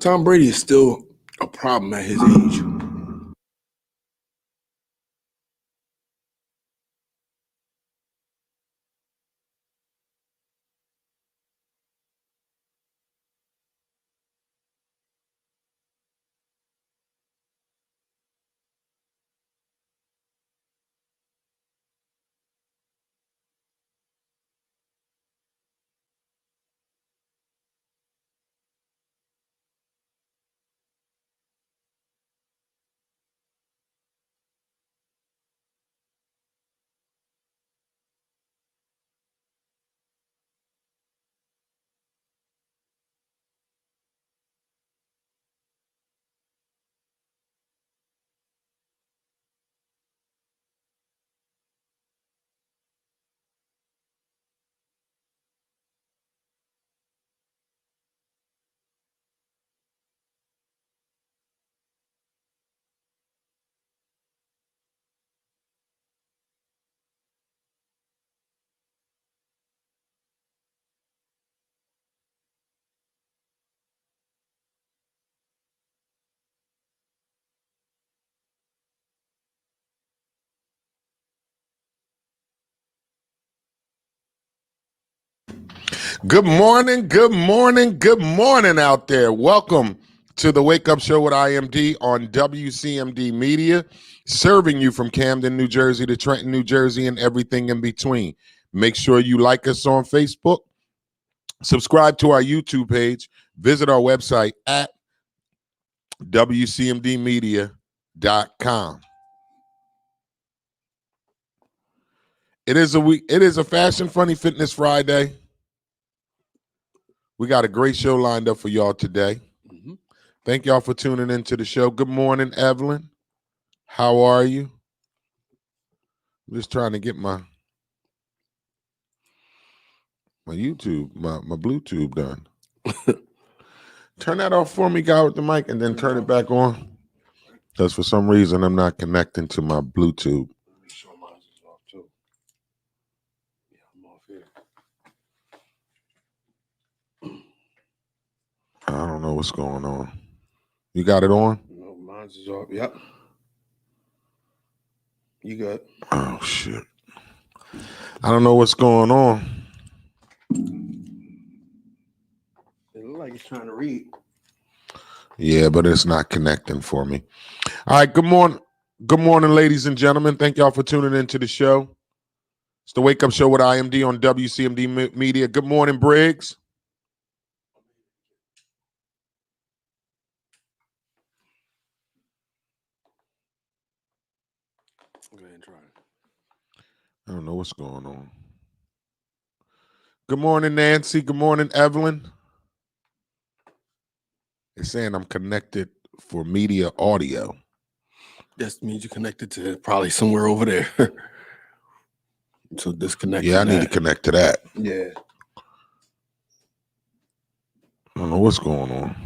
Tom Brady is still a problem at his age. Good morning, good morning, good morning out there. Welcome to the Wake Up Show with IMD on WCMD Media, serving you from Camden, New Jersey to Trenton, New Jersey, and everything in between. Make sure you like us on Facebook, subscribe to our YouTube page, visit our website at WCMDmedia.com. It is a Fashion Funny Fitness Friday. We got a great show lined up for y'all today. Thank y'all for tuning into the show. Good morning, Evelyn. How are you? I'm just trying to get my YouTube, my Bluetooth done. Turn that off for me, guy with the mic, and then turn it back on. Because for some reason, I'm not connecting to my Bluetooth. Let me show mine is off too. Yeah, I'm off here. I don't know what's going on. You got it on? No, mine's is off. Yep. You got it. Oh, shit. I don't know what's going on. It looks like it's trying to read. Yeah, but it's not connecting for me. All right, good morning. Good morning, ladies and gentlemen. Thank y'all for tuning into the show. It's the Wake Up Show with IMD on WCMD Media. Good morning, Briggs. Go ahead and try it. I don't know what's going on. Good morning, Nancy. Good morning, Evelyn. They're saying I'm connected for media audio. That means you're connected to probably somewhere over there. So disconnect. Yeah, I need to connect to that. Yeah. I don't know what's going on.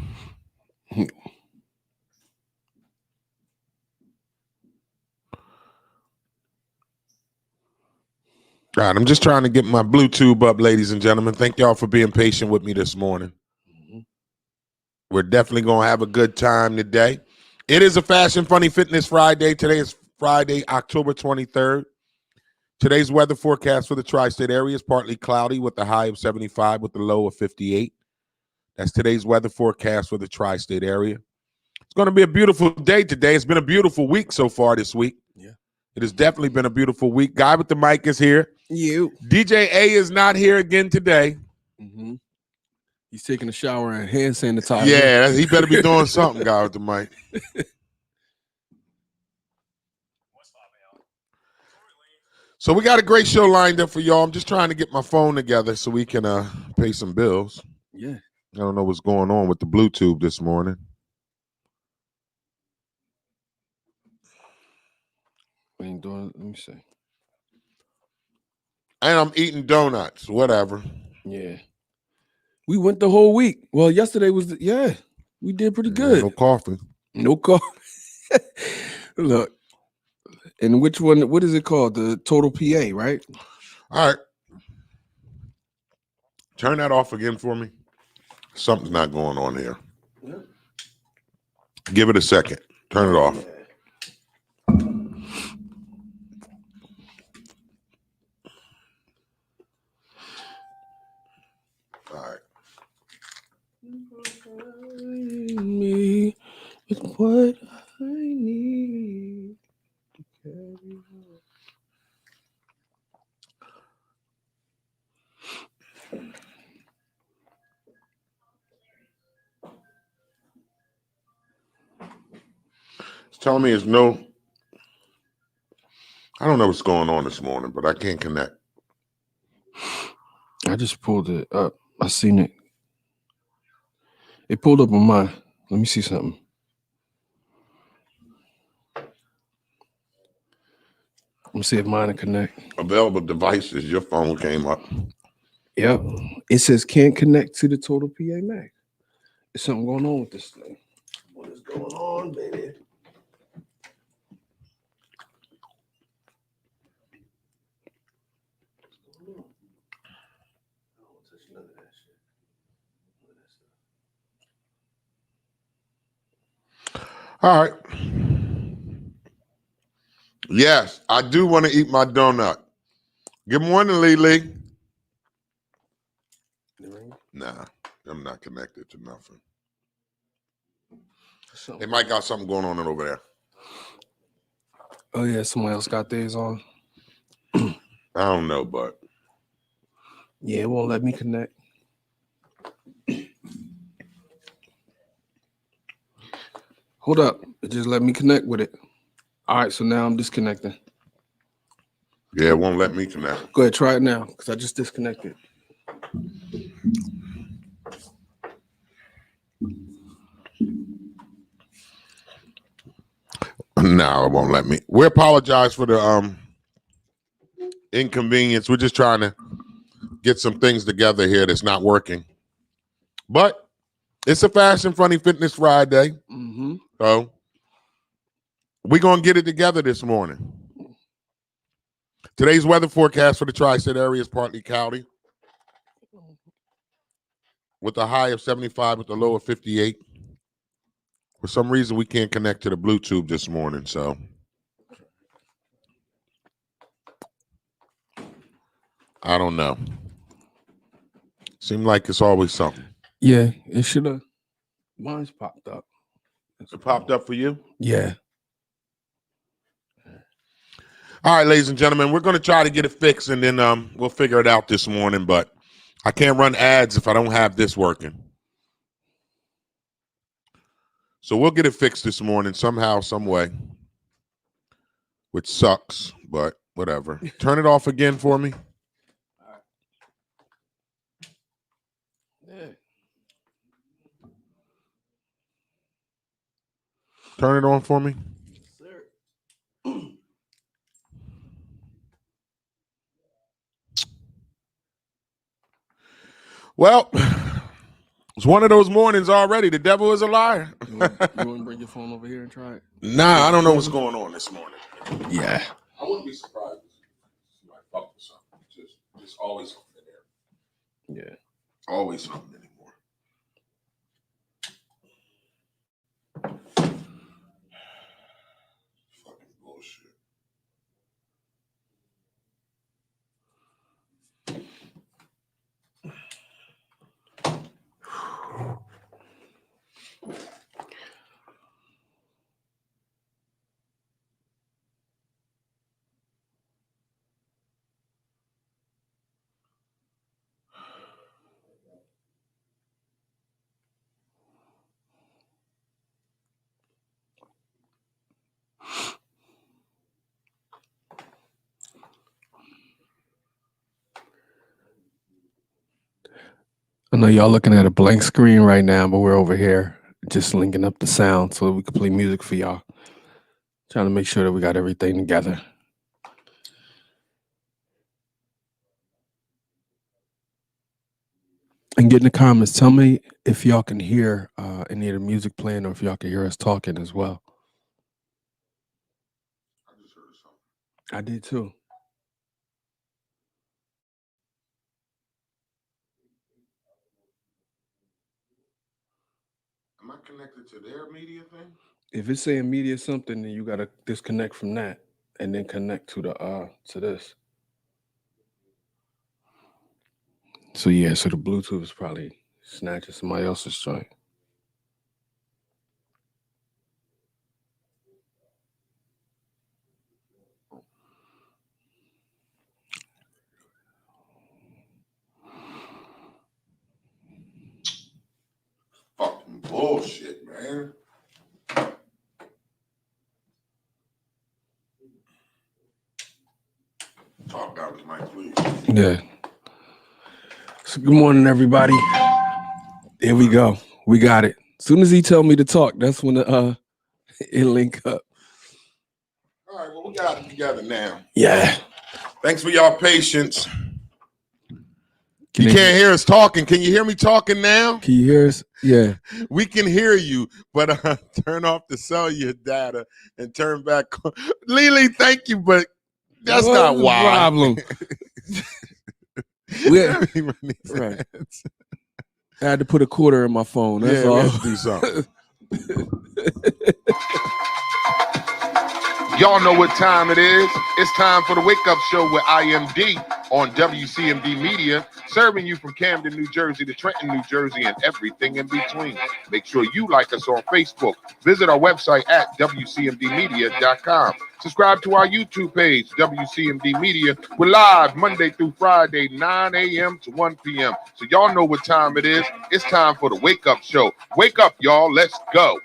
All right, I'm just trying to get my Bluetooth up, ladies and gentlemen. Thank y'all for being patient with me this morning. We're definitely going to have a good time today. It is a Fashion Funny Fitness Friday. Today is Friday, October 23rd. Today's weather forecast for the tri-state area is partly cloudy with a high of 75 with a low of 58. That's today's weather forecast for the tri-state area. It's going to be a beautiful day today. It's been a beautiful week so far this week. Yeah. It has definitely been a beautiful week. Guy with the mic is here. You. DJ A is not here again today. He's taking a shower and hand sanitizer. Yeah, he better be doing something, guy with the mic. So we got a great show lined up for y'all. I'm just trying to get my phone together so we can pay some bills. Yeah. I don't know what's going on with the Bluetooth this morning. We ain't doing. Let me see. And I'm eating donuts, whatever. Yeah. We went the whole week. Well, yesterday was, we did pretty good. No coffee. No coffee. Look. And which one, what is it called? The Total PA, right? All right. Turn that off again for me. Something's not going on here. Yeah. Give it a second. Turn it off. All right. Me is what I need to carry on. It's telling me it's no. I don't know what's going on this morning, but I can't connect. I just pulled it up. I seen it. It pulled up on mine. Let me see something. Let me see if mine can connect. Available devices. Your phone came up. Yep. It says can't connect to the Total PA Mac. There's something going on with this thing. What is going on, baby? All right. Yes, I do want to eat my donut. Good morning, Lily. Nah, I'm not connected to nothing. They might got something going on over there. Oh yeah, someone else got theirs on. I don't know, but Yeah, it won't let me connect. Hold up. It just let me connect with it. All right, so now I'm disconnecting. yeah, it won't let me connect. Go ahead, try it now, because I just disconnected. No, it won't let me. We apologize for the inconvenience. We're just trying to get some things together here that's not working. But it's a Fashion Funny Fitness Friday. Mm-hmm. So we're going to get it together this morning. Today's weather forecast for the tri-state area is partly cloudy with a high of 75 with a low of 58. For some reason, we can't connect to the Bluetooth this morning, so I don't know. Seems like it's always something. Yeah, it should have. Mine's popped up. It popped up for you? Yeah. All right, ladies and gentlemen, we're going to try to get it fixed, and then we'll figure it out this morning, but I can't run ads if I don't have this working. So we'll get it fixed this morning somehow, some way, which sucks, but whatever. Turn it off again for me. Yeah. Turn it on for me. Well, it's one of those mornings already. The devil is a liar. You want to bring your phone over here and try it? Nah, I don't know what's going on this morning. Yeah. I wouldn't be surprised if somebody fucked with something. Just always something in there. Yeah. Always something anymore. Fucking bullshit. I know y'all looking at a blank screen right now, but we're over here just linking up the sound so we can play music for y'all. Trying to make sure that we got everything together. And get in the comments. Tell me if y'all can hear any of the music playing or if y'all can hear us talking as well. I just heard something. I did too. Am I connected to their media thing? If it's saying media something, then you gotta disconnect from that and then connect to the to this. So yeah, so the Bluetooth is probably snatching somebody else's joint. Fucking bullshit, man. Talk down to Mike, please. Yeah. So good morning, everybody. Here we go. We got it. As soon as he tell me to talk, that's when it link up. All right, well, we got it together now. Yeah. Thanks for y'all patience. You can't hear us talking. Can you hear me talking now? Can you hear us? Yeah. We can hear you, but turn off the cellular data and turn back. Lily, thank you, but that's not why. Problem. Right. I had to put a quarter in my phone. That's all. We had to do something. Y'all know what time it is. It's time for the Wake Up Show with IMD on WCMD Media, serving you from Camden, New Jersey to Trenton, New Jersey, and everything in between. Make sure you like us on Facebook. Visit our website at WCMDmedia.com. Subscribe to our YouTube page, WCMD Media. We're live Monday through Friday, 9 a.m. to 1 p.m. So y'all know what time it is. It's time for the Wake Up Show. Wake up, y'all. Let's go.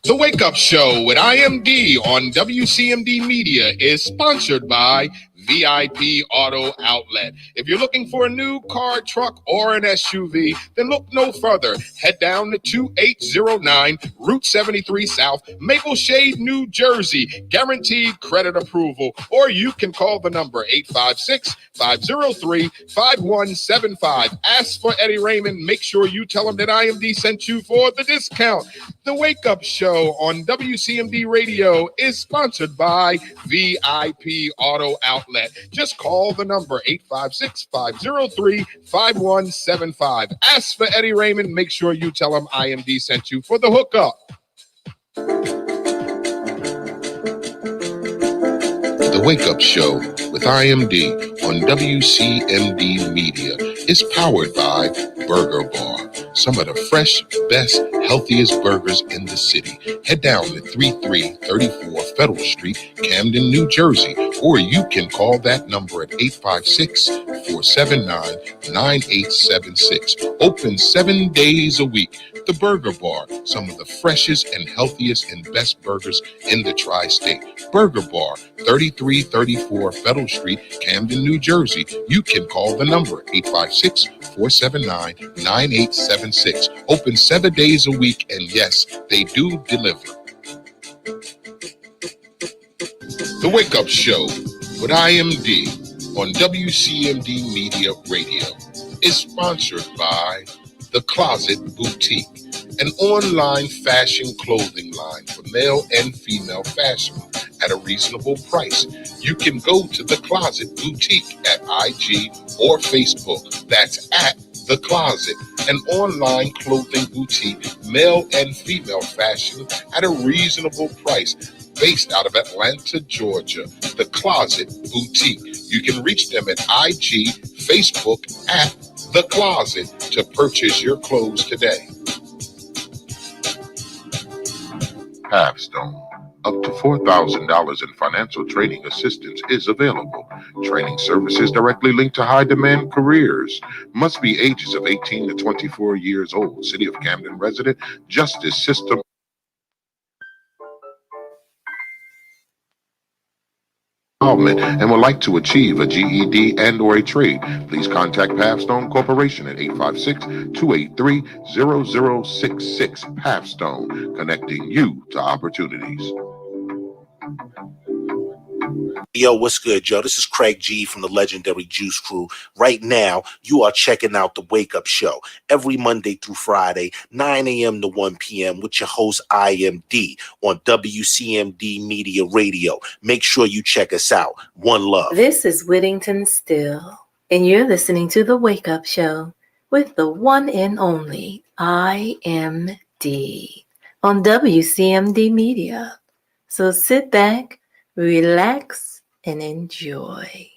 The Wake Up Show with IMD on WCMD Media is sponsored by VIP Auto Outlet. If you're looking for a new car, truck, or an SUV, then look no further. Head down to 2809 Route 73 South, Maple Shade, New Jersey. Guaranteed credit approval. Or you can call the number 856-503-5175. Ask for Eddie Raymond. Make sure you tell him that IMD sent you for the discount. The Wake Up Show on WCMD Radio is sponsored by VIP Auto Outlet. Just call the number 856-503-5175. Ask for Eddie Raymond. Make sure you tell him IMD sent you for the hookup. The Wake Up Show with IMD on WCMD Media is powered by Burger Bar. Some of the fresh, best, healthiest burgers in the city. Head down to 3334 Federal Street, Camden, New Jersey, or you can call that number at 856-479-9876. Open 7 days a week. The Burger Bar, some of the freshest and healthiest and best burgers in the tri-state. Burger Bar, 3334 Federal Street, Camden, New Jersey. You can call the number 856-479-9876. Open 7 days a week, and yes, they do deliver. The Wake Up Show with IMD on WCMD Media Radio is sponsored by The Closet Boutique, an online fashion clothing line for male and female fashion at a reasonable price. You can go to The Closet Boutique at IG or Facebook. That's at The Closet, an online clothing boutique, male and female fashion at a reasonable price. Based out of Atlanta, Georgia, The Closet Boutique. You can reach them at IG, Facebook at The Closet to purchase your clothes today. Halfstone. Up to $4,000 in financial training assistance is available. Training services directly linked to high-demand careers. Must be ages of 18 to 24 years old. City of Camden resident. Justice system. And would like to achieve a GED and or a trade, please contact Pathstone Corporation at 856-283-0066. Pathstone, connecting you to opportunities. Yo, what's good, yo? This is Craig G from the legendary Juice Crew. Right now, you are checking out The Wake Up Show every Monday through Friday, 9 a.m. to 1 p.m. with your host, IMD, on WCMD Media Radio. Make sure you check us out. One love. This is Whittington Still. And you're listening to The Wake Up Show with the one and only IMD on WCMD Media. So sit back, relax, and enjoy.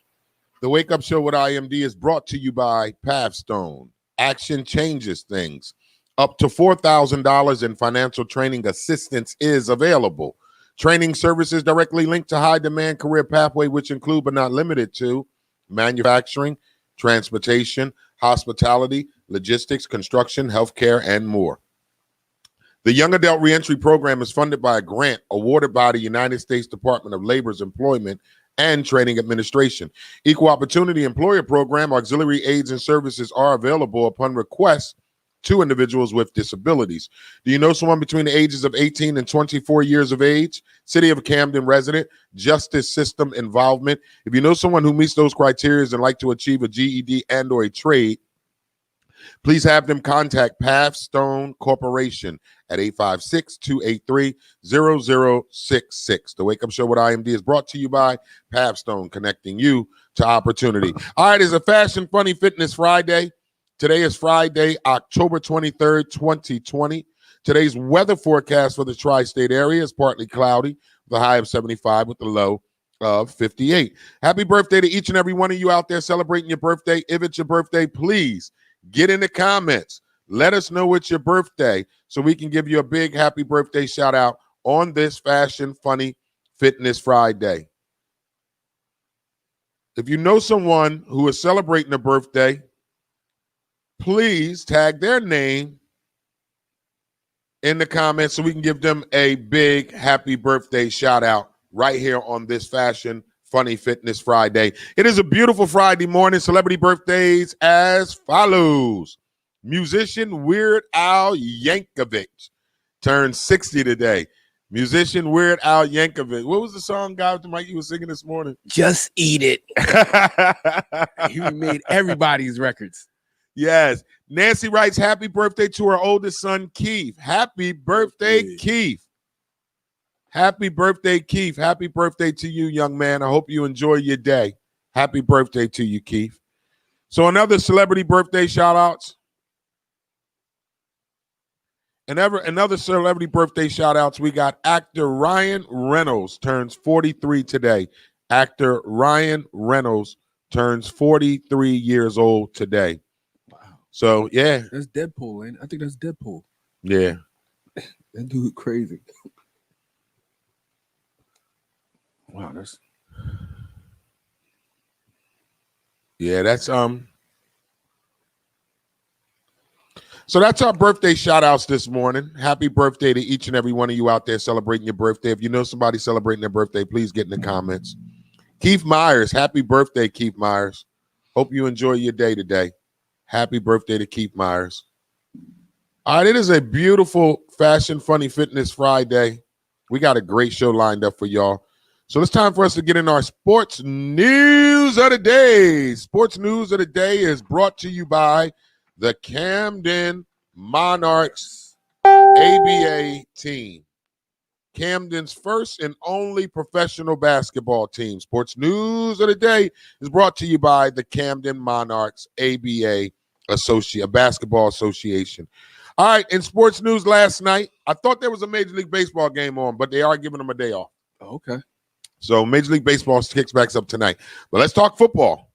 The Wake Up Show with IMD is brought to you by Pathstone. Action changes things. Up to $4,000 in financial training assistance is available. Training services directly linked to high-demand career pathway, which include but not limited to manufacturing, transportation, hospitality, logistics, construction, healthcare, and more. The Young Adult Reentry Program is funded by a grant awarded by the United States Department of Labor's Employment and Training Administration. Equal Opportunity Employer Program auxiliary aids and services are available upon request to individuals with disabilities. Do you know someone between the ages of 18 and 24 years of age? City of Camden resident, justice system involvement. If you know someone who meets those criteria and like to achieve a GED and or a trade, please have them contact Pathstone Corporation at 856-283-0066. The Wake Up Show with IMD is brought to you by Pathstone, connecting you to opportunity. All right, it's a Fashion Funny Fitness Friday. Today is Friday, October 23rd, 2020. Today's weather forecast for the tri-state area is partly cloudy, with a high of 75 with a low of 58. Happy birthday to each and every one of you out there celebrating your birthday. If it's your birthday, please get in the comments. Let us know it's your birthday so we can give you a big happy birthday shout out on this Fashion Funny Fitness Friday. If you know someone who is celebrating a birthday, please tag their name in the comments so we can give them a big happy birthday shout out right here on this Fashion Funny Fitness Friday. It is a beautiful Friday morning. Celebrity birthdays as follows. Musician Weird Al Yankovic turned 60 today. Musician Weird Al Yankovic. What was the song, guy, with the mic you was singing this morning? Just eat it. He made everybody's records. Yes. Nancy writes, happy birthday to her oldest son, Keith. Happy birthday, Keith. Happy birthday, Keith. Happy birthday to you, young man. I hope you enjoy your day. Happy birthday to you, Keith. So another celebrity birthday shout outs. Another celebrity birthday shout outs. We got actor Ryan Reynolds turns 43 today. Actor Ryan Reynolds turns 43 years old today. Wow. So, yeah. That's Deadpool, ain't it? I think that's Deadpool. Yeah. That dude crazy. Wow, that's So that's our birthday shout outs this morning. Happy birthday to each and every one of you out there celebrating your birthday. If you know somebody celebrating their birthday, please get in the comments. Keith Myers, happy birthday, Keith Myers. Hope you enjoy your day today. Happy birthday to Keith Myers. All right, it is a beautiful Fashion Funny Fitness Friday. We got a great show lined up for y'all. So it's time for us to get in our sports news of the day. Sports news of the day is brought to you by the Camden Monarchs ABA team. Camden's first and only professional basketball team. Sports news of the day is brought to you by the Camden Monarchs ABA Basketball Association. All right, in sports news last night, I thought there was a Major League Baseball game on, but they are giving them a day off. okay. So Major League Baseball kicks back up tonight. But let's talk football.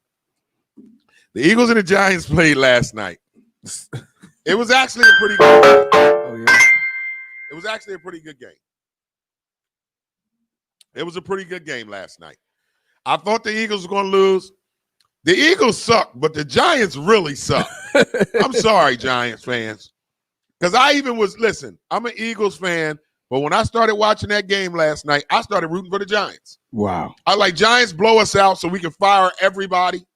The Eagles and the Giants played last night. It was actually a pretty good game. Oh, yeah. It was actually a pretty good game. It was a pretty good game last night. I thought the Eagles were going to lose. The Eagles suck, but the Giants really suck. I'm sorry, Giants fans. Because listen, I'm an Eagles fan, but when I started watching that game last night, I started rooting for the Giants. Wow. I like Giants blow us out so we can fire everybody.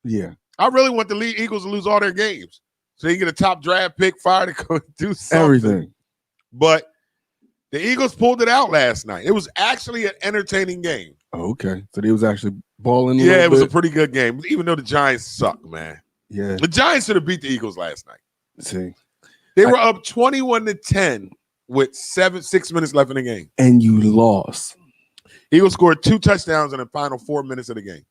Yeah. I really want the Eagles to lose all their games so you get a top draft pick, fire to go do something. Everything. But the Eagles pulled it out last night. It was actually an entertaining game. Oh, okay. So they was actually balling. Yeah, it was a pretty good game, even though the Giants suck, man. Yeah. The Giants should have beat the Eagles last night. See. They were up 21-10 with 6 minutes left in the game. And you lost. Eagles scored 2 touchdowns in the final 4 minutes of the game.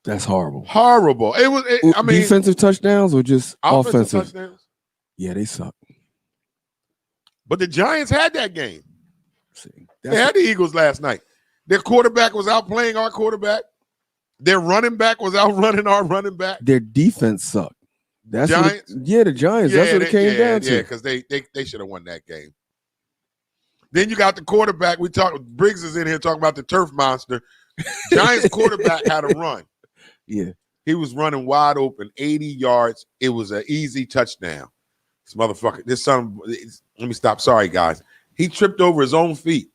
That's horrible. Horrible. It was. I mean, defensive touchdowns or just offensive? Touchdowns. Yeah, they suck. But the Giants had that game. See, they had the Eagles last night. Their quarterback was outplaying our quarterback. Their running back was outrunning our running back. Their defense sucked. That's Giants. The Giants. Yeah, that's what it came down to. Yeah, because they should have won that game. Then you got the quarterback. Briggs is in here talking about the turf monster. Giants quarterback had a run. Yeah. He was running wide open, 80 yards. It was an easy touchdown. This motherfucker, let me stop. Sorry, guys. He tripped over his own feet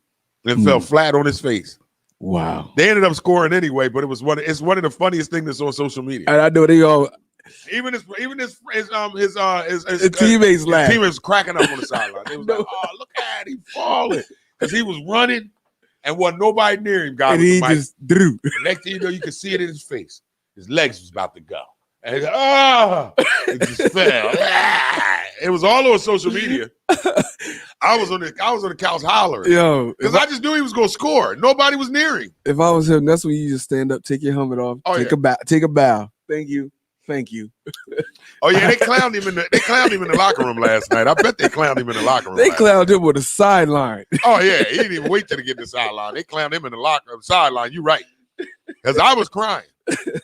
and fell flat on his face. Wow. They ended up scoring anyway, but it's one of the funniest things that's on social media. And I know they all even his teammates laughed. His teammates cracking up on the sideline. They was like, "Oh, look at him falling," because he was running and wasn't nobody near him. And he just drew. The next thing you know, you could see it in his face. His legs was about to go. And he it just fell. It was all over social media. I was on the couch hollering. Yo, because I just knew he was gonna score. Nobody was near him. If I was him, that's when you just stand up, take your helmet off, take a bow. Thank you. Oh yeah, they clowned him in the locker room last night. I bet they clowned him in the locker room. They clowned him with a sideline. Oh yeah, he didn't even wait till to get the sideline. They clowned him in the locker room sideline. You right? Because I was crying.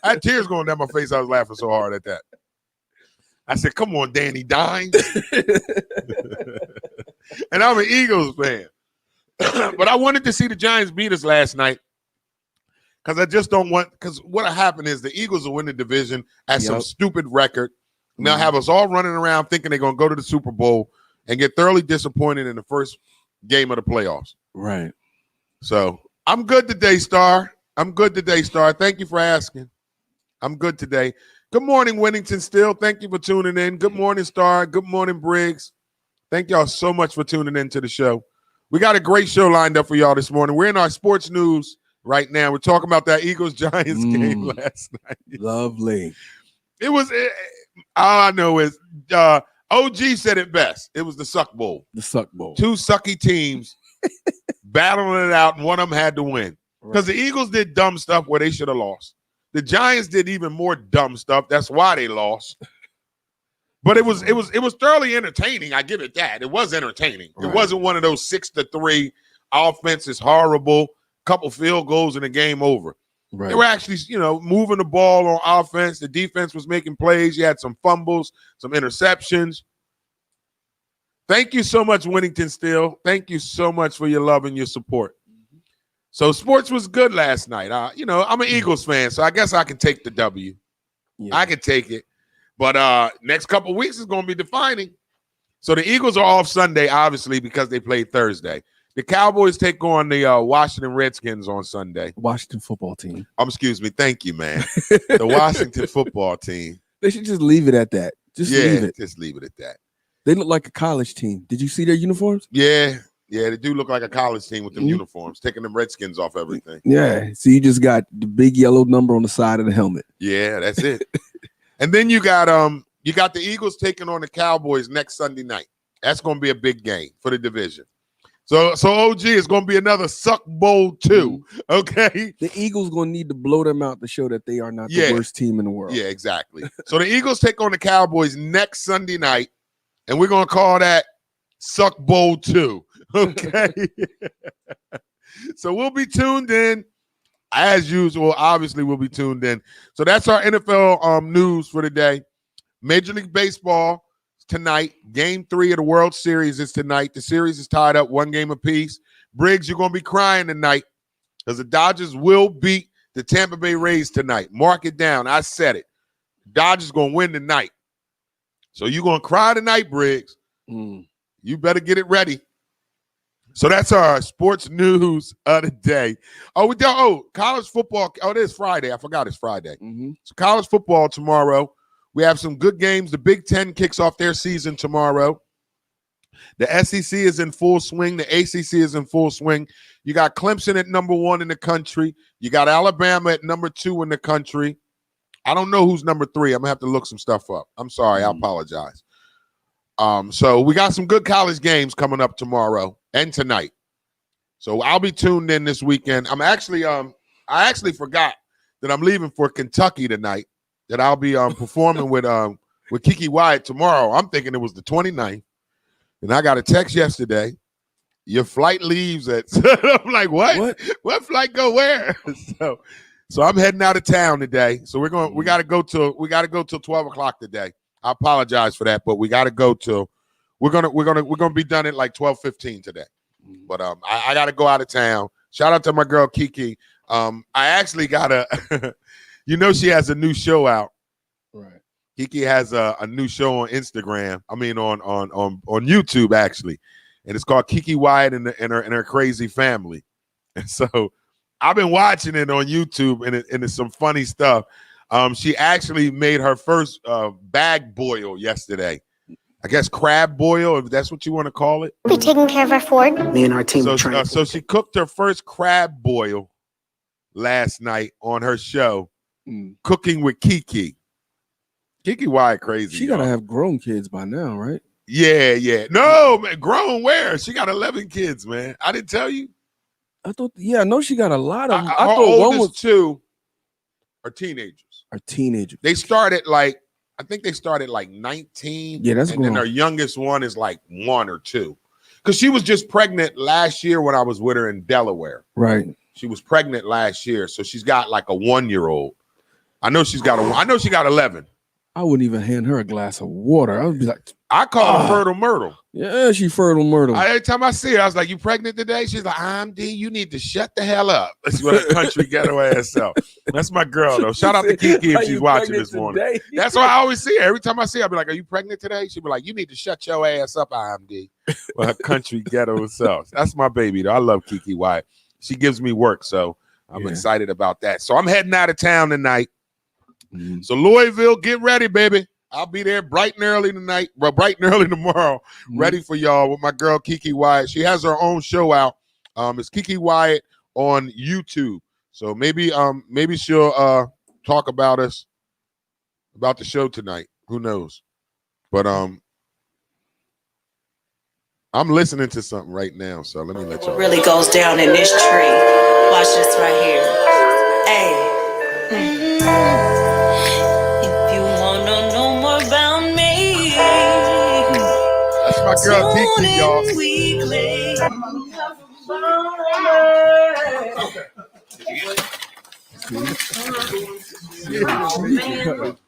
I had tears going down my face. I was laughing so hard at that. I said, "Come on, Danny Dimes." And I'm an Eagles fan, but I wanted to see the Giants beat us last night. Because I just don't want – because what happened is the Eagles will win the division at some stupid record. And they'll have us all running around thinking they're going to go to the Super Bowl and get thoroughly disappointed in the first game of the playoffs. Right. So I'm good today, Star. Thank you for asking. I'm good today. Good morning, Winnington Still. Thank you for tuning in. Good morning, Star. Good morning, Briggs. Thank y'all so much for tuning in to the show. We got a great show lined up for y'all this morning. We're in our sports news right now. We're talking about that Eagles-Giants game last night. Lovely. It was all I know is OG said it best. It was the Suck Bowl. The Suck Bowl. Two sucky teams battling it out, and one of them had to win. Because the Eagles did dumb stuff where they should have lost. The Giants did even more dumb stuff. That's why they lost. But it was thoroughly entertaining. I give it that. It was entertaining. Right. It wasn't one of those 6-3 offense is horrible. Couple field goals and the game over. Right. They were actually, moving the ball on offense. The defense was making plays. You had some fumbles, some interceptions. Thank you so much, Winnington Still. Thank you so much for your love and your support. So sports was good last night. I'm an Eagles fan, so I guess I can take the W. Yeah. I can take it. But next couple of weeks is going to be defining. So the Eagles are off Sunday, obviously, because they played Thursday. The Cowboys take on the Washington Redskins on Sunday. Washington football team. Excuse me. Thank you, man. The Washington football team. They should just leave it at that. Leave it. Just leave it at that. They look like a college team. Did you see their uniforms? Yeah, they do look like a college team with them uniforms, taking them Redskins off everything. Yeah, so you just got the big yellow number on the side of the helmet. Yeah, that's it. And then you got the Eagles taking on the Cowboys next Sunday night. That's going to be a big game for the division. So OG is going to be another Suck Bowl 2, okay? The Eagles going to need to blow them out to show that they are not the worst team in the world. Yeah, exactly. So the Eagles take on the Cowboys next Sunday night, and we're going to call that Suck Bowl 2, okay? So we'll be tuned in. As usual, obviously, we'll be tuned in. So that's our NFL news for today. Major League Baseball tonight. Game 3 of the World Series is tonight. The series is tied up 1 game apiece. Briggs, you're going to be crying tonight because the Dodgers will beat the Tampa Bay Rays tonight. Mark it down. I said it. Dodgers going to win tonight. So you're going to cry tonight, Briggs. You better get it ready. So that's our sports news of the day. College football. It is Friday. I forgot it's Friday. So college football tomorrow. We have some good games. The Big Ten kicks off their season tomorrow. The SEC is in full swing. The ACC is in full swing. You got Clemson at number 1 in the country. You got Alabama at number 2 in the country. I don't know who's number 3. I'm going to have to look some stuff up. I'm sorry. I apologize. So we got some good college games coming up tomorrow and tonight. So I'll be tuned in this weekend. I actually forgot that I'm leaving for Kentucky tonight. That I'll be performing with Kiki Wyatt tomorrow. I'm thinking it was the 29th, and I got a text yesterday. Your flight leaves at. I'm like, what? What flight go where? So I'm heading out of town today. So we got to go till 12 o'clock today. I apologize for that, but we got to go till we're gonna be done at like 12:15 today. But I got to go out of town. Shout out to my girl Kiki. I actually got a. She has a new show out. Right. Kiki has a new show on Instagram. I mean on YouTube actually, and it's called Kiki Wyatt and her crazy family. And so I've been watching it on YouTube, and it's some funny stuff. She actually made her first bag boil yesterday. I guess crab boil, if that's what you want to call it. Be taking care of our Ford. Me and our team. So she cooked her first crab boil last night on her show, Cooking with Kiki. Kiki Wyatt crazy. She gotta have grown kids by now, right? Yeah. No, man, grown where? She got 11 kids, man. I didn't tell you. I thought, I know she got a lot of them. I her thought one was 2 are teenagers. a teenager. They started I think they started 19. Yeah, that's and then her youngest one is 1 or 2. Because she was just pregnant last year when I was with her in Delaware. Right. She was pregnant last year, so she's got a 1-year-old. I know she got 11. I wouldn't even hand her a glass of water. I would be like, I call her Fertile Myrtle. yeah, she Fertile Myrtle. Every time I see her, I was like, "You pregnant today?" She's like, "I'm D. You need to shut the hell up." That's what a country ghetto ass self. That's my girl though. Shout out to Kiki if she's watching this morning. That's why I always see her. Every time I see her, I'll be like, "Are you pregnant today?" She'll be like, "You need to shut your ass up, IMD." Well, her country ghetto self. That's my baby though. I love Kiki Wyatt. She gives me work, so I'm excited about that. So I'm heading out of town tonight. So Louisville, get ready, baby. I'll be there bright and early tonight, bright and early tomorrow, ready for y'all with my girl Kiki Wyatt. She has her own show out. It's Kiki Wyatt on YouTube. So maybe she'll talk about us about the show tonight. Who knows? But I'm listening to something right now, so let me let y'all. What really goes down in this tree? Watch this right here. Hey. If you wanna know more about me, that's my girl Kiki, y'all.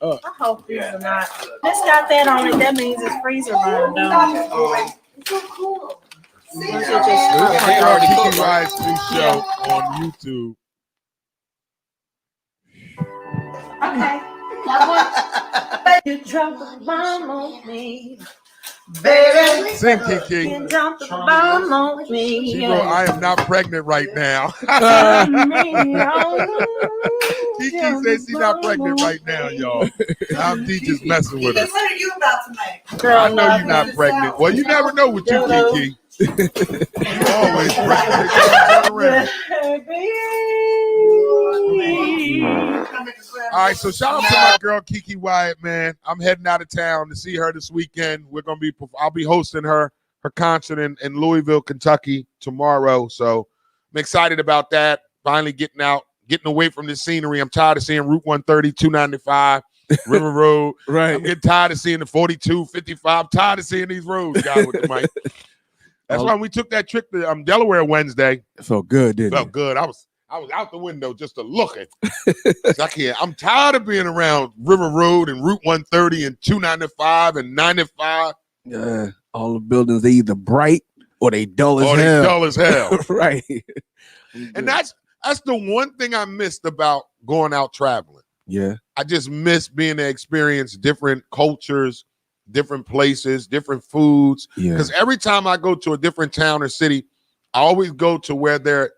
I hope these are not. This got that on it. That means it's freezer burned down. It's so cool. Kiki Wyatt's new show on YouTube. Okay. You dropped the bomb on me, baby. Sing, Kiki. You dropped the bomb on me. She wrote, "I am not pregnant right now." Kiki says she's not pregnant right now, y'all. I'm D just messing with her. What are you about to make? Girl, I know you're not pregnant. Well, you never know with you, Kiki. You always pregnant. Turn around. All right, so shout out to my girl Kiki Wyatt, man. I'm heading out of town to see her this weekend. I'll be hosting her concert in Louisville, Kentucky tomorrow. So I'm excited about that. Finally getting away from the scenery. I'm tired of seeing Route 130, 295, River Road. Right. I'm getting tired of seeing the 42, 55. I'm tired of seeing these roads, guys, with the mic. That's why we took that trip to Delaware Wednesday. It felt good, didn't it? Felt good. I was out the window just to look at. I'm tired of being around River Road and Route 130 and 295 and 95. Yeah, all the buildings, they either bright or they dull as hell. Right. And that's the one thing I missed about going out traveling. Yeah. I just miss being to experience different cultures, different places, different foods. Because every time I go to a different town or city, I always go to where their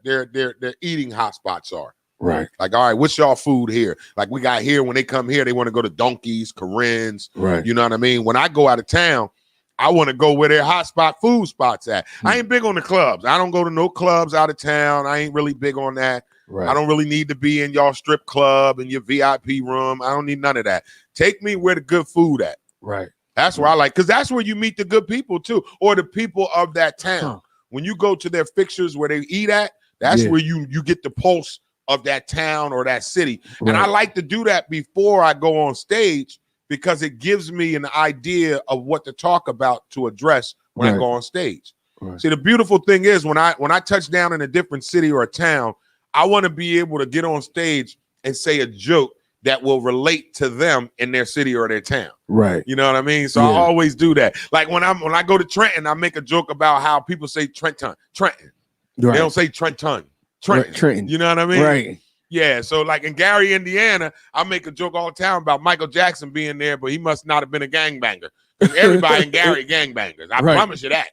eating hotspots are. Right. Like, all right, what's y'all food here? Like we got here, when they come here, they want to go to Donkey's, Corinne's. Right. You know what I mean? When I go out of town, I want to go where their hotspot food spots at. I ain't big on the clubs. I don't go to no clubs out of town. I ain't really big on that. Right. I don't really need to be in y'all strip club and your VIP room. I don't need none of that. Take me where the good food at. Right. That's where I like, because that's where you meet the good people too, or the people of that town. When you go to their fixtures where they eat at, that's where you get the pulse of that town or that city. Right. And I like to do that before I go on stage because it gives me an idea of what to talk about to address when I Right. go on stage. Right. See, the beautiful thing is when I touch down in a different city or a town, I want to be able to get on stage and say a joke that will relate to them in their city or their town. Right. You know what I mean? So I always do that. Like when I go to Trenton, I make a joke about how people say Trenton. Right. They don't say Trenton. Right. Trenton. You know what I mean? Right. Yeah. So like in Gary, Indiana, I make a joke all the time about Michael Jackson being there, but he must not have been a gangbanger. Because everybody in Gary gangbangers. I promise you that.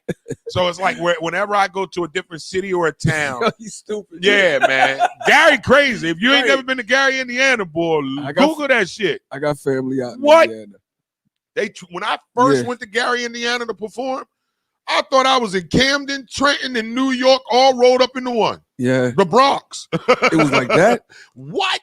So it's like whenever I go to a different city or a town. You stupid. Yeah, man. Gary crazy. If you ain't never been to Gary, Indiana, boy, Google that shit. I got family out in What? Indiana. When I first went to Gary, Indiana to perform, I thought I was in Camden, Trenton, and New York all rolled up into one. Yeah. The Bronx. It was like that? What?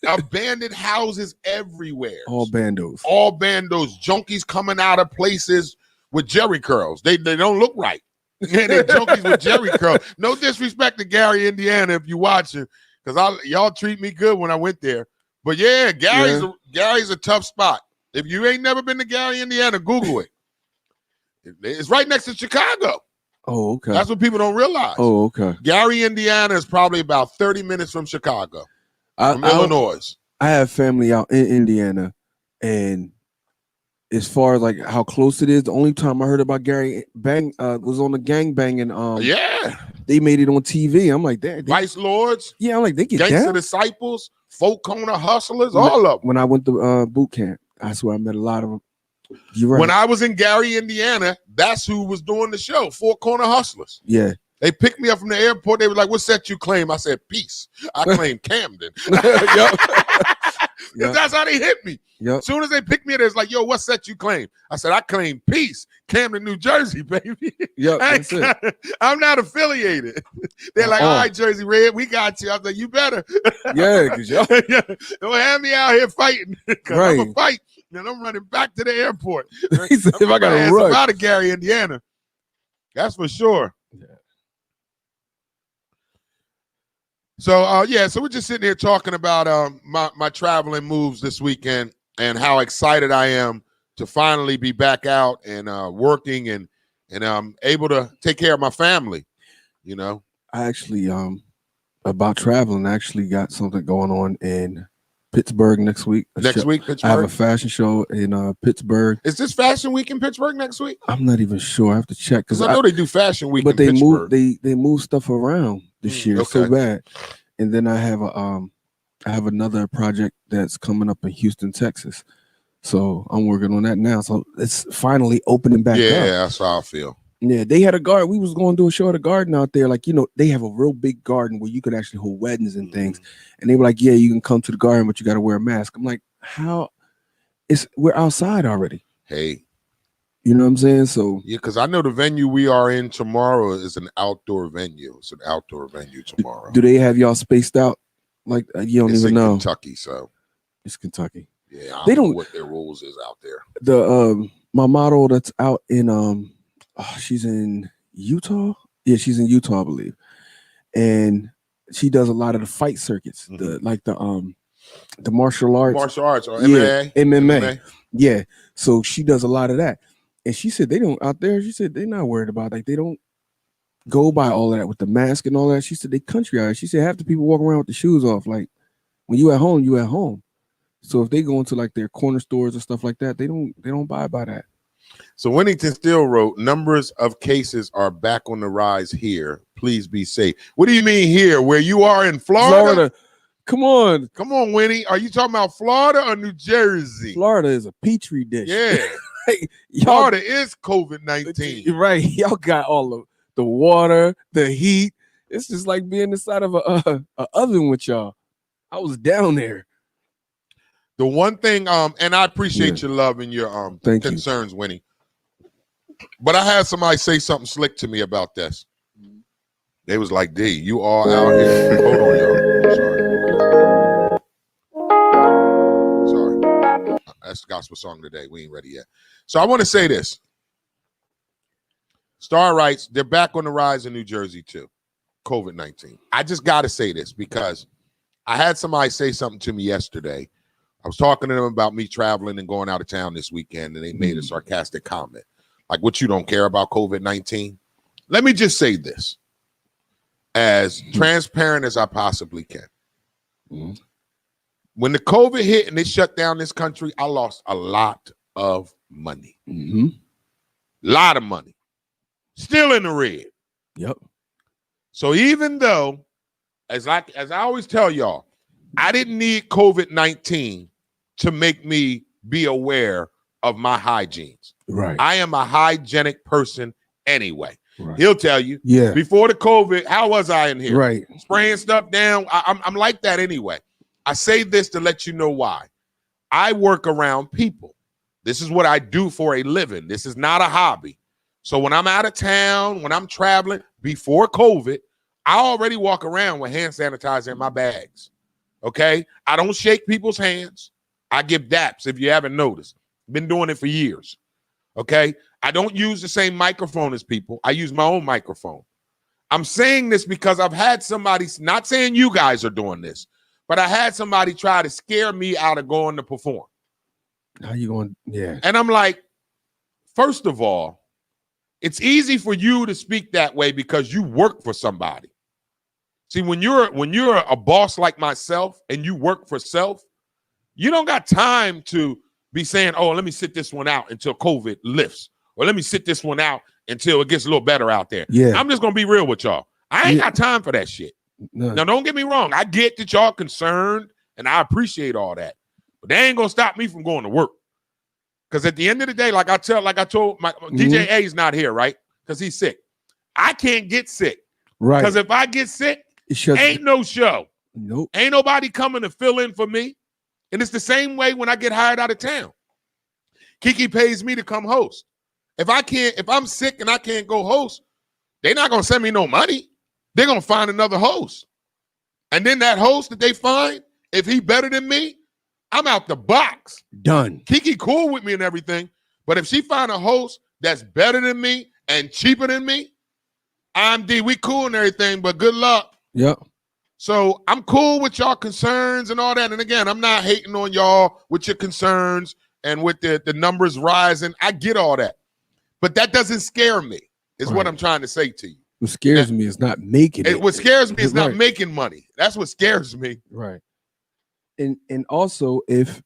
Abandoned houses everywhere. All bandos. All bandos. Junkies coming out of places with jerry curls. They don't look right. Yeah, they junkies with jerry curls. No disrespect to Gary, Indiana, if you're watching, because y'all treat me good when I went there. But yeah, Gary's a tough spot. If you ain't never been to Gary, Indiana, Google it. It's right next to Chicago. Oh, okay. That's what people don't realize. Oh, okay. Gary, Indiana is probably about 30 minutes from Chicago. From Illinois. I have family out in Indiana, and as far as like how close it is, the only time I heard about Gary was on the gangbanging. They made it on TV. I'm like, that Vice Lords. Yeah, I'm like, they get Gangster down. Disciples, Folk Corner Hustlers, all of them. When I went to boot camp, that's where I met a lot of them. You're right. When I was in Gary, Indiana, that's who was doing the show, Four Corner Hustlers. Yeah. They picked me up from the airport. They were like, what set you claim? I said, peace. I claim Camden. Yep. That's how they hit me. Yep. As soon as they picked me up, it's like, yo, what set you claim? I said, I claim peace. Camden, New Jersey, baby. Yep, that's it. I'm not affiliated. They're like, all right, Jersey Red, we got you. I was like, you better. Yeah, because y'all don't have me out here fighting. Right. I'm a fight. And I'm running back to the airport. He said, if I got to run out of Gary, Indiana. That's for sure. Yeah. So so we're just sitting here talking about my traveling moves this weekend and how excited I am to finally be back out and working and able to take care of my family. You know, I actually about traveling, I actually got something going on in Pittsburgh next week. Pittsburgh. I have a fashion show in Pittsburgh. Is this Fashion Week in Pittsburgh next week? I'm not even sure. I have to check because I know they do Fashion Week, but in they Pittsburgh. they move stuff around this year so bad. And then I have another project that's coming up in Houston, Texas. So I'm working on that now. So it's finally opening back up. Yeah, that's how I feel. Yeah, they had a garden. We was going to do a show at a garden out there. Like, they have a real big garden where you could actually hold weddings and things. And they were like, yeah, you can come to the garden, but you got to wear a mask. I'm like, how? We're outside already. Hey. You know what I'm saying? So yeah, because I know the venue we are in tomorrow is an outdoor venue. It's an outdoor venue tomorrow. Do they have y'all spaced out? Like, you don't even know. Kentucky, so. It's Kentucky. Yeah, they don't know what their rules is out there. The my model that's out in she's in Utah. Yeah, she's in Utah, I believe. And she does a lot of the fight circuits, the martial arts. Or MMA. Yeah, MMA. Yeah. So she does a lot of that. And she said they don't out there, she said they're not worried about they don't go by all of that with the mask and all that. She said they country out. She said half the people walk around with the shoes off. Like when you at home, you at home. So if they go into like their corner stores or stuff like that, they don't buy by that. So Winnington Still wrote, numbers of cases are back on the rise here. Please be safe. What do you mean here? Where you are in Florida? Come on, Winnie. Are you talking about Florida or New Jersey? Florida is a petri dish. Yeah. Florida is COVID-19. Right. Y'all got all of the water, the heat. It's just like being inside of a oven with y'all. I was down there. The one thing, and I appreciate your love and your concerns, Winnie. But I had somebody say something slick to me about this. They was like, D, you all out here. Hold on, y'all. Sorry. That's the gospel song today. We ain't ready yet. So I want to say this. Star writes, they're back on the rise in New Jersey too. COVID-19. I just got to say this because I had somebody say something to me yesterday. I was talking to them about me traveling and going out of town this weekend, and they made a sarcastic comment. Like, what, you don't care about COVID-19? Let me just say this, as transparent as I possibly can. When the COVID hit and it shut down this country, I lost a lot of money. Lot of money. Still in the red. Yep. So even though, as I always tell y'all, I didn't need COVID-19 to make me be aware of my hygienes. Right. I am a hygienic person anyway. Right. He'll tell you. Yeah. Before the COVID, how was I in here? Right. Spraying stuff down. I'm like that anyway. I say this to let you know why. I work around people. This is what I do for a living. This is not a hobby. So when I'm out of town, when I'm traveling, before COVID, I already walk around with hand sanitizer in my bags. Okay? I don't shake people's hands. I give daps, if you haven't noticed. Been doing it for years. Okay? I don't use the same microphone as people. I use my own microphone. I'm saying this because I've had somebody, not saying you guys are doing this, but I had somebody try to scare me out of going to perform. How you going? Yeah. And I'm like, first of all, it's easy for you to speak that way because you work for somebody. See, when you're a boss like myself and you work for self, you don't got time to be saying, oh, let me sit this one out until COVID lifts, or let me sit this one out until it gets a little better out there. Yeah. I'm just gonna be real with y'all. I ain't got time for that shit. No. Now, don't get me wrong. I get that y'all concerned, and I appreciate all that. But they ain't gonna stop me from going to work. Because at the end of the day, like I told my DJ A's not here, right? Because he's sick. I can't get sick. Right. Because if I get sick, ain't no show. Nope. Ain't nobody coming to fill in for me. And it's the same way when I get hired out of town. Kiki pays me to come host. If I'm sick and I can't go host, they're not gonna send me no money. They're gonna find another host. And then that host that they find, if he better than me, I'm out the box. Done. Kiki cool with me and everything, but if she find a host that's better than me and cheaper than me, we cool and everything, but good luck. Yep. So I'm cool with y'all concerns and all that. And again, I'm not hating on y'all with your concerns and with the numbers rising. I get all that. But that doesn't scare me, is what I'm trying to say to you. What scares me is not making it. What scares me is not making money. That's what scares me. Right. And also, if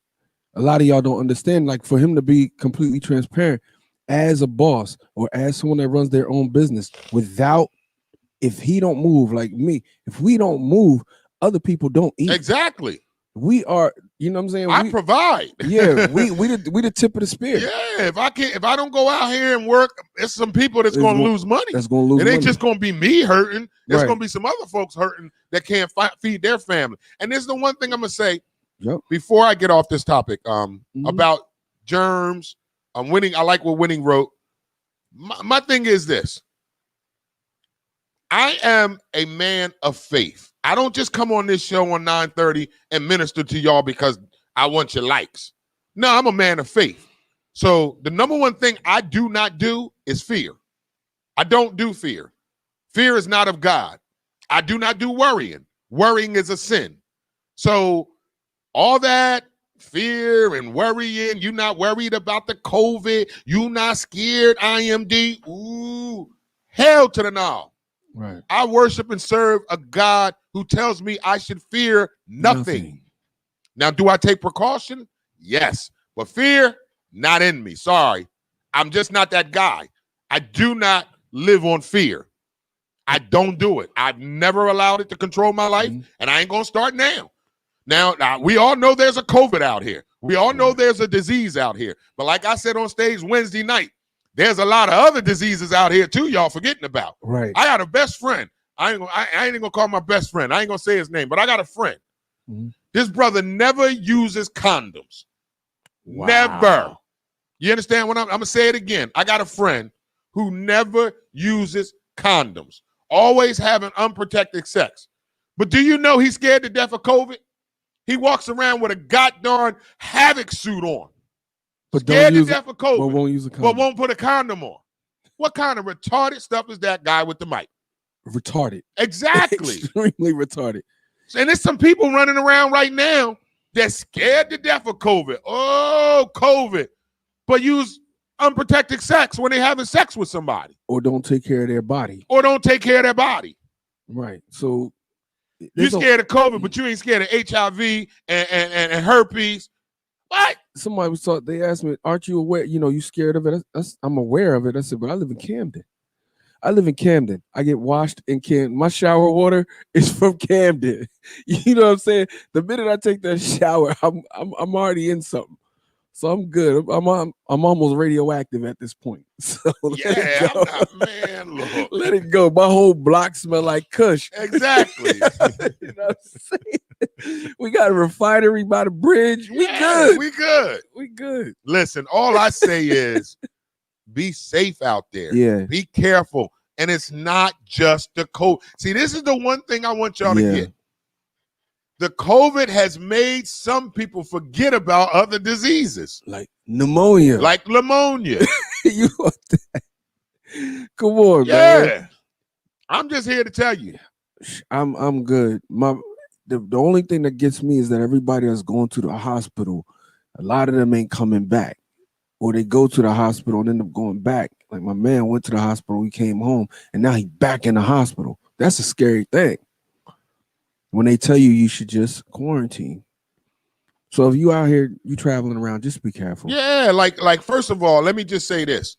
a lot of y'all don't understand, like for him to be completely transparent as a boss or as someone that runs their own business, if he don't move like me, if we don't move, other people don't eat. Exactly. We are, you know what I'm saying? I provide. Yeah, we the tip of the spear. Yeah, if I don't go out here and work, there's some people that's going to lose money. That's going to lose money. It ain't just going to be me hurting. There's going to be some other folks hurting that can't feed their family. And this is the one thing I'm going to say before I get off this topic about germs. Winning. I like what Winning wrote. My thing is this. I am a man of faith. I don't just come on this show on 9:30 and minister to y'all because I want your likes. No, I'm a man of faith. So the number one thing I do not do is fear. I don't do fear. Fear is not of God. I do not do worrying. Worrying is a sin. So all that fear and worrying, you not worried about the COVID, you not scared, IMD, ooh, hell to the no. Right. I worship and serve a God who tells me I should fear nothing. Now, do I take precaution? Yes. But fear, not in me. Sorry. I'm just not that guy. I do not live on fear. I don't do it. I've never allowed it to control my life, and I ain't going to start now. Now, we all know there's a COVID out here. We all know there's a disease out here. But like I said on stage Wednesday night, there's a lot of other diseases out here too y'all forgetting about. Right. I got a best friend. I ain't gonna call my best friend. I ain't gonna say his name, but I got a friend. This brother never uses condoms. Wow. Never. You understand what I'm gonna say it again. I got a friend who never uses condoms. Always having unprotected sex. But do you know he's scared to death of COVID? He walks around with a goddamn havoc suit on. But scared to death of COVID, but won't use a condom. But won't put a condom on. What kind of retarded stuff is that guy with the mic? Retarded. Exactly. Extremely retarded. And there's some people running around right now that's scared to death of COVID. Oh, COVID. But use unprotected sex when they're having sex with somebody. Or don't take care of their body. Right. So you scared of COVID, but you ain't scared of HIV and herpes. What? Somebody was talking, they asked me, aren't you aware? You know, you scared of it? I'm aware of it. I said, but I live in Camden. I get washed in Camden. My shower water is from Camden. You know what I'm saying? The minute I take that shower, I'm already in something. So I'm good. I'm almost radioactive at this point. So let it go. Look. Let it go. My whole block smell like Kush. Exactly. You know what I'm saying? We got a refinery by the bridge. We good. Listen, all I say is be safe out there. Yeah. Be careful. And it's not just the COVID. See, this is the one thing I want y'all to get. The COVID has made some people forget about other diseases. Like pneumonia. You want that? Come on, man. I'm just here to tell you. I'm good. The only thing that gets me is that everybody that's going to the hospital, a lot of them ain't coming back. Or they go to the hospital and end up going back. Like my man went to the hospital, he came home, and now he's back in the hospital. That's a scary thing. When they tell you should just quarantine. So if you out here, you traveling around, just be careful. Yeah, like first of all, let me just say this.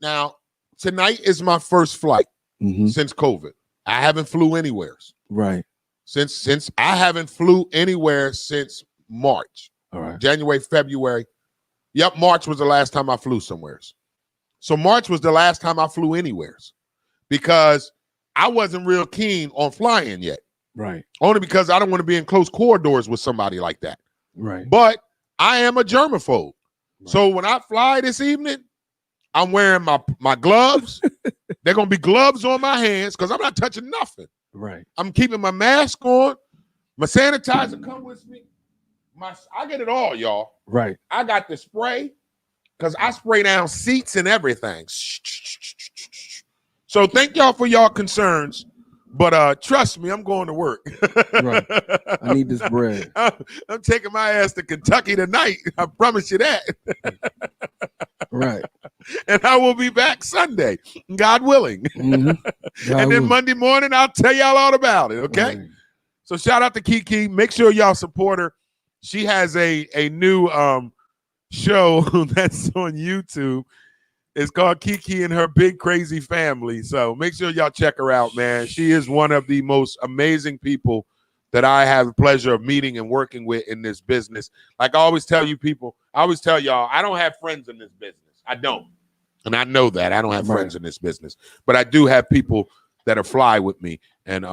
Now, tonight is my first flight since COVID. I haven't flew anywhere. Right. Since I haven't flew anywhere since March. All right. January, February. Yep, March was the last time I flew somewhere. So March was the last time I flew anywhere because I wasn't real keen on flying yet. Right. Only because I don't want to be in close corridors with somebody like that. Right. But I am a germaphobe. Right. So when I fly this evening, I'm wearing my gloves. They're going to be gloves on my hands because I'm not touching nothing. Right. I'm keeping my mask on. My sanitizer come with me. I get it all, y'all. Right. I got the spray because I spray down seats and everything. So thank y'all for y'all concerns. But trust me, I'm going to work. Right. I need this bread. I'm taking my ass to Kentucky tonight. I promise you that. Right. And I will be back Sunday, God willing. And then Monday morning, I'll tell y'all all about it, okay? Right. So shout out to Kiki. Make sure y'all support her. She has a new show that's on YouTube. It's called Kiki and Her Big Crazy Family. So make sure y'all check her out, man. She is one of the most amazing people that I have the pleasure of meeting and working with in this business. Like I always tell you people, I always tell y'all, I don't have friends in this business. I don't. And I know that. I don't have friends in this business. But I do have people that are fly with me. And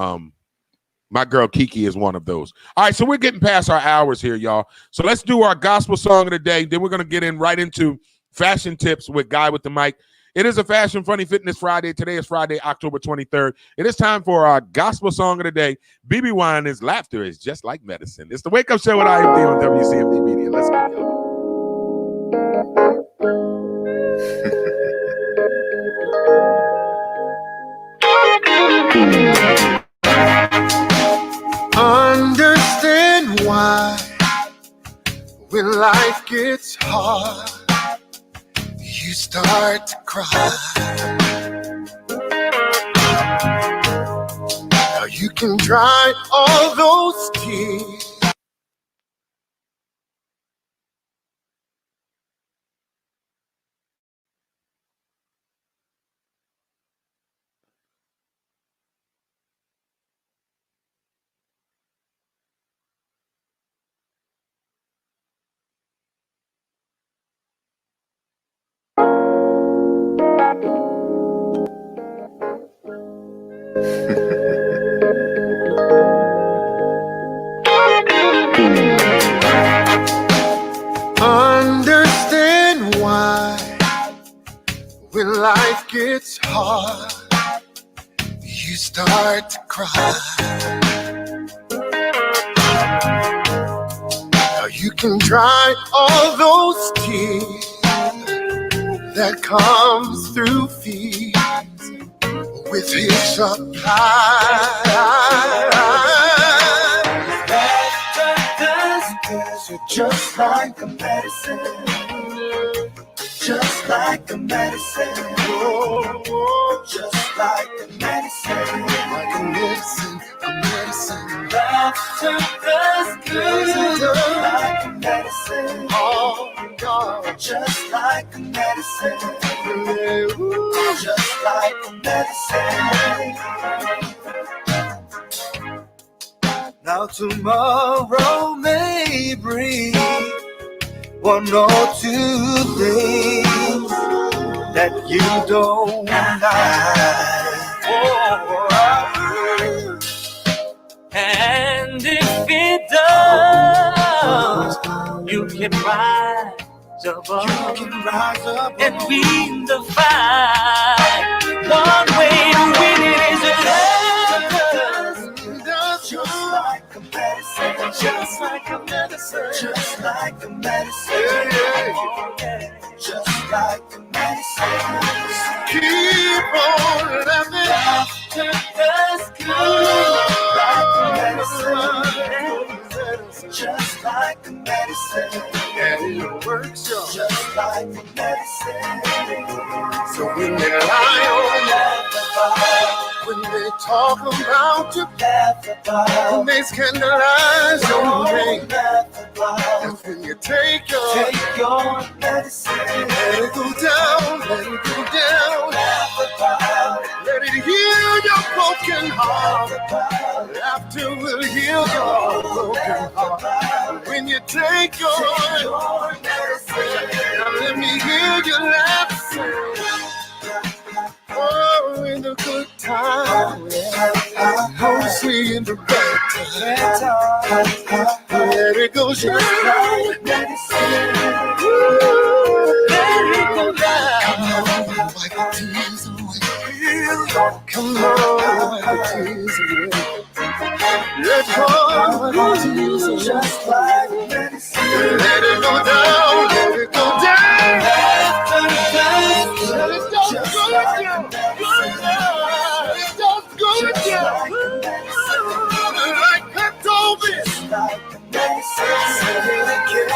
my girl Kiki is one of those. All right, so we're getting past our hours here, y'all. So let's do our gospel song of the day. Then we're going to get in right into fashion tips with Guy with the Mic. It is a Fashion Funny Fitness Friday. Today is Friday, October 23rd. It is time for our gospel song of the day. BB Wine is laughter is just like medicine. It's the Wake Up Show with IMD on WCMD Media. Let's go. Understand why when life gets hard you start to cry. Now you can dry all those tears. Understand why when life gets hard you start to cry. Now you can dry all those tears that comes through fears with his supply. just like a medicine, just like a medicine, oh, just like a medicine, like a medicine, a medicine. Laughter does good, like a medicine, oh God, just like a medicine, just like a medicine. Now tomorrow may bring one or two things that you don't like. Oh, And if it does, you can rise above, and win the fight. One way to win it is to love. just like a medicine, just like a medicine, just like a medicine, just like a medicine. Keep on loving. Laughter does good, like a medicine, just like a medicine, and it works just like a medicine. So when they lie on you, when they talk about you, when they scandalize your name, and when you take your medicine, let it go down, let it go down, let it heal your broken heart. Laughter will heal your broken heart. When you take your medicine, now let me hear you laugh. Oh, in the good time, mostly in the bad time. Let it go down, let it go down. Wipe the tears away. Come on, wipe the tears away. Let go, wipe the tears away. Just like medicine. Let it go down, let it go down. Let it go just like it does good down. Like Pepto-Bismol.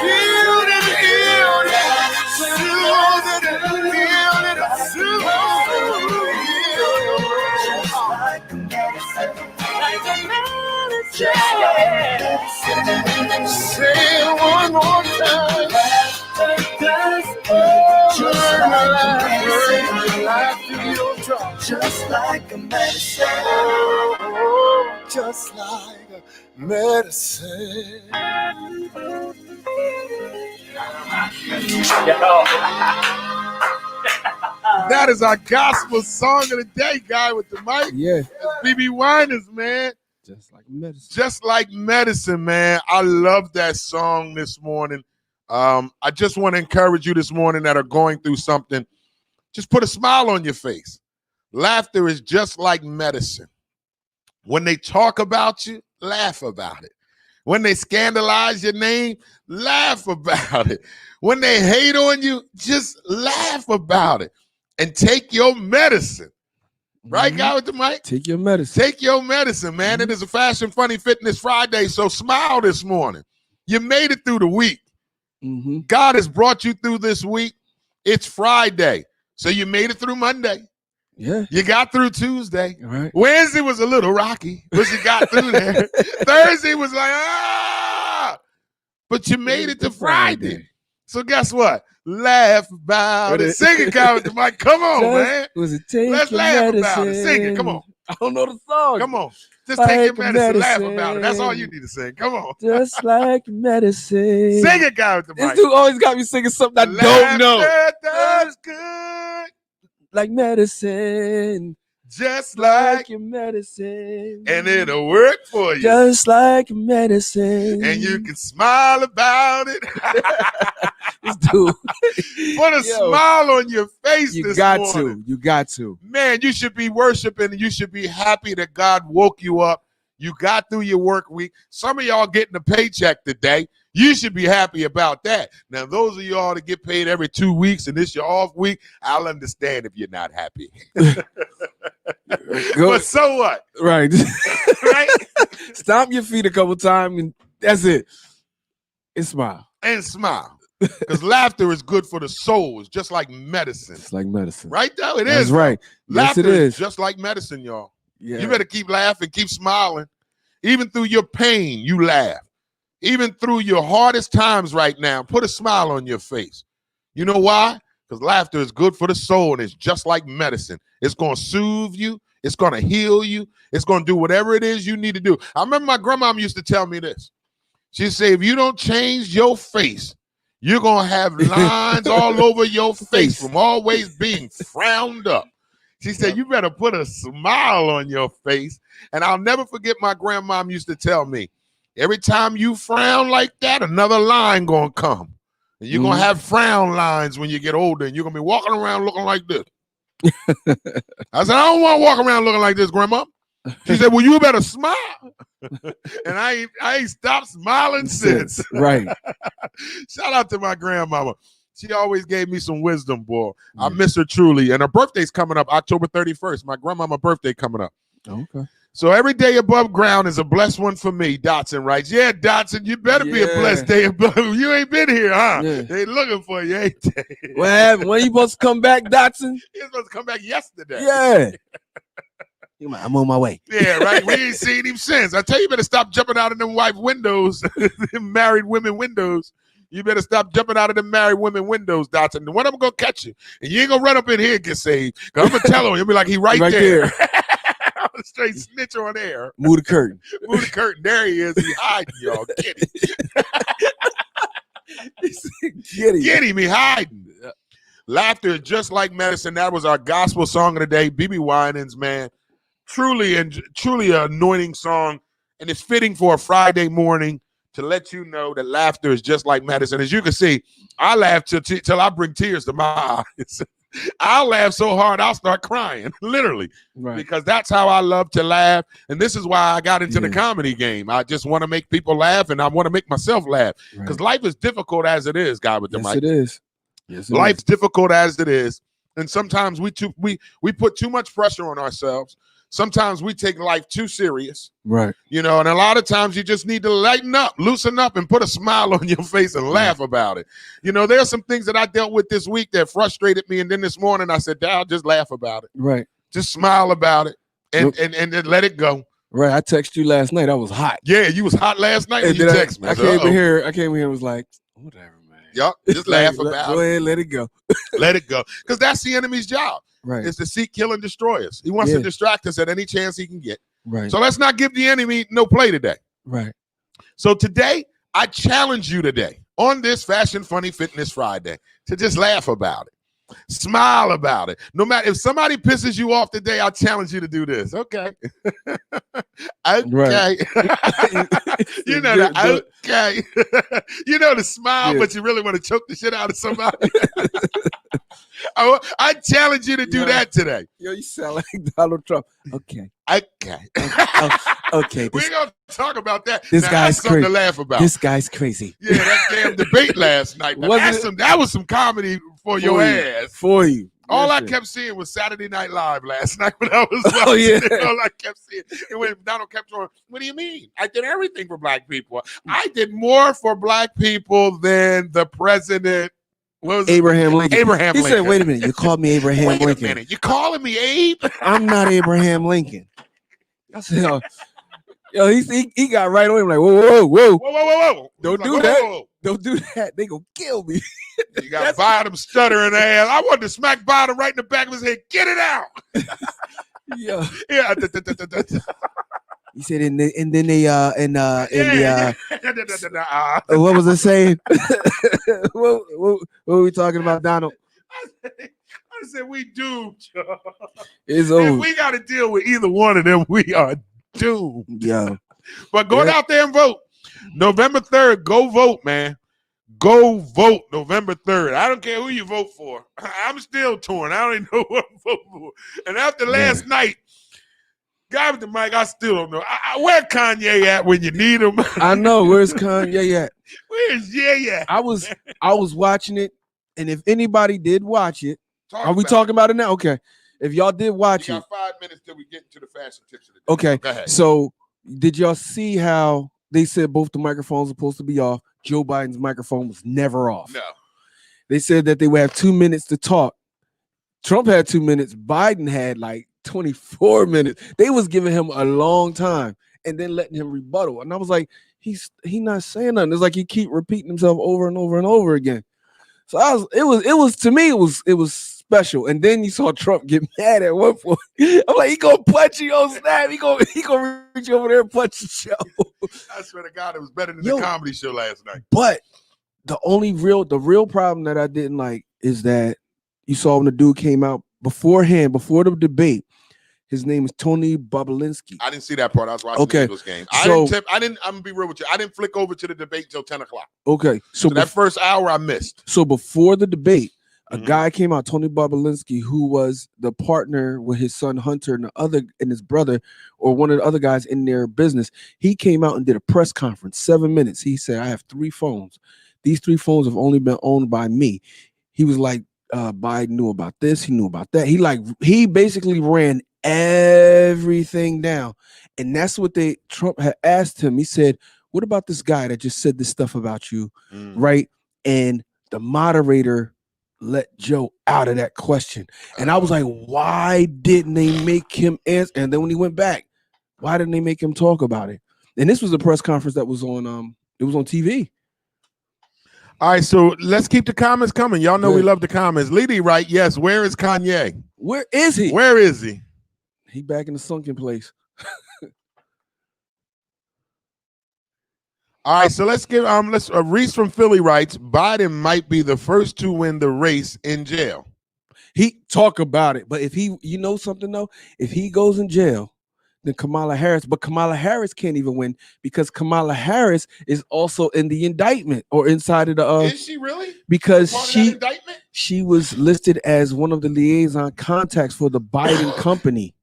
Healed and healed. Soothed and healed and soothed. Say it one more time. Just like a medicine, oh, just like a medicine. That is our gospel song of the day, guy with the mic. Yeah, BB Winers, man. just like medicine. Just like medicine, man. I love that song this morning. I just want to encourage you this morning that are going through something. Just put a smile on your face. Laughter is just like medicine. When they talk about you, laugh about it. When they scandalize your name, laugh about it. When they hate on you, just laugh about it. And take your medicine. Right, guy with the mic? Take your medicine. Take your medicine, man. It is a Fashion Funny Fitness Friday, so smile this morning. You made it through the week. God has brought you through this week. It's Friday, so you made it through Monday. Yeah. You got through Tuesday. All right. Wednesday was a little rocky, but you got through there. Thursday was like, but you made it to Friday. So guess what? Laugh about it. Sing it, guy with the mic. Come on, man. Was it take Let's your laugh medicine? about it. Sing it. Come on. I don't know the song. Come on. Just Like take your medicine. Laugh medicine. about it. That's all you need to sing. Come on. Just like medicine. Sing it, guy with the This mic. dude always got me singing something I don't know. Laughter does good. Like medicine. Just like your medicine. and it'll work for you. Just like medicine. And you can smile about it. This dude. Put a Yo, smile on your face You this got morning. to. You got to. Man, you should be worshiping and you should be happy that God woke you up. You got through your work week. Some of y'all getting a paycheck today. You should be happy about that. Now, those of y'all that get paid every 2 weeks and this your off week, I'll understand if you're not happy. But so what? Right. Right? Stomp your feet a couple times and that's it. and smile. And smile. Because laughter is good for the soul. It's just like medicine. It's like medicine. Right, though? It That's is. right. Though. Yes, Laughter it is. just like medicine, y'all. Yeah. You better keep laughing, keep smiling. Even through your pain, you laugh. Even through your hardest times right now, put a smile on your face. You know why? Because laughter is good for the soul, and it's just like medicine. It's going to soothe you. It's going to heal you. It's going to do whatever it is you need to do. I remember my grandmom used to tell me this. She'd say, if you don't change your face, you're going to have lines all over your face from always being frowned up. She said, you better put a smile on your face. And I'll never forget my grandmom used to tell me, every time you frown like that, another line going to come. And you're going to have frown lines when you get older, and you're going to be walking around looking like this. I said, I don't want to walk around looking like this, Grandma. She said, well, you better smile. And I ain't stopped smiling since. Right. Shout out to my grandmama. She always gave me some wisdom, boy. I miss her truly. And her birthday's coming up October 31st. My grandmama's birthday coming up. Okay. So every day above ground is a blessed one for me, Dotson writes. Yeah, Dotson, you better be a blessed day above. You ain't been here, huh? Yeah. They looking for you, ain't they? What happened? When you supposed to come back, Dotson? He was supposed to come back yesterday. Yeah. I'm on my way. Yeah, right. We ain't seen him since. I tell you, better stop jumping out of them wife windows, them married women windows. You better stop jumping out of them married women windows, Dotson. When I'm going to catch you. And you ain't going to run up in here and get saved. Because I'm going to tell him. He'll be like, he right there. I'm a straight snitch on air. Move the curtain. Move the curtain. There he is. He hiding, y'all. Get him. Get him. He hiding. Laughter is just like medicine. That was our gospel song of the day. BB Winans, man. Truly an anointing song. And it's fitting for a Friday morning to let you know that laughter is just like medicine. As you can see, I laugh till I bring tears to my eyes. I'll laugh so hard I'll start crying, literally, because that's how I love to laugh. And this is why I got into the comedy game. I just want to make people laugh, and I want to make myself laugh, because life is difficult as it is, God with the mic. Yes, it is. Yes, Life's difficult as it is, and sometimes we put too much pressure on ourselves. Sometimes we take life too serious. Right. You know, and a lot of times you just need to lighten up, loosen up, and put a smile on your face and laugh about it. You know, there's some things that I dealt with this week that frustrated me. And then this morning I said, I'll just laugh about it. Right. Just smile about it and let it go. Right. I texted you last night. I was hot. Yeah, you was hot last night when you texted me. I came in here and was like, whatever, man. Yup, just laugh about it. Go ahead, let it go. Let it go. Because that's the enemy's job. Right. Is to seek, kill, and destroy us. He wants to distract us at any chance he can get. Right. So let's not give the enemy no play today. Right. So today, I challenge you today on this Fashion Funny Fitness Friday to just laugh about it. Smile about it. No matter if somebody pisses you off today, I challenge you to do this. Okay. Okay. You know that. Okay. You know the smile, but you really want to choke the shit out of somebody. I challenge you to do that today. Yo, you sound like Donald Trump. Okay. Okay. Okay. We're going to talk about that. This now, guy's something crazy. to laugh about. This guy's crazy. Yeah, that damn debate last night. That was some comedy for your ass. For you. All I kept seeing was Saturday Night Live last night when I was watching it. All I kept seeing. And when Donald kept going, what do you mean? I did everything for black people. I did more for black people than the president. Abraham Lincoln. Abraham Lincoln. He said, wait a minute. You called me Abraham Lincoln. Wait a minute. You calling me Abe? I'm not Abraham Lincoln. I said, yo, he got right on him like, whoa. Don't do that. Whoa. Don't do that. They gonna kill me. You got Bottom stuttering ass. I wanted to smack Bottom right in the back of his head. Get it out. Yeah. Yeah. He said, what was I saying? what were we talking about, Donald? I said, we doomed. It's over. If we got to deal with either one of them, we are doomed. Yeah. But go out there and vote. November 3rd, go vote, man. Go vote November 3rd. I don't care who you vote for. I'm still torn. I don't even know what I'm voting for. And after last night, God with the mic, I still don't know. Where Kanye at when you need him? I know. Where's Kanye at? Where's Ye at? I was watching it, and if anybody did watch it, are we talking about it now? Okay. If y'all did watch you it. got 5 minutes till we get into the fashion tips of the day. Okay. Go ahead. So did y'all see how they said both the microphones were supposed to be off. Joe Biden's microphone was never off. No. They said that they would have 2 minutes to talk. Trump had 2 minutes. Biden had like 24 minutes. They was giving him a long time and then letting him rebuttal. And I was like, he's not saying nothing. It's like he keep repeating himself over and over and over again. So it was to me, it was special. And then you saw Trump get mad at one point. I'm like, he gonna punch you on snap. He gonna reach over there and punch the show. I swear to God, it was better than the comedy show last night. But the real problem that I didn't like is that you saw when the dude came out before the debate. His name is Tony Bobulinski. I didn't see that part. I was watching the Eagles game. I'm gonna be real with you. I didn't flick over to the debate till 10 o'clock. Okay. So that first hour I missed. So before the debate, a guy came out, Tony Bobulinski, who was the partner with his son Hunter and his brother, or one of the other guys in their business. He came out and did a press conference, 7 minutes. He said, I have 3 phones. These 3 phones have only been owned by me. He was like, Biden knew about this, he knew about that. He basically ran everything down. And that's what Trump had asked him. He said, what about this guy that just said this stuff about you? Right. And the moderator let Joe out of that question. And I was like, why didn't they make him answer? And then when he went back, why didn't they make him talk about it? And this was a press conference that was on it was on TV. All right, so let's keep the comments coming. Y'all know we love the comments. Lady, right? Yes. Where is Kanye? Where is he? Where is he? He back in the sunken place. All right, so let's give Reese from Philly writes, Biden might be the first to win the race in jail. He talk about it, but if he, you know something though, if he goes in jail, then Kamala Harris can't even win because Kamala Harris is also in the indictment or inside of the Is she really? Because she was listed as one of the liaison contacts for the Biden company.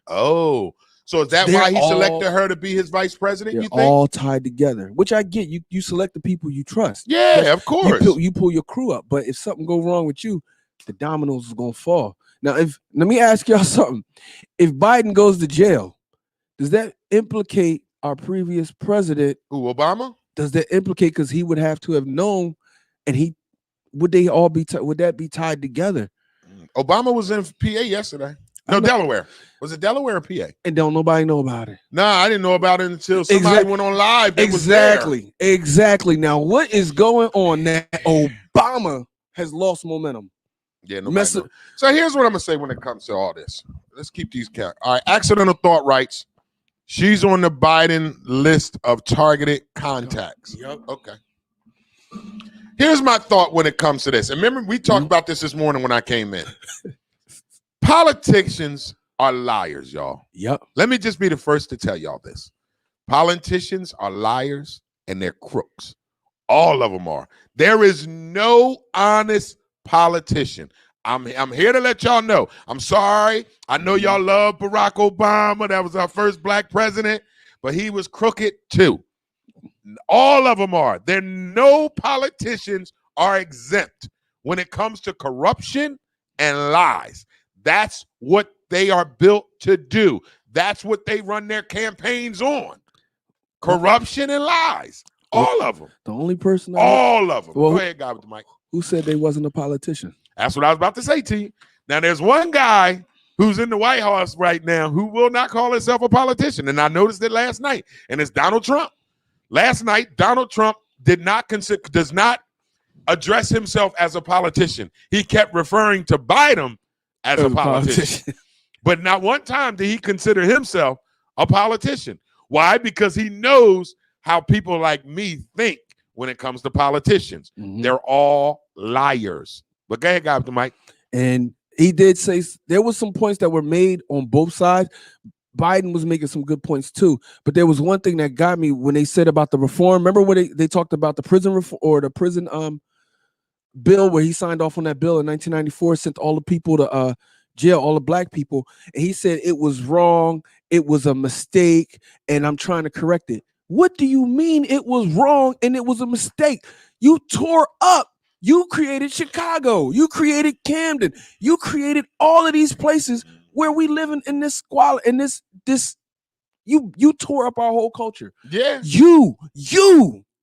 Oh, so is that why he selected her to be his vice president? You think? All tied together, which I get. You select the people you trust. Yeah, of course. You pull your crew up, but if something go wrong with you, the dominoes is gonna fall. Now, let me ask y'all something. If Biden goes to jail, does that implicate our previous president? Who, Obama? Does that implicate because he would have to have known, and would they all be would that be tied together? Obama was in PA yesterday. No, Delaware. Was it Delaware or PA? And don't nobody know about it. Nah, I didn't know about it until somebody went on live. Exactly. Now, what is going on that Obama has lost momentum? Yeah, so here's what I'm gonna say when it comes to all this. Let's keep these count. All right, Accidental Thought writes, she's on the Biden list of targeted contacts. Yep. Okay. Here's my thought when it comes to this. And remember, we talked about this morning when I came in. Politicians are liars, y'all. Yep. Let me just be the first to tell y'all this. Politicians are liars and they're crooks. All of them are. There is no honest politician. I'm here to let y'all know. I'm sorry. I know y'all love Barack Obama. That was our first black president, but he was crooked too. All of them are. No politicians are exempt when it comes to corruption and lies. That's what they are built to do. That's what they run their campaigns on. Corruption and lies. All of them. The only person. All of them. Well, go ahead, guy with the mic. Who said they wasn't a politician? That's what I was about to say to you. Now, there's one guy who's in the White House right now who will not call himself a politician. And I noticed it last night. And it's Donald Trump. Last night, Donald Trump does not address himself as a politician. He kept referring to Biden as a politician. But not one time did he consider himself a politician. Why? Because he knows how people like me think when it comes to politicians. Mm-hmm. They're all liars. But go ahead, guy with the mic. And he did say there was some points that were made on both sides. Biden was making some good points too. But there was one thing that got me when they said about the reform. Remember when they talked about the prison reform or the prison bill where he signed off on that bill in 1994, sent all the people to jail, all the black people. And he said it was wrong. It was a mistake. And I'm trying to correct it. What do you mean it was wrong and it was a mistake? You tore up. You created Chicago. You created Camden. You created all of these places where we live in this squalor, in this You tore up our whole culture. Yeah. You.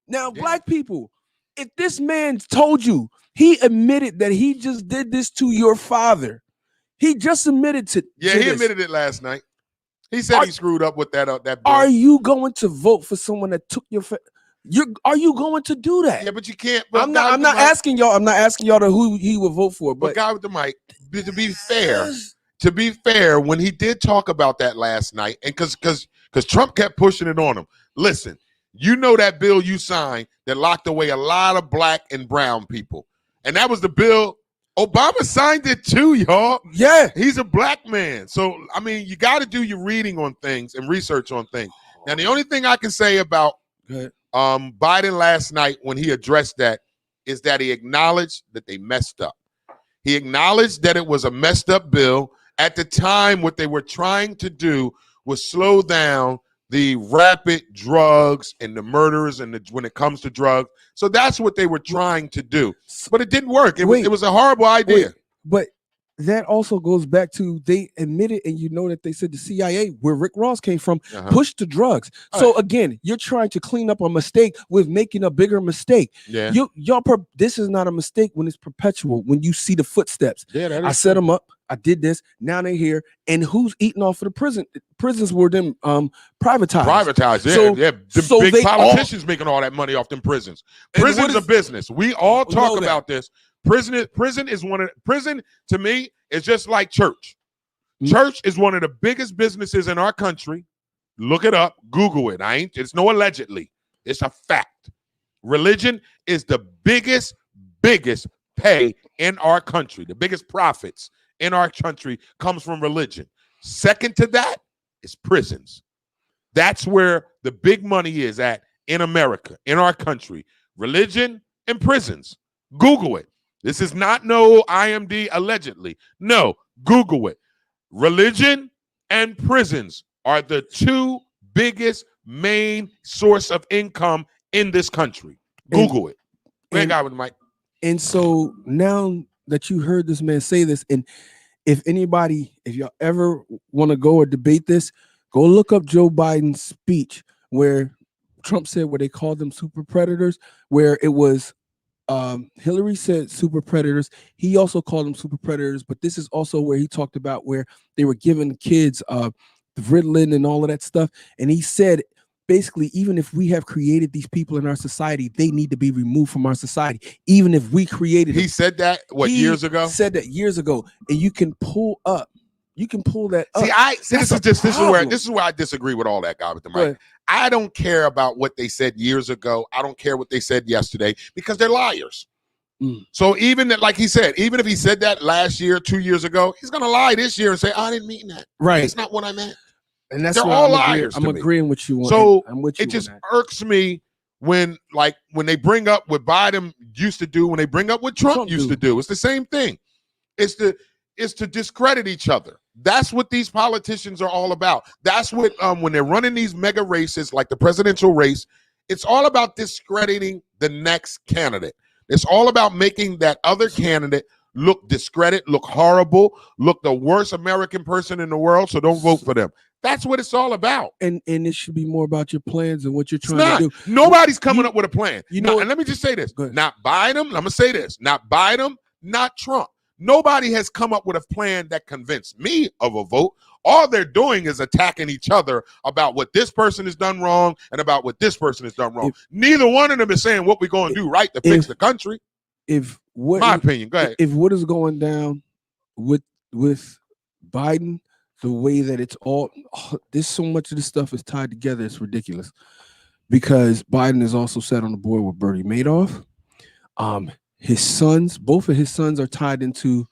Now, Yeah. black people, if this man told you, he admitted that he just did this to your father. He just admitted to Yeah, to he this. admitted it last night. He said he screwed up with that bill. Are you going to vote for someone that took your are you going to do that? Yeah, but you can't. I'm not asking y'all to who he would vote for, But but guy with the mic, to be fair, when he did talk about that last night, and because Trump kept pushing it on him. Listen, you know that bill you signed that locked away a lot of black and brown people, and that was the bill Obama signed it too, y'all. Yeah, he's a black man, so I mean, you got to do your reading on things and research on things. Now, the only thing I can say about Biden last night when he addressed that is that he acknowledged that they messed up. He acknowledged that it was a messed up bill. At the time, what they were trying to do was slow down the rapid drugs and the murders and when it comes to drugs. So that's what they were trying to do. But it didn't work. It was a horrible idea. But that also goes back to they admitted, and you know that they said the CIA, where Rick Ross came from, pushed the drugs. So again, you're trying to clean up a mistake with making a bigger mistake. Yeah. This is not a mistake when it's perpetual, when you see the footsteps. Yeah, that is I set them up. I did this. Now they're here. And who's eating off of the prison? Prisons were them privatized. Privatized, yeah. So, The big politicians making all that money off them prisons. Prison's a business. We all talk about this. Prison to me is just like church. Church is one of the biggest businesses in our country. Look it up, Google it. It's no allegedly. It's a fact. Religion is the biggest pay in our country. The biggest profits in our country comes from religion. Second to that is prisons. That's where the big money is at in America, in our country. Religion and prisons. Google it. This is not no IMD allegedly. No, Google it. Religion and prisons are the two biggest main source of income in this country. Google it. Big guy with the mic. And so now that you heard this man say this, and if y'all ever want to go or debate this, go look up Joe Biden's speech where Trump said where they called them super predators, where it was Hillary said super predators. He also called them super predators, but this is also where he talked about where they were giving kids the Ritalin and all of that stuff. And he said, basically, even if we have created these people in our society, they need to be removed from our society. Even if we created He said that years ago? Said that years ago. And you can pull that up. This is where I disagree with all that guy with the mic. I don't care about what they said years ago. I don't care what they said yesterday because they're liars. So even that, like he said, even if he said that last year, 2 years ago, he's gonna lie this year and say, I didn't mean that. Right. It's not what I meant. And that's they're all liars. I'm agreeing with you on. So I'm with you. It just irks me when they bring up what Biden used to do, when they bring up what Trump used to do. It's the same thing. It's to discredit each other. That's what these politicians are all about. That's what when they're running these mega races like the presidential race, it's all about discrediting the next candidate. It's all about making that other candidate look discredit, look horrible, look the worst American person in the world, so don't vote for them. That's what it's all about. And it should be more about your plans and what you're trying to do. Nobody's coming up with a plan. And let me just say this. Not Biden, I'm going to say this. Not Biden, not Trump. Nobody has come up with a plan that convinced me of a vote. All they're doing is attacking each other about what this person has done wrong and about what this person has done wrong. Neither one of them is saying what we're going to do right to fix the country. My opinion, go ahead. If what is going down with Biden, the way that it's all, there's so much of this stuff is tied together, it's ridiculous. Because Biden is also sat on the board with Bernie Madoff. His sons, both of his sons are tied into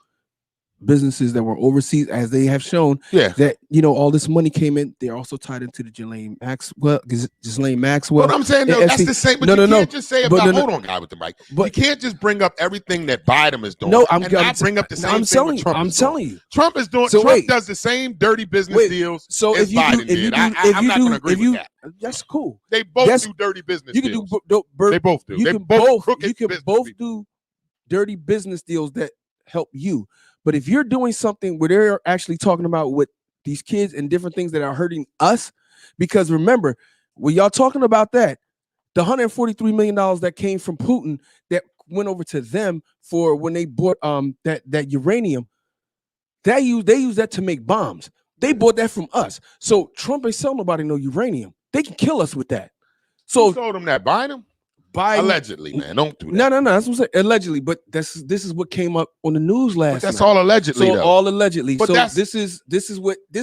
businesses that were overseas, as they have shown. Yeah. That, all this money came in. They're also tied into the Ghislaine Maxwell. But I'm saying, that's the same. But you can't just say about, hold on, guy with the mic. But you can't just bring up everything that Biden is doing. Not bring up the same thing Trump is doing. Telling you. Trump is doing, Trump does the same dirty business deals as Biden did. I'm not going to agree with that. That's cool. They both do dirty business deals. They both do. You can both do dirty business deals that help you. But if you're doing something where they're actually talking about what these kids and different things that are hurting us, Because remember, when y'all talking about that, the $143 million that came from Putin that went over to them for when they bought that uranium, they use that to make bombs. They bought that from us. So Trump ain't selling nobody no uranium. They can kill us with that. So who told them that? Biden? Allegedly, man. Don't do that. No. That's what I'm saying. Allegedly, but this is what came up on the news last But that's night. all allegedly, So though. all allegedly. But so that's- this is what they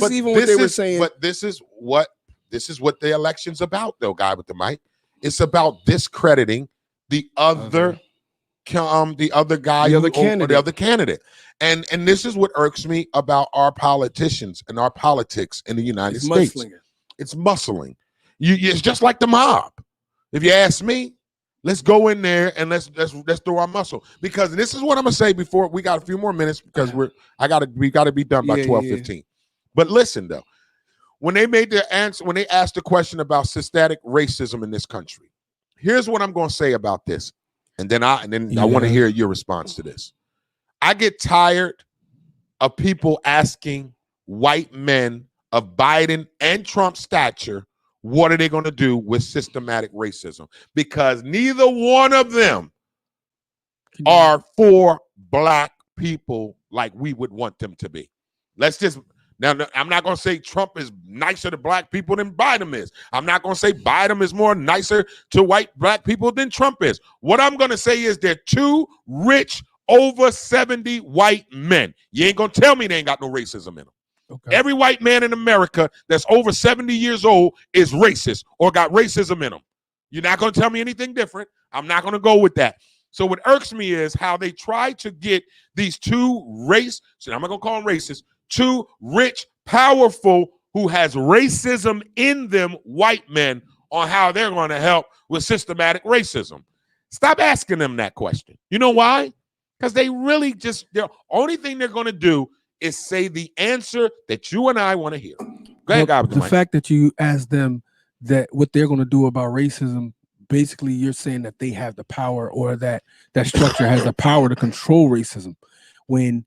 were saying. But this is what the election's about, though, guy with the mic. It's about discrediting the other the other guy, The other candidate. And this is what irks me about our politicians and our politics in the United States. Mudslinging. It's muscling. It's just like the mob. If you ask me, let's go in there and let's throw our muscle. Because this is what I'm gonna say before we got a few more minutes because we gotta be done by 12:15. But listen though, when they made their answer, when they asked the question about systematic racism in this country, here's what I'm gonna say about this. And then I want to hear your response to this. I get tired of people asking white men of Biden and Trump's stature, what are they going to do with systematic racism? Because neither one of them are for black people like we would want them to be. Now, I'm not going to say Trump is nicer to black people than Biden is. I'm not going to say Biden is more nicer to black people than Trump is. What I'm going to say is they're two rich, over 70 white men. You ain't going to tell me they ain't got no racism in them. Okay. Every white man in America that's over 70 years old is racist or got racism in them. You're not going to tell me anything different. I'm not going to go with that. So what irks me is how they try to get these two I'm not going to call them racist, two rich, powerful, who has racism in them, white men, on how they're going to help with systematic racism. Stop asking them that question. You know why? Because they really the only thing they're going to do is say the answer that you and I want to hear. Go ahead, guy with the mic. Fact that you ask them that what they're going to do about racism, basically you're saying that they have the power or that structure has the power to control racism. When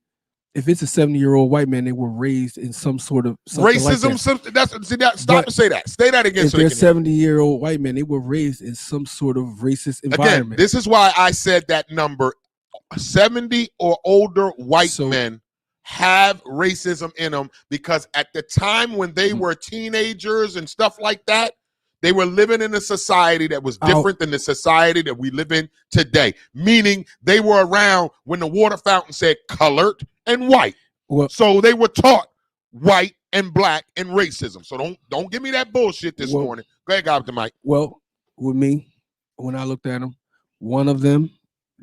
if it's a 70-year-old white man, they were raised in some sort of racism. Stop and say that. Say that again. If they're 70-year-old white men, they were raised in some sort of racist environment. Again, this is why I said that number: 70 or older white men have racism in them, because at the time when they were teenagers and stuff like that, they were living in a society that was different than the society that we live in today. Meaning they were around when the water fountain said colored and white. So they were taught white and black and racism. So don't give me that bullshit this morning. Go ahead, guy with the mic. Well, with me, when I looked at them, one of them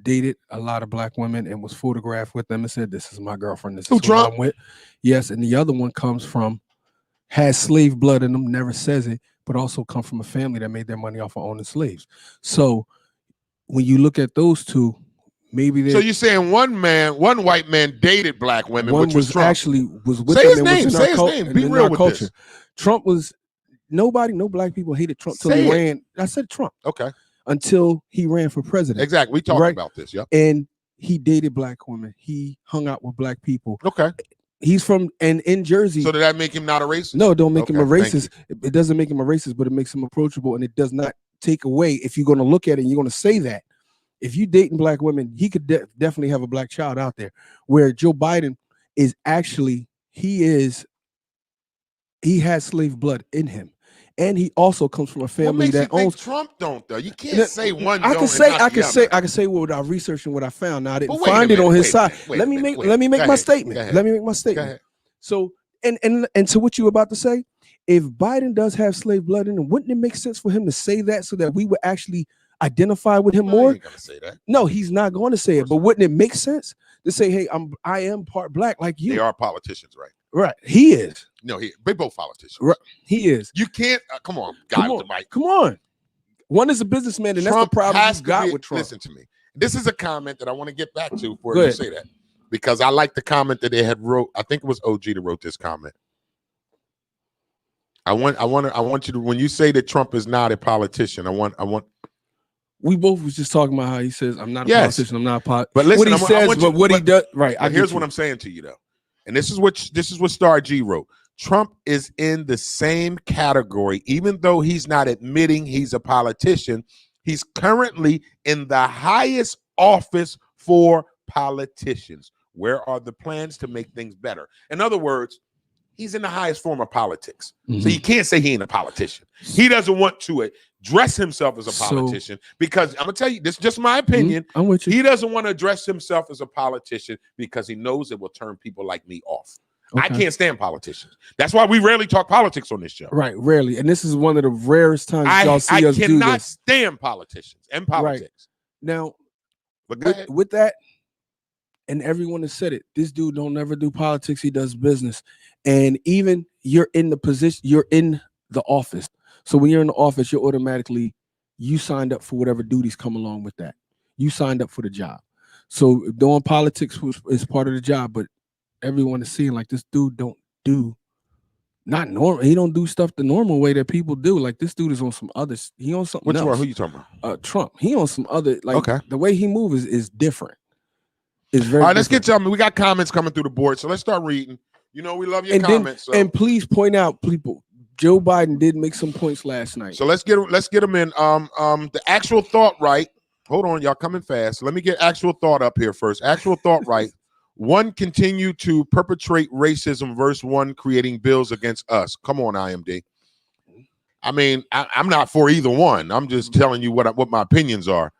dated a lot of black women and was photographed with them and said, "This is my girlfriend. This is who I'm with." Yes, and the other one has slave blood in them, never says it, but also come from a family that made their money off of owning slaves. So when you look at those two, maybe so you're saying one white man dated black women, one which was Trump. actually was with say them. His name. Say his name. Be real with this. Trump was no black people hated Trump till he ran. I said Trump. Okay. Until he ran for president. Exactly. We talked about this. Yep. And he dated black women. He hung out with black people. Okay. He's from and in Jersey. So did that make him not a racist? No, don't make him a racist. It doesn't make him a racist, but it makes him approachable, and it does not take away. If you're going to look at it and you're going to say that, if you dating black women, he could definitely have a black child out there. Where Joe Biden is actually, he has slave blood in him. And he also comes from a family that owns. Trump don't though. You can't say one. I can say what I researched and what I found. Now I didn't find it on his side. Let me make my statement. Let me make my statement. So and to what you were about to say, if Biden does have slave blood in him, wouldn't it make sense for him to say that so that we would actually identify with him more? He ain't gonna say that. No, he's not going to say it. But wouldn't it make sense to say, "Hey, I am part black like you"? They are politicians, right? Right. He is. No, they both politicians. Right. He is. You can't. Come on, guy with the mic. Come on. One is a businessman, and that's the problem you got with Trump. Listen to me. This is a comment that I want to get back to before you say that, because I like the comment that they had wrote. I think it was OG that wrote this comment. I want you to, when you say that Trump is not a politician, I want. We both was just talking about how he says, "I'm not a politician. I'm not a politician." But listen, what he says, but what he does, right? Here's what I'm saying to you though, and this is what Star G wrote. Trump is in the same category, even though he's not admitting he's a politician. He's currently in the highest office for politicians. Where are the plans to make things better? In other words, he's in the highest form of politics. So you can't say he ain't a politician. He doesn't want to address himself as a politician because I'm going to tell you, this is just my opinion. I'm with you. He doesn't want to address himself as a politician because he knows it will turn people like me off. I can't stand politicians. That's why we rarely talk politics on this show. Right, rarely. And this is one of the rarest times y'all see us do this. I cannot stand politicians and politics. Right. Now, with that, and everyone has said it, this dude don't never do politics. He does business. And even you're in the position, you're in the office. So when you're in the office, you're automatically, you signed up for whatever duties come along with that. You signed up for the job. So doing politics is part of the job, but everyone is seeing like this dude don't do not normal. He don't do stuff the normal way that people do. Like this dude is on some others. He on something else. Which one? Who you talking about? Trump. He on some other, like the way he moves is different. It's very all right, let's different. get to we got comments coming through the board. So let's start reading. You know, we love your comments. And please point out, people, Joe Biden did make some points last night. So let's get them in. The actual thought right. Hold on, y'all coming fast. Let me get actual thought up here first. Actual thought right. One, continue to perpetrate racism. Verse 1, creating bills against us. Come on, IMD. I mean, I'm not for either one. I'm just telling you what my opinions are.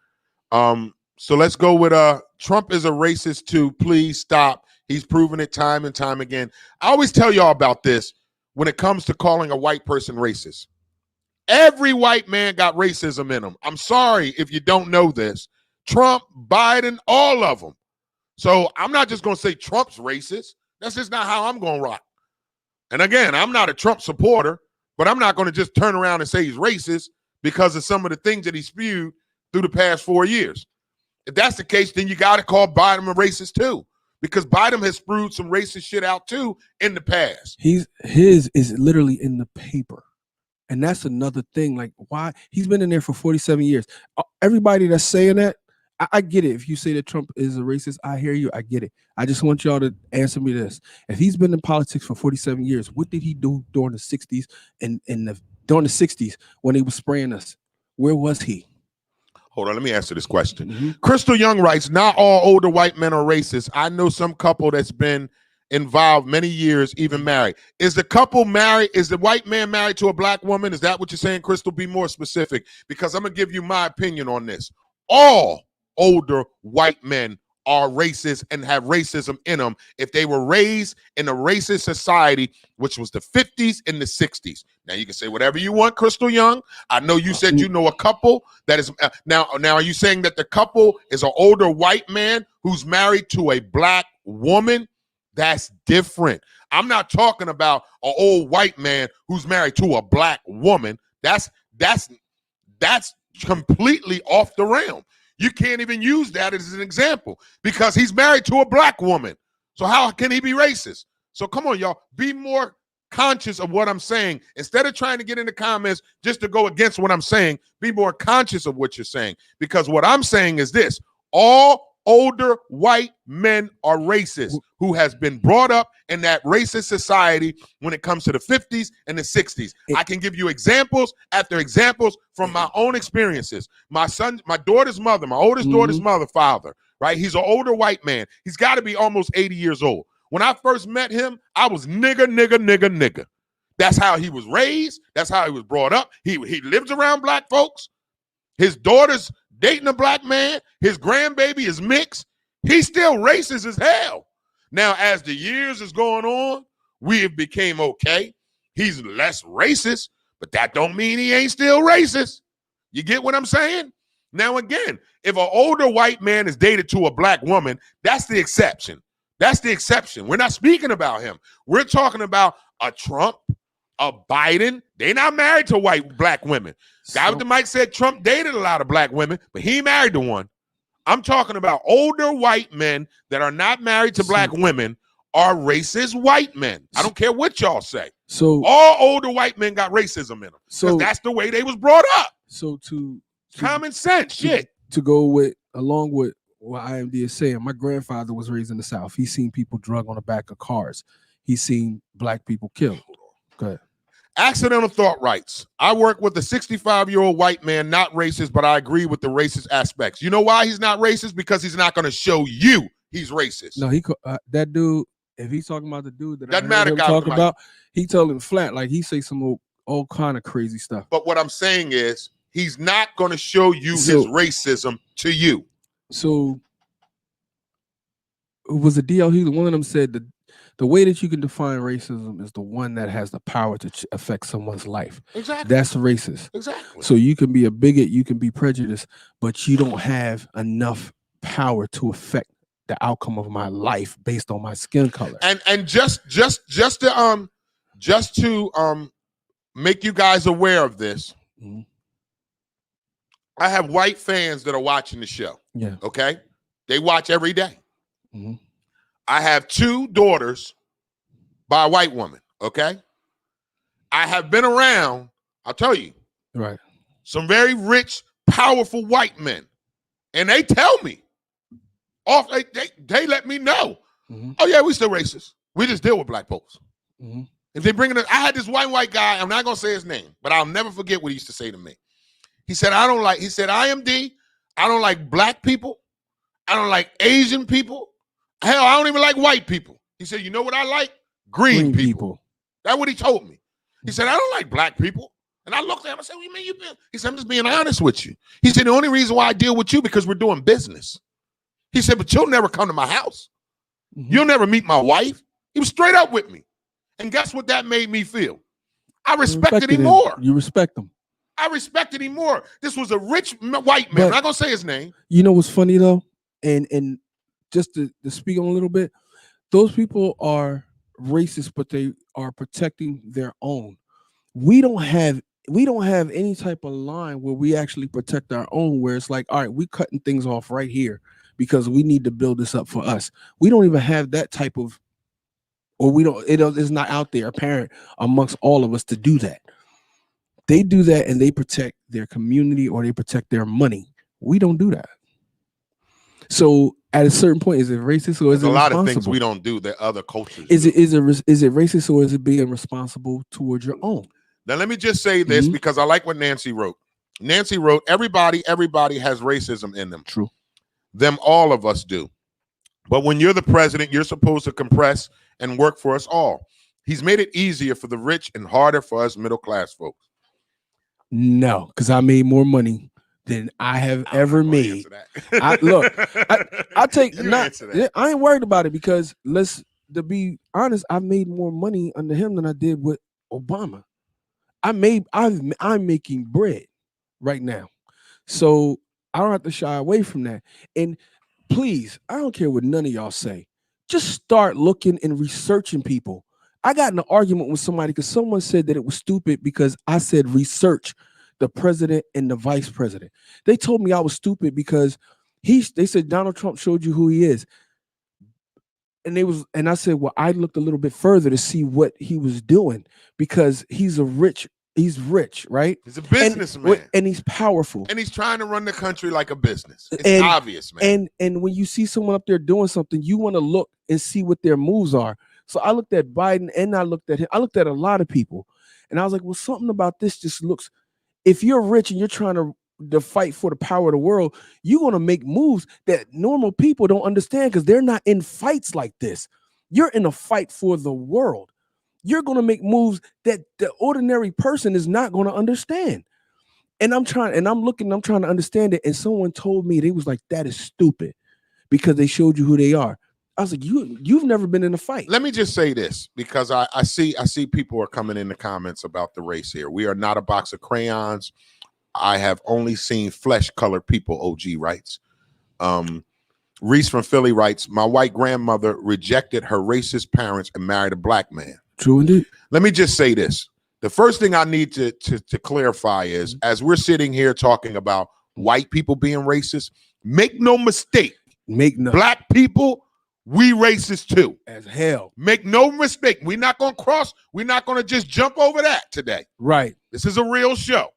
So let's go with Trump is a racist too. Please stop. He's proven it time and time again. I always tell y'all about this when it comes to calling a white person racist. Every white man got racism in them. I'm sorry if you don't know this. Trump, Biden, all of them. So I'm not just going to say Trump's racist. That's just not how I'm going to rock. And again, I'm not a Trump supporter, but I'm not going to just turn around and say he's racist because of some of the things that he spewed through the past 4 years. If that's the case, then you got to call Biden a racist too, because Biden has spewed some racist shit out too in the past. His is literally in the paper. And that's another thing. Like, why? He's been in there for 47 years. Everybody that's saying that, I get it. If you say that Trump is a racist, I hear you. I get it. I just want y'all to answer me this. If he's been in politics for 47 years, what did he do during the 60s and during the 60s when he was spraying us? Where was he? Hold on, let me answer this question. Crystal Young writes, not all older white men are racist. I know some couple that's been involved many years, even married. Is the couple married? Is the white man married to a black woman? Is that what you're saying, Crystal? Be more specific, because I'm going to give you my opinion on this. All older white men are racist and have racism in them if they were raised in a racist society, which was the 50s and the 60s. Now, you can say whatever you want, Crystal Young. I know you said you know a couple that is now are you saying that the couple is an older white man who's married to a black woman? That's different. I'm not talking about an old white man who's married to a black woman. That's completely off the realm. You can't even use that as an example because he's married to a black woman. So how can he be racist? So come on, y'all. Be more conscious of what I'm saying. Instead of trying to get in the comments just to go against what I'm saying, be more conscious of what you're saying. Because what I'm saying is this. All older white men are racist who has been brought up in that racist society when it comes to the 50s and the 60s. I can give you examples after examples from my own experiences. My daughter's mother, my oldest daughter's father, right? He's an older white man. He's got to be almost 80 years old. When I first met him, I was nigga. That's how he was raised. That's how he was brought up. He lives around black folks. His daughter's dating a black man. His grandbaby is mixed. He's still racist as hell. Now, as the years is going on, we have became okay. He's less racist, but that don't mean he ain't still racist. You get what I'm saying? Now, again, if an older white man is dated to a black woman, that's the exception. That's the exception. We're not speaking about him. We're talking about a Trump, a Biden. They're not married to black women. Guy with the mic said Trump dated a lot of black women, but he married to one. I'm talking about older white men that are not married to black women are racist white men. I don't care what y'all say. So all older white men got racism in them. So that's the way they was brought up. So to common sense shit. To go along with what IMD is saying, my grandfather was raised in the South. He's seen people drug on the back of cars. He's seen black people killed. Go ahead. Accidental thought writes, I work with a 65-year-old white man, not racist, but I agree with the racist aspects. You know why he's not racist? Because he's not going to show you he's racist. No, that dude, if he's talking about the dude that Doesn't I heard matter, him guys, talk the mic. about, he told him flat, like he say some all kind of crazy stuff. But what I'm saying is he's not going to show you his racism to you. So it was a DL Hughley. One of them said that the way that you can define racism is the one that has the power to affect someone's life. Exactly. That's racist. Exactly. So you can be a bigot, you can be prejudiced, but you don't have enough power to affect the outcome of my life based on my skin color. And just to make you guys aware of this, mm-hmm. I have white fans that are watching the show. Yeah. Okay. They watch every day. Mm-hmm. I have 2 daughters by a white woman. Okay. I have been around, I'll tell you, right, some very rich, powerful white men. And they tell me, they let me know. mm-hmm. Oh, yeah, we still racist. We just deal with black folks. Mm-hmm. If they bring it, I had this white guy, I'm not going to say his name, but I'll never forget what he used to say to me. He said, IMD, I don't like black people. I don't like Asian people. Hell, I don't even like white people. He said, you know what I like? Green people. That's what he told me. He said, I don't like black people. And I looked at him and said, what do you mean you been? He said, I'm just being honest with you. He said, the only reason why I deal with you because we're doing business. He said, but you'll never come to my house. Mm-hmm. You'll never meet my wife. He was straight up with me. And guess what that made me feel? I respected him more. You respect him. I respected him more. This was a rich white man. I'm not going to say his name. You know what's funny, though? And just to speak on a little bit, those people are racist, but they are protecting their own. We don't have any type of line where we actually protect our own, where it's like, all right, we're cutting things off right here because we need to build this up for us. We don't even have that type of, or it's not out there apparent amongst all of us to do that. They do that and they protect their community or they protect their money. We don't do that. So at a certain point, is it racist or is it responsible? A lot of things we don't do that other cultures do. Is it racist or is it being responsible towards your own? Now, let me just say this because I like what Nancy wrote. Nancy wrote, everybody has racism in them. True. Them, all of us do. But when you're the president, you're supposed to compress and work for us all. He's made it easier for the rich and harder for us middle-class folks. No, because I made more money than I have ever made. I ain't worried about it because to be honest, I made more money under him than I did with Obama. I'm making bread right now. So I don't have to shy away from that. And please, I don't care what none of y'all say. Just start looking and researching people. I got in an argument with somebody because someone said that it was stupid because I said research the president and the vice president. They told me I was stupid because they said Donald Trump showed you who he is. And I said, well, I looked a little bit further to see what he was doing because he's rich, right? He's a businessman. And he's powerful. And he's trying to run the country like a business. It's obvious, man. And when you see someone up there doing something, you want to look and see what their moves are. So I looked at Biden and I looked at him. I looked at a lot of people. And I was like, well, something about this just looks, if you're rich and you're trying to fight for the power of the world, you're going to make moves that normal people don't understand because they're not in fights like this. You're in a fight for the world. You're going to make moves that the ordinary person is not going to understand. And I'm trying to understand it. And someone told me, they was like, that is stupid because they showed you who they are. I was like, you've never been in a fight. Let me just say this because I see people are coming in the comments about the race here. We are not a box of crayons. I have only seen flesh-colored people, OG writes. Reese from Philly writes, my white grandmother rejected her racist parents and married a black man. True indeed. Let me just say this. The first thing I need to clarify is, as we're sitting here talking about white people being racist, make no mistake. Black people, we racist too. As hell. Make no mistake. We're not going to just jump over that today. Right. This is a real show.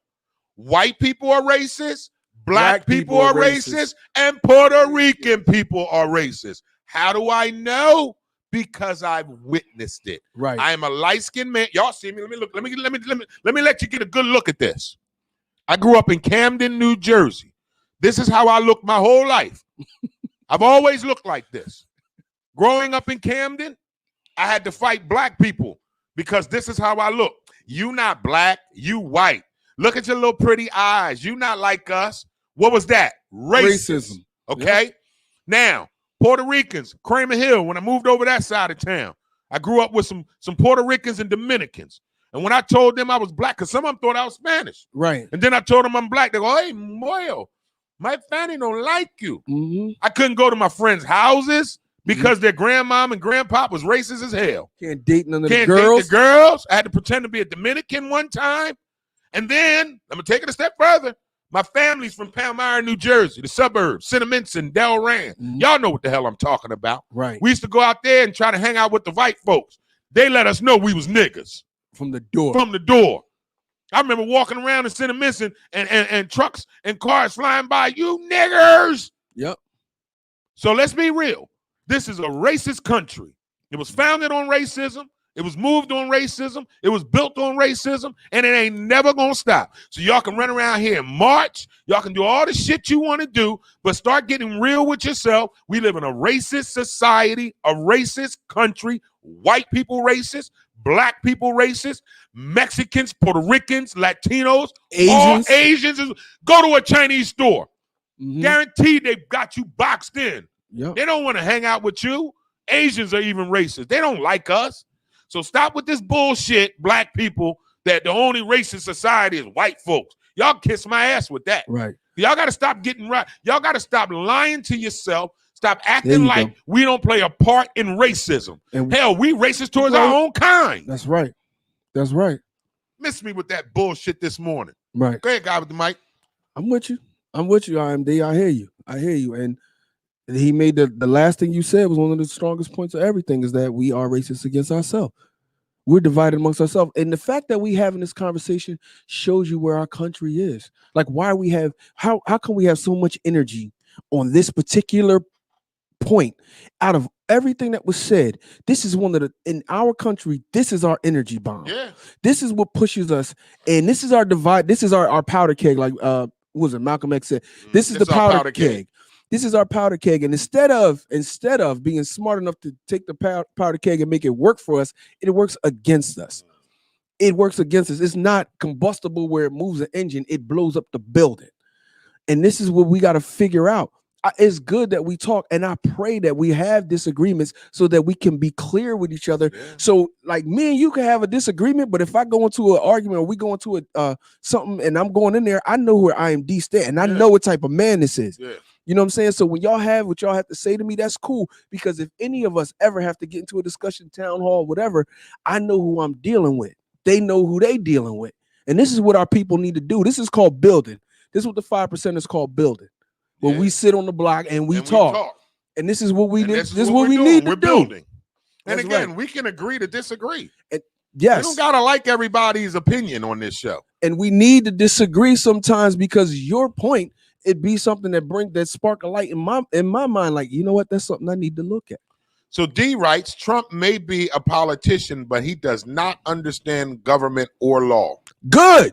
White people are racist, black people are racist, and Puerto Rican people are racist. How do I know? because I've witnessed it. Right. I am a light-skinned man. Y'all see me? Let me look. Let me let you get a good look at this. I grew up in Camden, New Jersey. This is how I looked my whole life. I've always looked like this. Growing up in Camden, I had to fight black people because this is how I look. You not black, you white. Look at your little pretty eyes. You not like us. What was that? Racism. Okay? Yep. Now, Puerto Ricans, Kramer Hill, when I moved over that side of town, I grew up with some Puerto Ricans and Dominicans. And when I told them I was black, because some of them thought I was Spanish. Right. And then I told them I'm black. They go, hey, Moyo, my family don't like you. Mm-hmm. I couldn't go to my friends' houses because their grandmom and grandpop was racist as hell. Can't date none of the Can't girls. date the girls. I had to pretend to be a Dominican one time. And then, I'm going to take it a step further. My family's from Palmyra, New Jersey, the suburbs, Cinnaminson, Delran. Y'all know what the hell I'm talking about. Right. We used to go out there and try to hang out with the white folks. They let us know we was niggas. From the door. From the door. I remember walking around in Cinnaminson and trucks and cars flying by. You niggers. Yep. So let's be real. This is a racist country. It was founded on racism. It was moved on racism. It was built on racism, and it ain't never gonna stop. So y'all can run around here and march. Y'all can do all the shit you want to do, but start getting real with yourself. We live in a racist society, a racist country. White people racist, black people racist, Mexicans, Puerto Ricans, Latinos, all Asians. Go to a Chinese store. Guaranteed they've got you boxed in. Yep. They don't want to hang out with you. Asians are even racist. They don't like us. So stop with this bullshit, black people, that the only racist society is white folks. Y'all kiss my ass with that. Right. Y'all got to stop getting right. Y'all got to stop lying to yourself. Stop acting like we don't play a part in racism. And hell, we racist towards our own kind. That's right. That's right. Miss me with that bullshit this morning. Right. Go ahead, guy with the mic. I'm with you. I'm with you, IMD. I hear you. I hear you. And he made the last thing you said was one of the strongest points of everything, is that we are racist against ourselves. We're divided amongst ourselves. And the fact that we having this conversation shows you where our country is. Like, why we have, how can we have so much energy on this particular point? Out of everything that was said, this is one of the, in our country, this is our energy bomb. Yeah. This is what pushes us. And this is our divide. This is our powder keg. Like, what was it? Malcolm X said, this is the powder keg. This is our powder keg. And instead of being smart enough to take the powder keg and make it work for us, it works against us. It works against us. It's not combustible where it moves an engine. It blows up the building. And this is what we got to figure out. It's good that we talk, and I pray that we have disagreements so that we can be clear with each other. Yeah. So like me and you can have a disagreement, but if I go into an argument or we go into a something and I'm going in there, I know where IMD stand, and I know what type of man this is. Yeah. You know what I'm saying? So when y'all have what y'all have to say to me, that's cool. Because if any of us ever have to get into a discussion, town hall, whatever, I know who I'm dealing with. They know who they dealing with. And this is what our people need to do. This is called building. This is what the 5% is called, building. Where we sit on the block and we talk. And this is what we need. This is what we need to do. Building. And again, we can agree to disagree. And yes. You don't gotta like everybody's opinion on this show. And we need to disagree sometimes, because your point, it'd be something that spark a light in my mind. Like, you know what? That's something I need to look at. So D writes, Trump may be a politician, but he does not understand government or law. Good.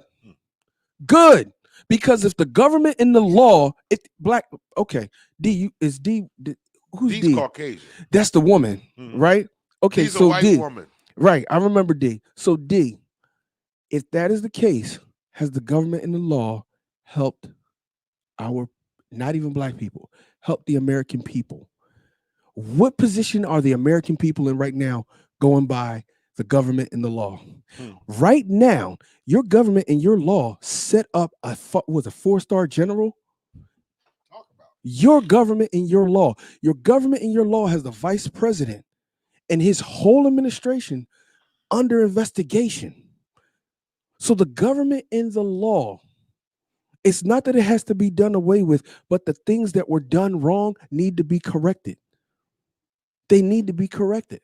Because if the government and the law, who's D's D? Caucasian. That's the woman, right? Okay, D's so a white D, woman. Right? I remember D. So D, if that is the case, has the government and the law helped our, not even black people, help the American people? What position are the American people in right now going by the government and the law? Right now, your government and your law set up a 4-star general. Your government and your law has the vice president and his whole administration under investigation. So the government and the law, it's not that it has to be done away with, but the things that were done wrong need to be corrected. They need to be corrected.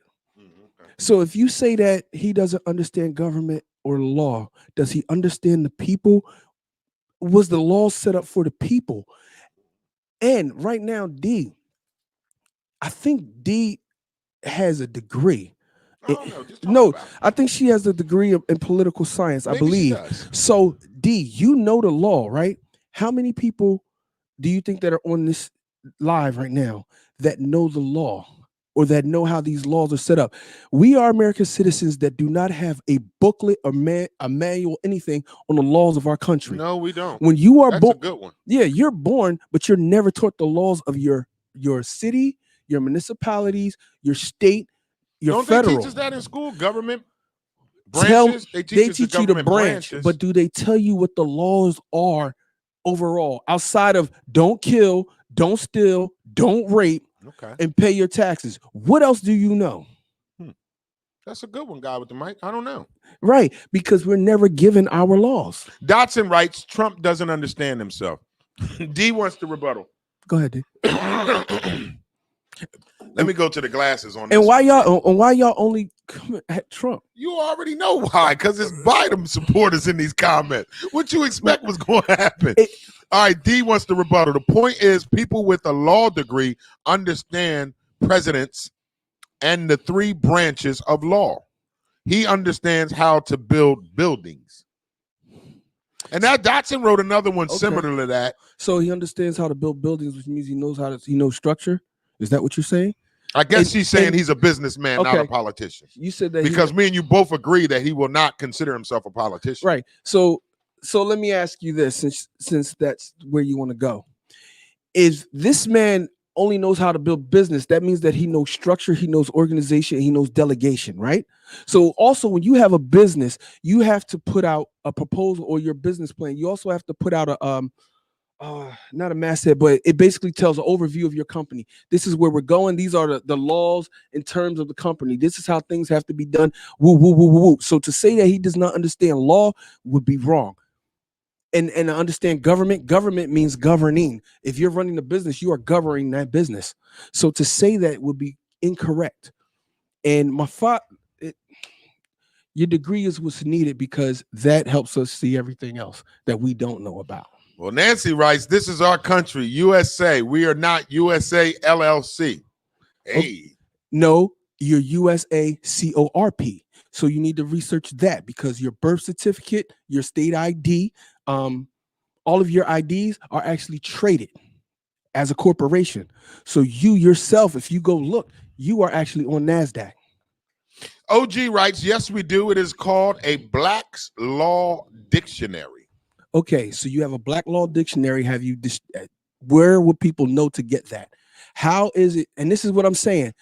So if you say that he doesn't understand government or law, does he understand the people? Was the law set up for the people? And right now, D, I think D has a degree. I don't know. Just talk No, about it. I think she has a degree in political science, I Maybe she believe. does. So, D, you know the law, right? How many people do you think that are on this live right now that know the law or that know how these laws are set up? We are American citizens that do not have a booklet or a manual, anything on the laws of our country. No, we don't. When you are That's born, a good one. yeah, you're born, but you're never taught the laws of your city, your municipalities, your state, your Don't federal. they teach us that in school? Government Tell- branches? They they teach us the teach you to government branch, branches. but do they tell you what the laws are overall outside of don't kill, don't steal, don't rape, Okay. and pay your taxes? What else do you know? That's a good one, guy with the mic. I don't know. Right, because we're never given our laws. Dotson writes, Trump doesn't understand himself. D wants to rebuttal. Go ahead, D. Let me go to the glasses on this. And why y'all only come at Trump? You already know why, because it's Biden supporters in these comments. What you expect was going to happen? All right, D wants to rebuttal. The point is, people with a law degree understand presidents and the three branches of law. He understands how to build buildings. And that Dotson wrote another one similar to that. So he understands how to build buildings, which means he knows structure. Is that what you're saying? I guess she's saying he's a businessman, not a politician. You said that because me and you both agree that he will not consider himself a politician. Right. So let me ask you this, since that's where you want to go. Is this man only knows how to build business? That means that he knows structure, he knows organization, he knows delegation, right? So also when you have a business, you have to put out a proposal or your business plan. You also have to put out a not a masthead, but it basically tells an overview of your company. This is where we're going. These are the laws in terms of the company. This is how things have to be done. Woo, woo, woo, woo, woo. So to say that he does not understand law would be wrong. And to understand government means governing. If you're running a business, you are governing that business. So to say that would be incorrect. And your degree is what's needed because that helps us see everything else that we don't know about. Well, Nancy writes, this is our country, USA. We are not USA LLC. Hey. No, you're USA CORP. So you need to research that because your birth certificate, your state ID, all of your IDs are actually traded as a corporation. So you yourself, if you go look, you are actually on NASDAQ. OG writes, yes, we do. It is called a Black's Law Dictionary. Okay, so you have a Black Law Dictionary. Have you? Where would people know to get that? How is it? And this is what I'm saying.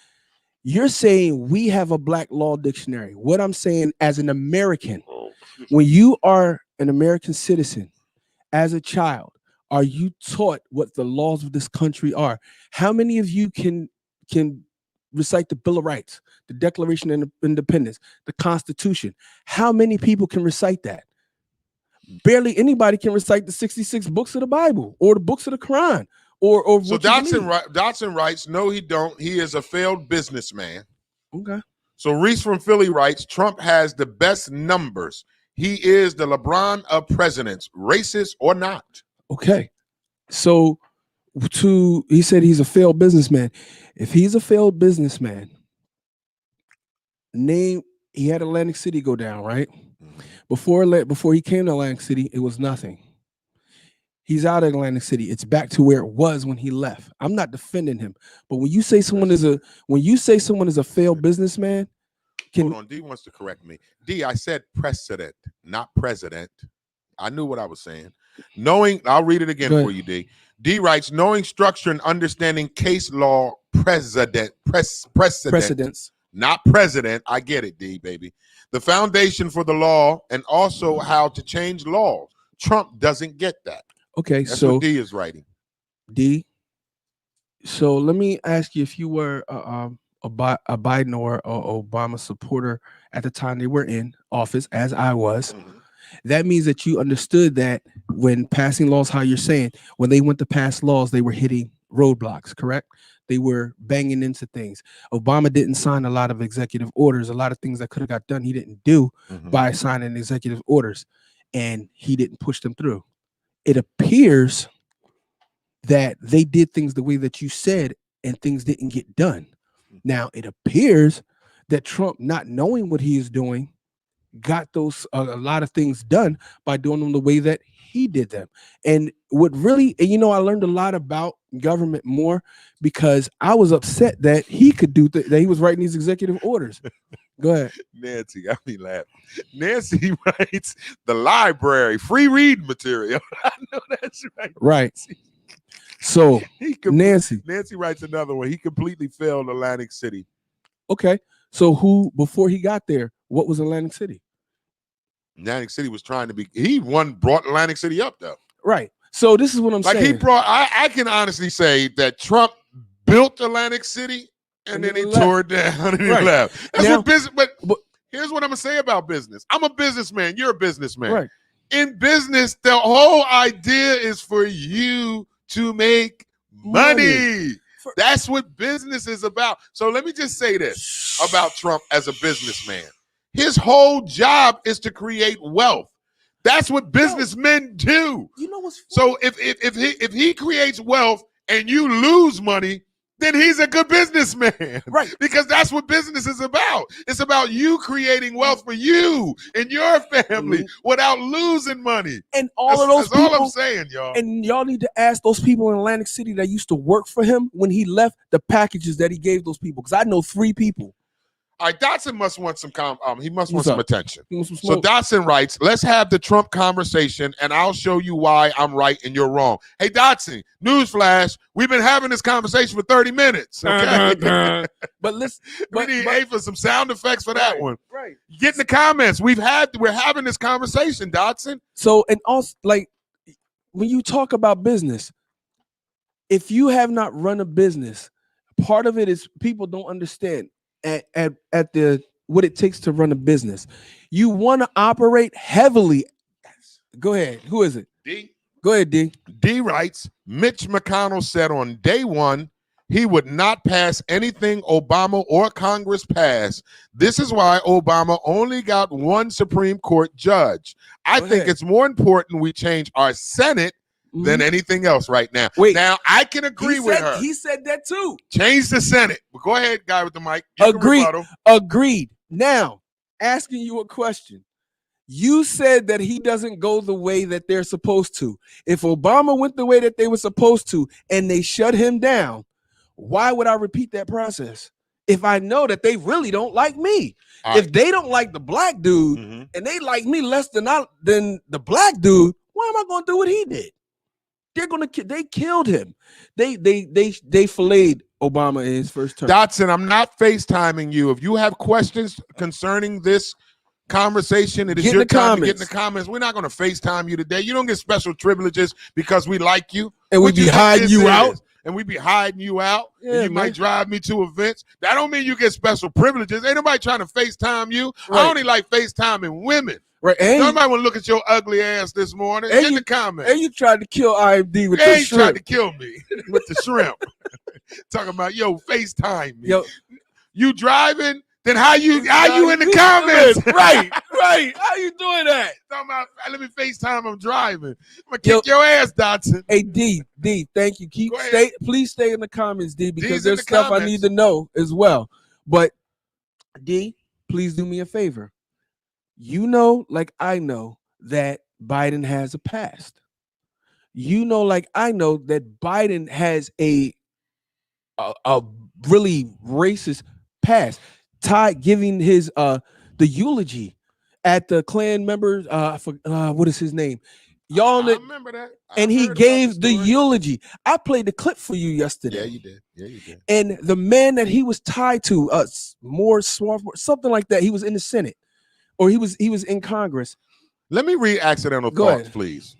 You're saying we have a Black Law Dictionary. What I'm saying, as an American, when you are an American citizen, as a child, are you taught what the laws of this country are? How many of you can recite the Bill of Rights, the Declaration of Independence, the Constitution? How many people can recite that? Barely anybody can recite the 66 books of the Bible or the books of the Quran or so Dotson writes, no, he don't. He is a failed businessman. Okay. So Reese from Philly writes, Trump has the best numbers. He is the LeBron of presidents, racist or not. Okay. So he said he's a failed businessman. If he's a failed businessman, he had Atlantic City go down, right? Before he came to Atlantic City, it was nothing. He's out of Atlantic City. It's back to where it was when he left. I'm not defending him, but when you say someone is a failed businessman, hold on, D wants to correct me. D, I said precedent, not president. I knew what I was saying. I'll read it again for you, D. D writes, knowing structure and understanding case law precedents. Not president. I get it, D, baby. The foundation for the law and also how to change laws. Trump doesn't get that. Okay, that's so what D is writing. D. So let me ask you, if you were a Biden or Obama supporter at the time they were in office, as I was, that means that you understood that when passing laws, how you're saying, when they went to pass laws, they were hitting roadblocks, correct? They were banging into things. Obama didn't sign a lot of executive orders. A lot of things that could have got done, he didn't do by signing executive orders, and he didn't push them through. It appears that they did things the way that you said, and things didn't get done. Now it appears that Trump, not knowing what he is doing, got those a lot of things done by doing them the way that he did them. And what really, and I learned a lot about government more because I was upset that he could do that he was writing these executive orders. Go ahead. Nancy got me laughing. Nancy writes the library, free read material. I know that's right. Right. So Nancy writes another one. He completely failed Atlantic City. Okay. So who, before he got there, what was Atlantic City? Atlantic City was trying to be, brought Atlantic City up though. Right. So this is what I'm saying. I can honestly say that Trump built Atlantic City and then he tore it down and he left. That's what business, but here's what I'm gonna say about business. I'm a businessman, you're a businessman. Right. In business, the whole idea is for you to make money. That's what business is about. So let me just say this about Trump as a businessman. His whole job is to create wealth. That's what businessmen do. You know what's so if he creates wealth and you lose money, then he's a good businessman. Right. Because that's what business is about. It's about you creating wealth for you and your family without losing money. And all of those people, all I'm saying, y'all. And y'all need to ask those people in Atlantic City that used to work for him when he left, the packages that he gave those people. Because I know 3 people. All right, Dotson must want some he must want What's some up? attention. He wants some So smoke. Dotson writes, let's have the Trump conversation and I'll show you why I'm right and you're wrong. Hey, Dotson, newsflash, we've been having this conversation for 30 minutes. Okay. But listen, we need for some sound effects for that one. Right. Get in the comments. We're having this conversation, Dotson. So, and also, like, when you talk about business, if you have not run a business, part of it is people don't understand at the what it takes to run a business. You want to operate heavily. Go ahead. Who is it? D. Go ahead, D. D writes, Mitch McConnell said on day one he would not pass anything Obama or Congress passed. This is why Obama only got 1 Supreme Court judge. I think it's more important we change our Senate than anything else right now. Wait. Now, I can agree with her. He said that too. Change the Senate. But go ahead, guy with the mic. You can Agreed. rebuttal. Agreed. Now, asking you a question. You said that he doesn't go the way that they're supposed to. If Obama went the way that they were supposed to and they shut him down, why would I repeat that process? If I know that they really don't like me. If they don't like the black dude and they like me less than the black dude, why am I going to do what he did? They killed him. They filleted Obama in his first term. Dotson, I'm not FaceTiming you. If you have questions concerning this conversation, it is your time to get in the comments. We're not going to FaceTime you today. You don't get special privileges because we like you. And we be hiding you out. And we be hiding you out. Yeah, and you might drive me to events. That don't mean you get special privileges. Ain't nobody trying to FaceTime you. Right. I only like FaceTiming women. Right. Nobody want to look at your ugly ass this morning. Get in the comments. And you tried to kill IMD with the He shrimp. tried to kill me with the shrimp. Talking about, FaceTime me. Yo, you driving? Then how you in the comments? Right. How you doing that? Talking about, let me FaceTime, I'm driving. I'm going to kick your ass, Dotson. Hey, D, thank you. Please stay in the comments, D, because there's stuff I need to know as well. But, D, please do me a favor. You know, like I know, that Biden has a past. You know, like I know, that Biden has a really racist past. Ty giving his the eulogy at the Klan members, what is his name? Y'all I remember that. And he gave the eulogy. I played the clip for you yesterday. Yeah, you did. And the man that he was tied to, something like that. He was in the Senate, or he was in Congress. Let me read Accidental Go Thoughts, ahead. please.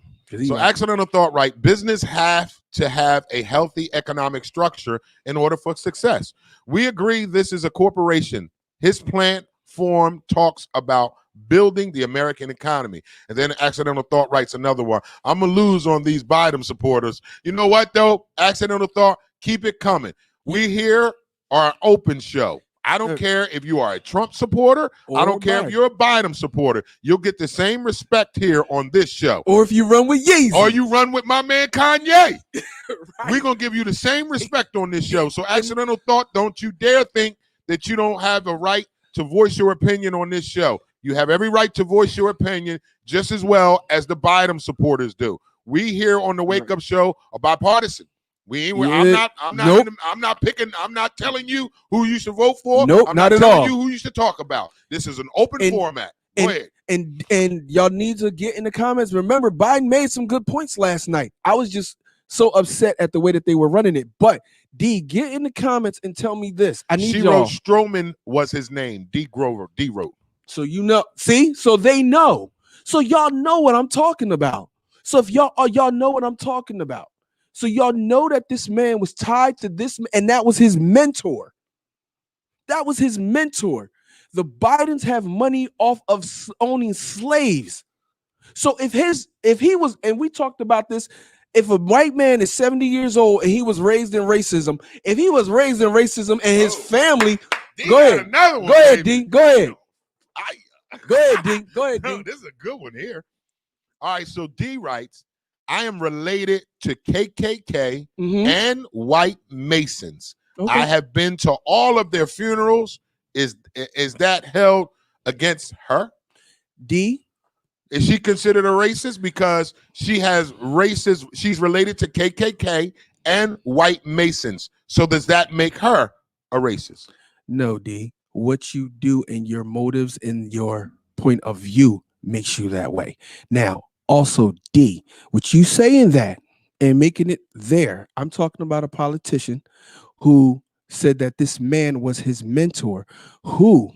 So Accidental Thought, right? Business have to have a healthy economic structure in order for success. We agree this is a corporation. His plant form talks about building the American economy. And then Accidental Thought writes another one. I'm going to lose on these Biden supporters. You know what, though? Accidental Thought, keep it coming. We here are an open show. I don't care if you are a Trump supporter. I don't care if you're a Biden supporter. You'll get the same respect here on this show. Or if you run with Yeezy. Or you run with my man Kanye. We're going to give you the same respect on this show. So Accidental Thought, don't you dare think that you don't have a right to voice your opinion on this show. You have every right to voice your opinion just as well as the Biden supporters do. We here on the Wake Up Show are bipartisan. I'm not picking. I'm not telling you who you should vote for. Nope, I'm not at telling all. you who you should talk about. This is an open format. Go ahead. And y'all need to get in the comments. Remember, Biden made some good points last night. I was just so upset at the way that they were running it. But D, get in the comments and tell me this. I need she y'all. wrote Stroman was his name. D Grover. D wrote. So you know, see, so they know. So y'all know what I'm talking about. So if y'all know what I'm talking about. So y'all know that this man was tied to this, and that was his mentor. That was his mentor. The Bidens have money off of owning slaves. So if he was, and we talked about this, if a white man is 70 years old and he was raised in racism, if he was raised in racism and his family, go ahead, go ahead, D, go ahead. Go ahead, D. Go ahead, D. This is a good one here. All right, so D writes, I am related to KKK and white Masons. Okay. I have been to all of their funerals. Is that held against her? D? Is she considered a racist because she has racist? She's related to KKK and white Masons. So does that make her a racist? No, D. What you do and your motives and your point of view makes you that way. Now, also, D, what you saying that and making it there, I'm talking about a politician who said that this man was his mentor, who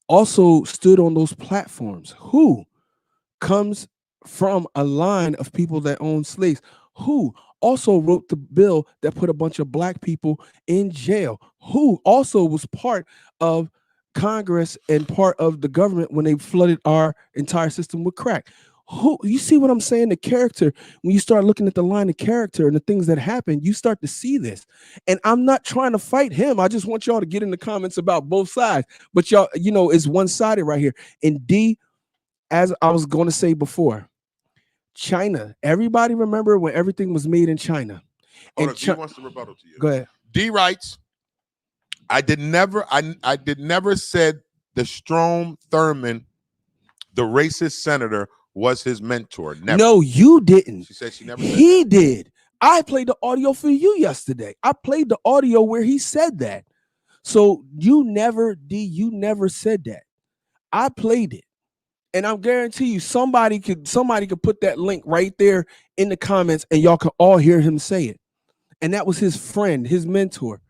also stood on those platforms, who comes from a line of people that own slaves, who also wrote the bill that put a bunch of black people in jail, who also was part of Congress and part of the government when they flooded our entire system with crack. Who, you see what I'm saying? The character, when you start looking at the line of character and the things that happen, you start to see this. And I'm not trying to fight him. I just want y'all to get in the comments about both sides. But y'all, you know, it's one-sided right here. And D, as I was going to say before, China. Everybody remember when everything was made in China? Hold on, D wants to rebuttal to you. Go ahead. D writes, I did never said the Strom Thurmond, the racist senator, was his mentor. Never. No, you didn't. She said she never said He that. did. I played the audio for you yesterday. I played the audio where he said that. So you never said that. I played it. And I'm guarantee you somebody could put that link right there in the comments and y'all can all hear him say it. And that was his friend, his mentor.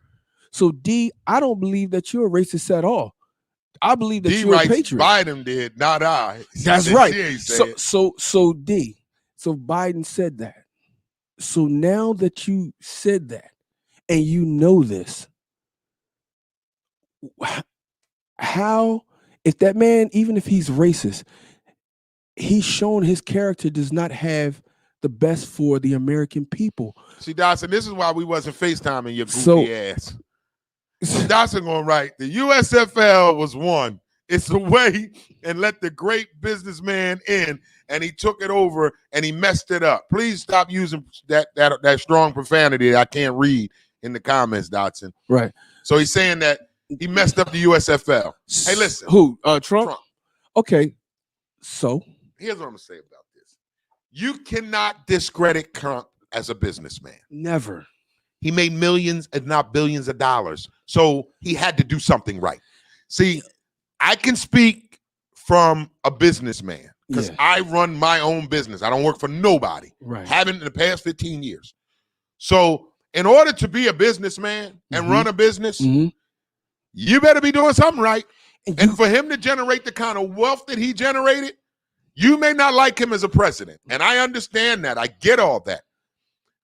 So D, I don't believe that you're a racist at all. I believe that D you're writes, a patriot. Biden did, not I. That's right. So D, so Biden said that. So now that you said that and you know this, how, if that man, even if he's racist, he's shown his character does not have the best for the American people. See, Dawson, this is why we wasn't FaceTiming your goofy ass. Dawson going right. The USFL was won. It's away and let the great businessman in, and he took it over and he messed it up. Please stop using that strong profanity that I can't read in the comments, Dotson. Right. So he's saying that he messed up the USFL. Hey, listen. Who? Trump? Okay. So here's what I'm gonna say about this. You cannot discredit Trump as a businessman. Never. He made millions, if not billions of dollars. So he had to do something right. See, I can speak from a businessman because I run my own business. I don't work for nobody. Right. Haven't in the past 15 years. So in order to be a businessman and run a business, you better be doing something right. And for him to generate the kind of wealth that he generated, you may not like him as a president. And I understand that. I get all that.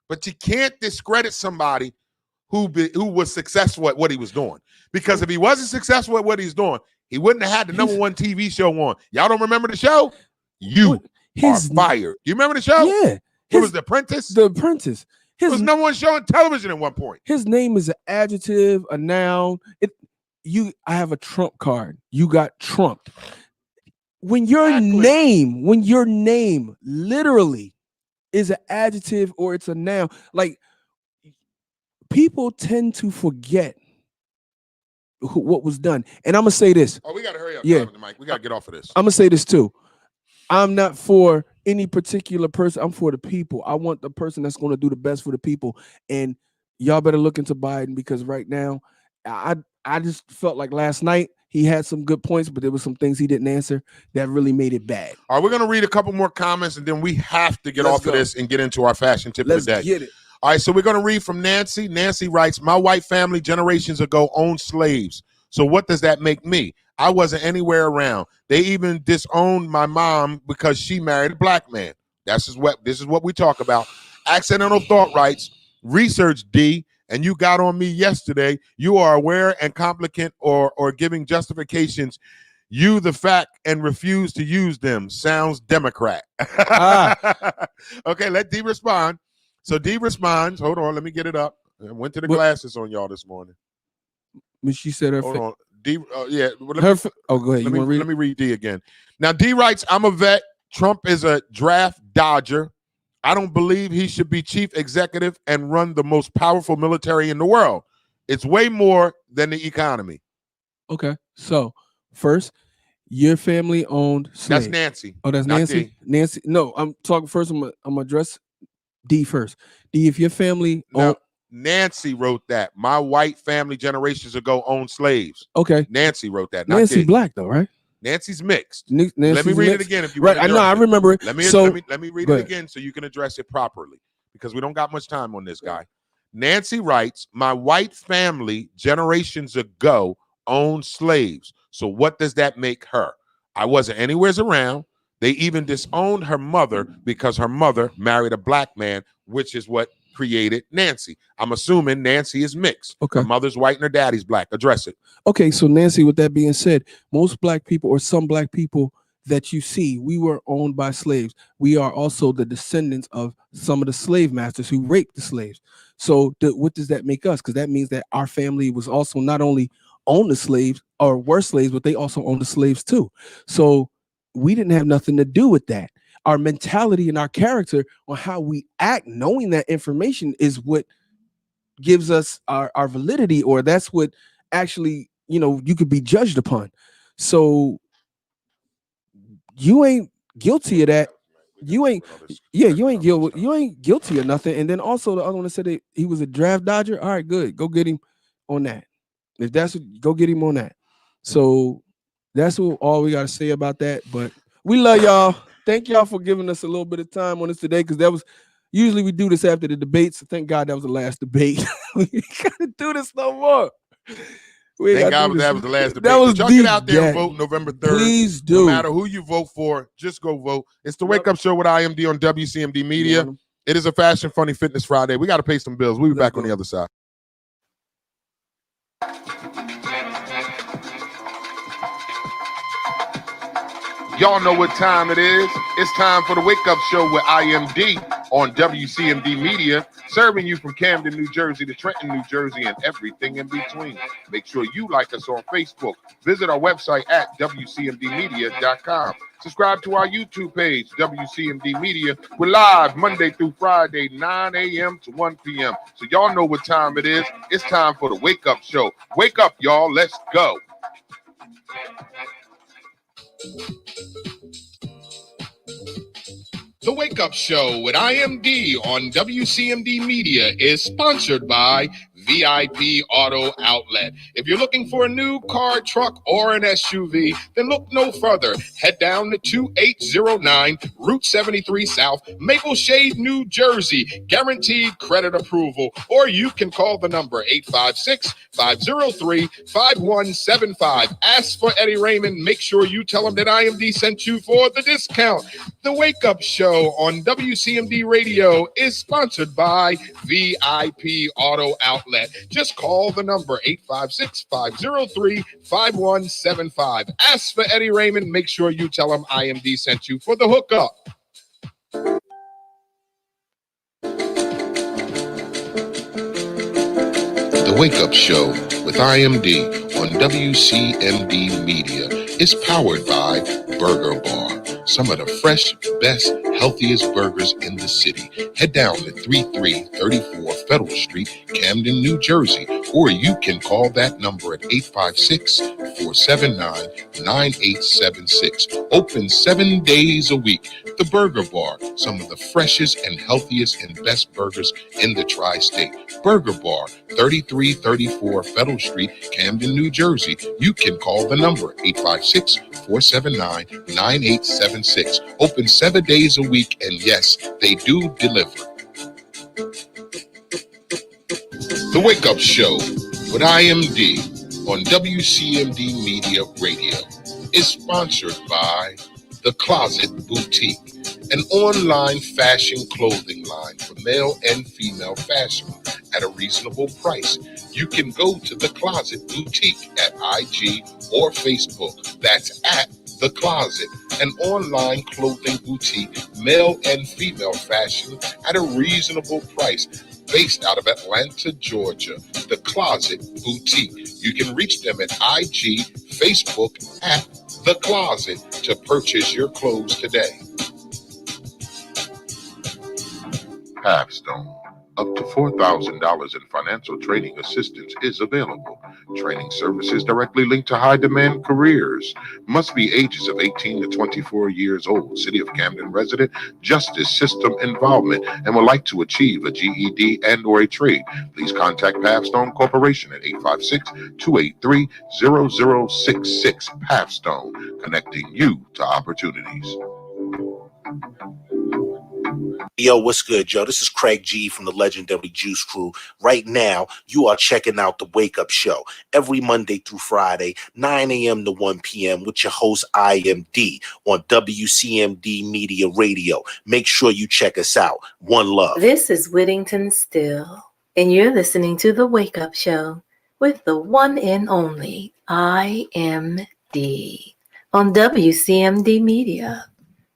But you can't discredit somebody who was successful at what he was doing. Because if he wasn't successful at what he's doing, he wouldn't have had the #1 TV show on. Y'all don't remember the show? You are fired. You remember the show? Yeah. It was The Apprentice? The Apprentice. It was #1 show on television at one point. His name is an adjective, a noun. I have a Trump card. You got trumped. When your name literally is an adjective or it's a noun, like people tend to forget what was done. And I'm gonna say this. Oh, we gotta hurry up. Yeah, Mike. We gotta get off of this. I'm gonna say this too. I'm not for any particular person. I'm for the people. I want the person that's going to do the best for the people. And y'all better look into Biden, because right now, I just felt like last night he had some good points, but there was some things he didn't answer that really made it bad. All right, we're gonna read a couple more comments, and then we have to get off of this and get into our fashion tip of the day. Let's get it. All right, so we're gonna read from Nancy. Nancy writes, "My white family generations ago owned slaves. So what does that make me? I wasn't anywhere around. They even disowned my mom because she married a black man." This is what we talk about. Accidental Thought writes, "Research D, and you got on me yesterday. You are aware and competent or giving justifications. You the fact and refuse to use them. Sounds Democrat." Okay, let D respond. So D responds. Hold on, let me get it up. I went to the glasses on y'all this morning. When she said her, hold on. D, yeah. Well, go ahead. Let me read D again. Now D writes, "I'm a vet. Trump is a draft dodger. I don't believe he should be chief executive and run the most powerful military in the world. It's way more than the economy." Okay, so first, your family owned slaves. That's Nancy. Oh, that's not Nancy. D. Nancy. No, I'm talking first. I'm gonna address D first. D, if your family owned. Nancy wrote that. "My white family generations ago owned slaves." Okay. Nancy wrote that. Nancy D. black though, right? Nancy's mixed. Nancy's Let me read mixed. it again if you right. want to. I know. I remember it. Let me read it again so you can address it properly, because we don't got much time on this guy. Nancy writes, "My white family generations ago owned slaves. So what does that make her? I wasn't anywhere around. They even disowned her mother because her mother married a black man, which is what created Nancy." I'm assuming Nancy is mixed. Okay. Her mother's white and her daddy's black. Address it. Okay, so Nancy, with that being said, most black people, or some black people that you see, we were owned by slaves. We are also the descendants of some of the slave masters who raped the slaves. So what does that make us? Because that means that our family was also not only owned the slaves or were slaves, but they also owned the slaves too. So we didn't have nothing to do with that. Our mentality and our character on how we act, knowing that information, is what gives us our validity, or that's what actually, you could be judged upon. So you ain't guilty of that. You ain't guilty of nothing. And then also the other one that said that he was a draft dodger. All right, good. Go get him on that. If that's what, go get him on that. So that's all we got to say about that. But we love y'all. Thank y'all for giving us a little bit of time on this today, because that was usually we do this after the debates. So thank God that was the last debate. We gotta do this no more. Thank God that was the last debate. That was y'all get out there and vote November 3rd. Please do. No matter who you vote for, just go vote. It's the Wake Up Show with IMD on WCMD Media. It is a Fashion Funny Fitness Friday. We got to pay some bills. We'll be back on the other side. Y'all know what time it is. It's time for the Wake Up Show with IMD on WCMD Media, serving you from Camden, New Jersey to Trenton, New Jersey, and everything in between. Make sure you like us on Facebook. Visit our website at WCMDmedia.com. Subscribe to our YouTube page, WCMD Media. We're live Monday through Friday, 9 a.m. to 1 p.m. So y'all know what time it is. It's time for the Wake Up Show. Wake up, y'all. Let's go. The Wake Up Show with IMD on WCMD Media is sponsored by VIP Auto Outlet. If you're looking for a new car, truck, or an SUV, then look no further. Head down to 2809 Route 73 South, Maple Shade, New Jersey. Guaranteed credit approval. Or you can call the number 856-503-5175. Ask for Eddie Raymond. Make sure you tell him that IMD sent you for the discount. The Wake Up Show on WCMD Radio is sponsored by VIP Auto Outlet. Just call the number 856-503-5175. Ask for Eddie Raymond. Make sure you tell him IMD sent you for the hookup. The Wake Up Show with IMD on WCMD Media is powered by Burger Bar. Some of the fresh, best, healthiest burgers in the city. Head down to 3334 Federal Street, Camden, New Jersey, or you can call that number at 856-479-9876. Open 7 days a week. The Burger Bar, some of the freshest and healthiest and best burgers in the tri-state. Burger Bar, 3334 Federal Street, Camden, New Jersey. You can call the number 856-479-9876. Open 7 days a week, and yes, they do deliver. The Wake Up Show with IMD on WCMD Media Radio is sponsored by The Closet Boutique, an online fashion clothing line for male and female fashion at a reasonable price. You can go to The Closet Boutique at IG or Facebook. That's at The Closet, an online clothing boutique, male and female fashion at a reasonable price. Based out of Atlanta, Georgia, The Closet Boutique. You can reach them at IG, Facebook at The Closet to purchase your clothes today. Capstone. Up to $4,000 in financial training assistance is available. Training services directly linked to high-demand careers. Must be ages of 18 to 24 years old. City of Camden resident, justice system involvement, and would like to achieve a GED and or a trade. Please contact Pathstone Corporation at 856-283-0066. Pathstone, connecting you to opportunities. Yo, what's good, Joe? This is Craig G from the legendary Juice Crew. Right now, you are checking out the Wake Up Show every Monday through Friday, 9 a.m. to 1 p.m. with your host, IMD, on WCMD Media Radio. Make sure you check us out. One love. This is Whittington Still, and you're listening to The Wake Up Show with the one and only IMD on WCMD Media.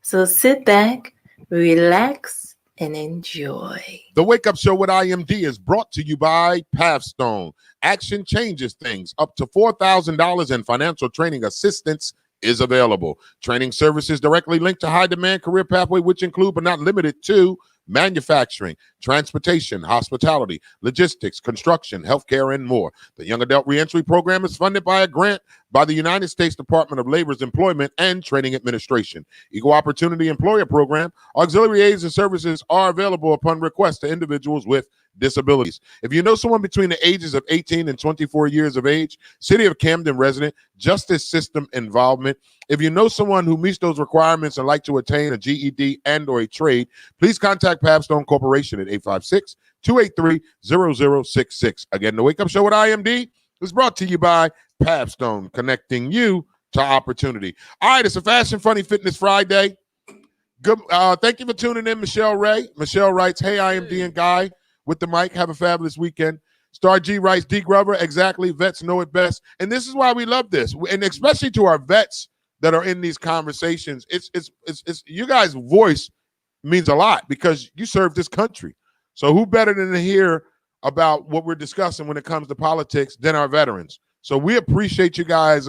So sit back, relax, and enjoy. The Wake Up Show with IMD is brought to you by Pathstone. Action changes things. Up to $4,000 in financial training assistance is available. Training services directly linked to high-demand career pathway, which include but not limited to manufacturing, transportation, hospitality, logistics, construction, healthcare, and more. The Young Adult Reentry Program is funded by a grant by the United States Department of Labor's Employment and Training Administration. Equal Opportunity Employer Program, auxiliary aids and services are available upon request to individuals with disabilities. If you know someone between the ages of 18 and 24 years of age, City of Camden resident, justice system involvement. If you know someone who meets those requirements and like to attain a GED and or a trade, please contact Pathstone Corporation at 856-283-0066. Again, the Wake Up Show with IMD is brought to you by Pathstone, connecting you to opportunity. All right, it's a Fashion Funny Fitness Friday. Good. Thank you for tuning in, Michelle Ray. Michelle writes, hey, IMD and Guy with the mic. Have a fabulous weekend. Star G writes, D. Grover, exactly. Vets know it best. And this is why we love this. And especially to our vets that are in these conversations, it's you guys' voice means a lot because you serve this country. So who better than to hear about what we're discussing when it comes to politics than our veterans? So we appreciate you guys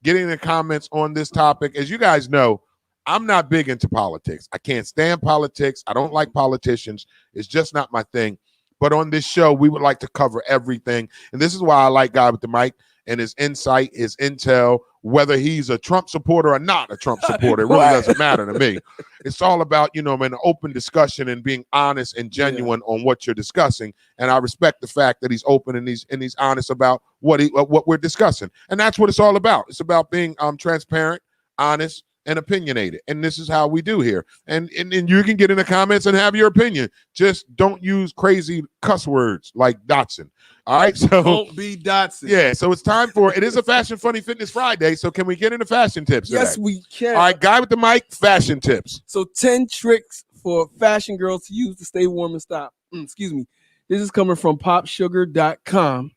getting the comments on this topic. As you guys know, I'm not big into politics. I can't stand politics. I don't like politicians. It's just not my thing. But on this show, we would like to cover everything. And this is why I like Guy with the mic and his insight, his intel, whether he's a Trump supporter or not a Trump supporter. It really doesn't matter to me. It's all about, an open discussion and being honest and genuine on what you're discussing. And I respect the fact that he's open and he's honest about what we're discussing. And that's what it's all about. It's about being transparent, honest, and opinionated. And this is how we do here. And you can get in the comments and have your opinion. Just don't use crazy cuss words like Dotson. All right. So don't be Dotson. Yeah. So it's time for it is a Fashion Funny Fitness Friday. So can we get into fashion tips? Yes, today? we can. All right, Guy with the mic, fashion tips. So 10 tricks for fashion girls to use to stay warm and stop. Excuse me. This is coming from popsugar.com.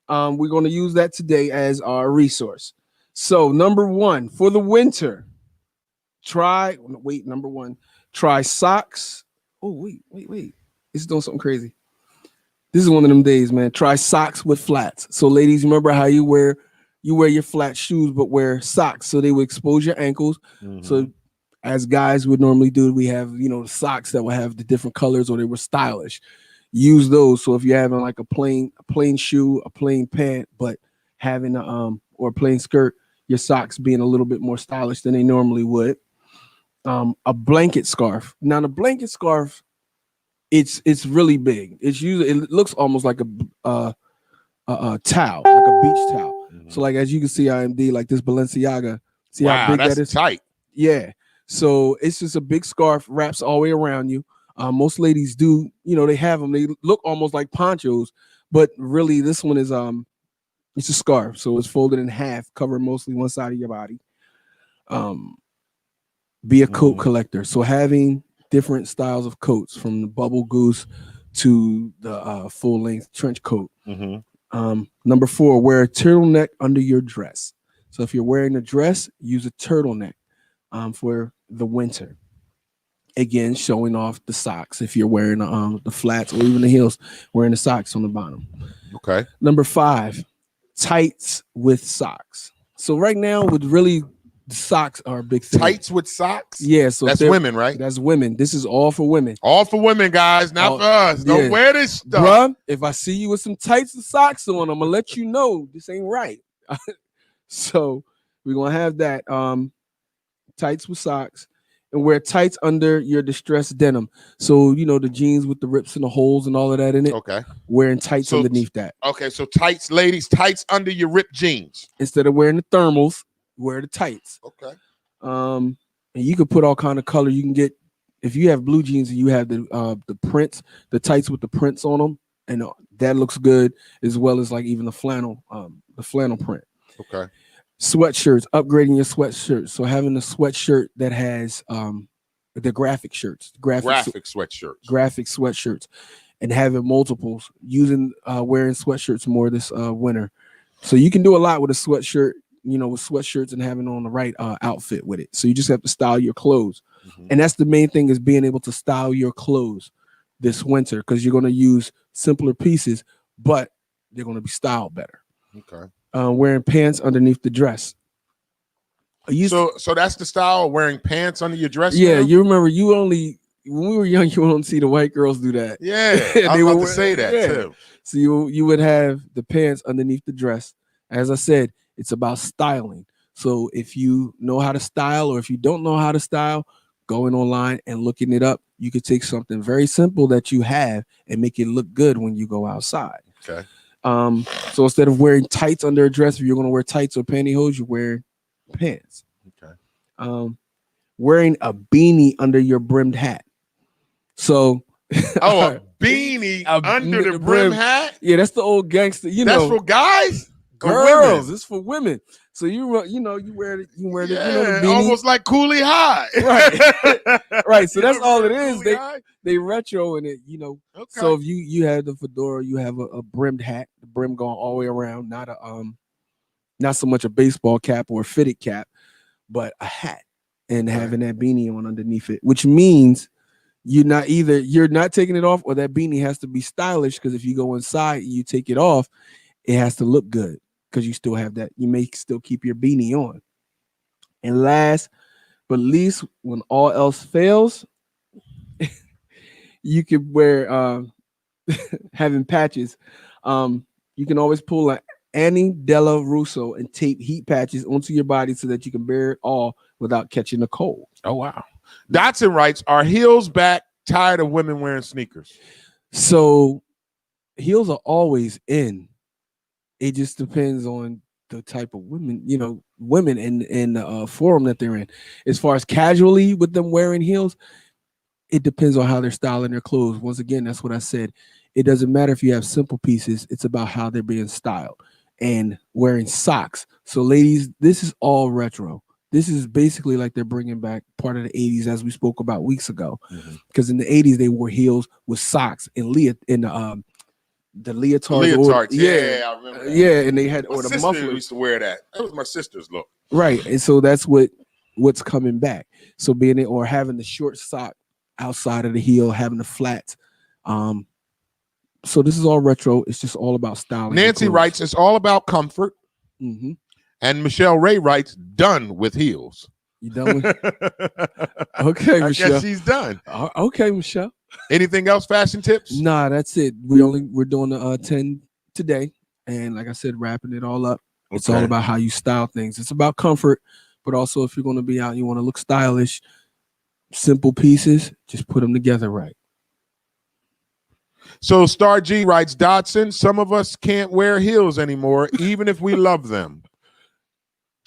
We're going to use that today as our resource. So number one, for the winter, try socks. Oh, wait. It's doing something crazy. This is one of them days, man. Try socks with flats. So, ladies, remember how you wear your flat shoes, but wear socks so they would expose your ankles. So, as guys would normally do, we have socks that would have the different colors or they were stylish. Use those. So if you're having like a plain shoe, a plain pant, but having or a plain skirt, your socks being a little bit more stylish than they normally would. A blanket scarf. Now the blanket scarf, it's really big. It looks almost like a towel, like a beach towel. So like as you can see, IMD, like this Balenciaga. See how big that is? Tight. Yeah. So it's just a big scarf, wraps all the way around you. Most ladies do, they have them. They look almost like ponchos, but really this one is it's a scarf. So it's folded in half, covering mostly one side of your body. Be a coat collector. So having different styles of coats, from the bubble goose to the full length trench coat. Number 4, wear a turtleneck under your dress. So if you're wearing a dress, use a turtleneck for the winter. Again, showing off the socks. If you're wearing the flats or even the heels, wearing the socks on the bottom. Okay. Number 5, tights with socks. So right now, with really the socks are a big thing. Tights with socks? Yeah. So that's women, right? That's women. This is all for women. All for women, guys, not for us. Don't wear this stuff. Bruh, if I see you with some tights and socks on, I'm gonna let you know this ain't right. So we're gonna have that tights with socks, and wear tights under your distressed denim. So the jeans with the rips and the holes and all of that in it. Okay. Wearing tights underneath that. Okay, so tights, ladies, tights under your ripped jeans. Instead of wearing the thermals, wear the tights. Okay. And you could put all kind of color. You can get, if you have blue jeans and you have the prints, the tights with the prints on them, and that looks good, as well as like even the flannel print. Okay. Sweatshirts, upgrading your sweatshirts. So having a sweatshirt that has the graphic shirts, graphic sweatshirts, and having multiples. Using wearing sweatshirts more this winter. So you can do a lot with a sweatshirt. With sweatshirts and having on the right outfit with it. So you just have to style your clothes. And that's the main thing, is being able to style your clothes this winter, because you're going to use simpler pieces, but they're going to be styled better. Okay. Wearing pants underneath the dress. So that's the style, wearing pants under your dress? Yeah, now? you remember when we were young, you wouldn't see the white girls do that. Yeah, I was about to say that too. So you would have the pants underneath the dress. As I said, it's about styling. So if you know how to style, or if you don't know how to style, going online and looking it up, you could take something very simple that you have and make it look good when you go outside. Okay. So instead of wearing tights under a dress, if you're going to wear tights or pantyhose, you wear pants. Okay. Wearing a beanie under your brimmed hat. So a beanie under the brim hat? Yeah, that's the old gangster. That's for guys? Girls, it's for women. So you wear the beanie. Almost like Coolie High. Right. Right. So that's all it is. They retro in it, Okay. So if you have the fedora, you have a brimmed hat, the brim going all the way around, not so much a baseball cap or a fitted cap, but a hat, and having that beanie on underneath it, which means you're not taking it off, or that beanie has to be stylish, because if you go inside and you take it off, it has to look good, because you still have that. You may still keep your beanie on. And last but least, when all else fails, you could wear having patches. You can always pull an Annie Della Russo and tape heat patches onto your body so that you can bear it all without catching a cold. Oh, wow. Dotson writes, are heels back? Tired of women wearing sneakers? So heels are always in. It just depends on the type of women and the forum that they're in. As far as casually with them wearing heels, it depends on how they're styling their clothes. Once again, that's what I said. It doesn't matter if you have simple pieces. It's about how they're being styled. And wearing socks. So ladies, this is all retro. This is basically like they're bringing back part of the 80s, as we spoke about weeks ago. Because in the 80s, they wore heels with socks and the leotards. Yeah, I remember that. Yeah, and they had my the sister mufflers. used to wear that. That was my sister's look. Right, and so that's what's coming back. So being it, or having the short sock outside of the heel, having the flats, So this is all retro. It's just all about styling. Nancy writes, it's all about comfort. Mm-hmm. And Michelle Ray writes, done with heels. You done with? Okay, I Michelle. guess she's done. Okay, Michelle. Anything else? Fashion tips? Nah, that's it. We're doing the 10 today, and like I said, wrapping it all up. It's all about how you style things. It's about comfort, but also if you're going to be out, you want to look stylish. Simple pieces, just put them together right. So Star G writes, Dodson, some of us can't wear heels anymore, even if we love them.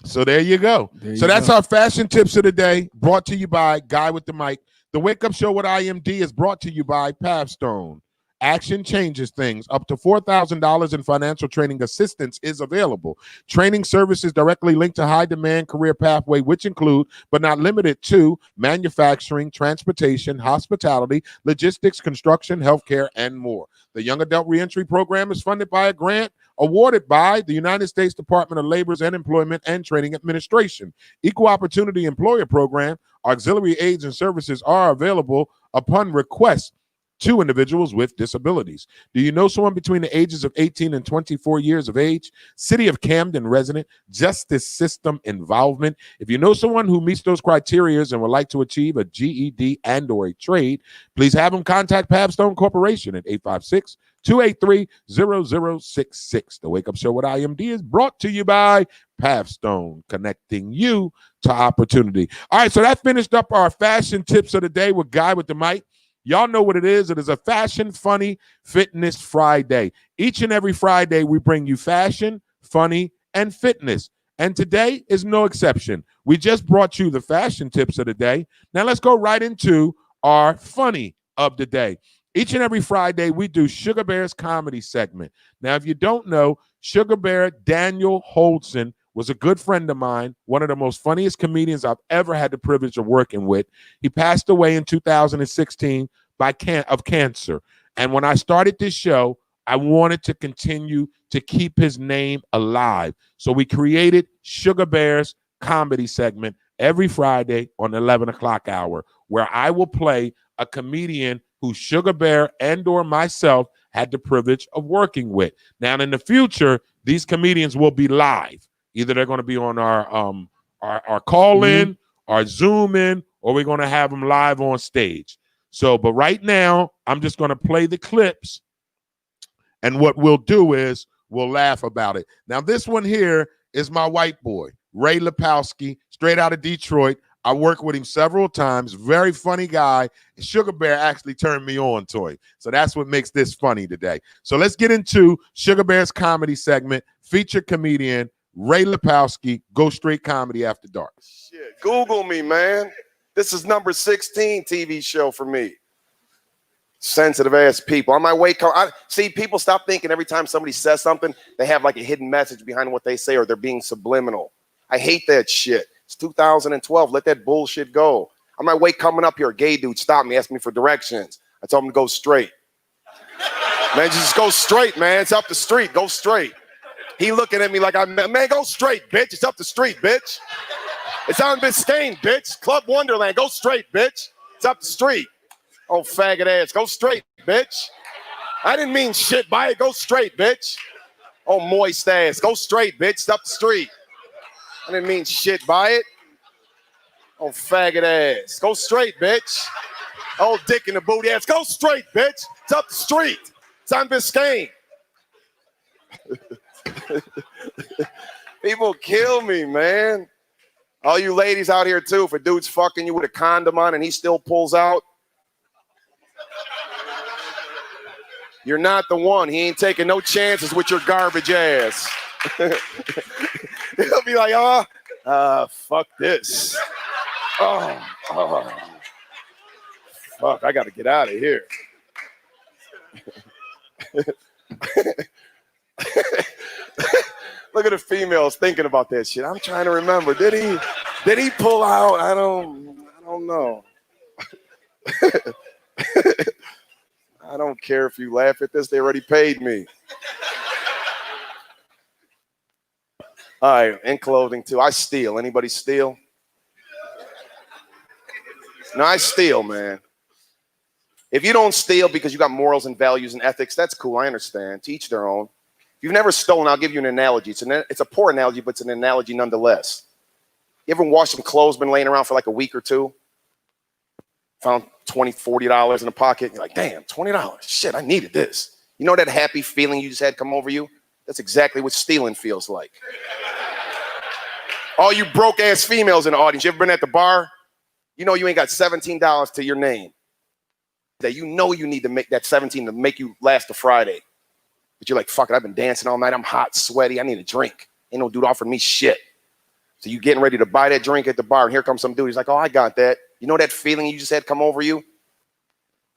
So there you go. That's our fashion tips of the day, brought to you by Guy with the Mic. The Wake Up Show with IMD is brought to you by Pavstone. Action changes things. Up to $4,000 in financial training assistance is available. Training services directly linked to high-demand career pathway, which include, but not limited to, manufacturing, transportation, hospitality, logistics, construction, healthcare, and more. The Young Adult Reentry Program is funded by a grant awarded by the United States Department of Labor's and Employment and Training Administration. Equal Opportunity Employer Program, auxiliary aids and services are available upon request to individuals with disabilities. Do you know someone between the ages of 18 and 24 years of age? City of Camden resident, justice system involvement. If you know someone who meets those criteria and would like to achieve a GED and or a trade, please have them contact Pavstone Corporation at 856-283-0066. The Wake Up Show with IMD is brought to you by Pavstone, connecting you to opportunity. All right, so that finished up our fashion tips of the day with Guy with the Mic. Y'all know what it is. It is a Fashion, Funny, Fitness Friday. Each and every Friday, we bring you fashion, funny, and fitness. And today is no exception. We just brought you the fashion tips of the day. Now let's go right into our funny of the day. Each and every Friday, we do Sugar Bear's comedy segment. Now, if you don't know, Sugar Bear Daniel Holdson was a good friend of mine, one of the most funniest comedians I've ever had the privilege of working with. He passed away in 2016 of cancer. And when I started this show, I wanted to continue to keep his name alive. So we created Sugar Bear's comedy segment every Friday on the 11 o'clock hour, where I will play a comedian who Sugar Bear and or myself had the privilege of working with. Now, in the future, these comedians will be live. Either they're going to be on our call-in, our Zoom-in, or we're going to have them live on stage. So, but right now, I'm just going to play the clips, and what we'll do is we'll laugh about it. Now, this one here is my white boy, Ray Lepowski, straight out of Detroit. I worked with him several times. Very funny guy. Sugar Bear actually turned me on to him. So that's what makes this funny today. So let's get into Sugar Bear's comedy segment. Featured comedian Ray Lepowski, Go Straight Comedy After Dark. Shit, Google me, man. This is number 16 TV show for me. Sensitive ass people. On my way, see, people stop thinking every time somebody says something, they have like a hidden message behind what they say, or they're being subliminal. I hate that shit. It's 2012. Let that bullshit go. On my way coming up here, a gay dude stopped me, asked me for directions. I told him to go straight. Man, just go straight, man. It's up the street. Go straight. He looking at me like man, go straight, bitch. It's up the street, bitch. It's on Biscayne, bitch. Club Wonderland. Go straight, bitch. It's up the street. Oh, faggot ass. Go straight, bitch. I didn't mean shit by it. Go straight, bitch. Oh, moist ass. Go straight, bitch. It's up the street. I didn't mean shit by it. Oh, faggot ass. Go straight, bitch. Oh, dick in the booty ass. Go straight, bitch. It's up the street. It's on Biscayne. People kill me, man. All you ladies out here too, if a dude's fucking you with a condom on and he still pulls out, you're not the one. He ain't taking no chances with your garbage ass. He'll be like, fuck this. Fuck, I gotta get out of here. Look at the females thinking about that shit. I'm trying to remember. Did he pull out? I don't know. I don't care if you laugh at this. They already paid me. All right, and clothing too. I steal. Anybody steal? No, I steal, man. If you don't steal because you got morals and values and ethics, that's cool. I understand. To each their own. If you've never stolen, I'll give you an analogy. It's a poor analogy, but it's an analogy nonetheless. You ever washed some clothes, been laying around for like a week or two? Found $20, $40 in a pocket. You're like, damn, $20. Shit, I needed this. You know that happy feeling you just had come over you? That's exactly what stealing feels like. All you broke-ass females in the audience, you ever been at the bar? You know you ain't got $17 to your name. That you know you need to make that 17 to make you last the Friday. But you're like, fuck it, I've been dancing all night. I'm hot, sweaty. I need a drink. Ain't no dude offering me shit. So you getting ready to buy that drink at the bar, and here comes some dude. He's like, oh, I got that. You know that feeling you just had come over you?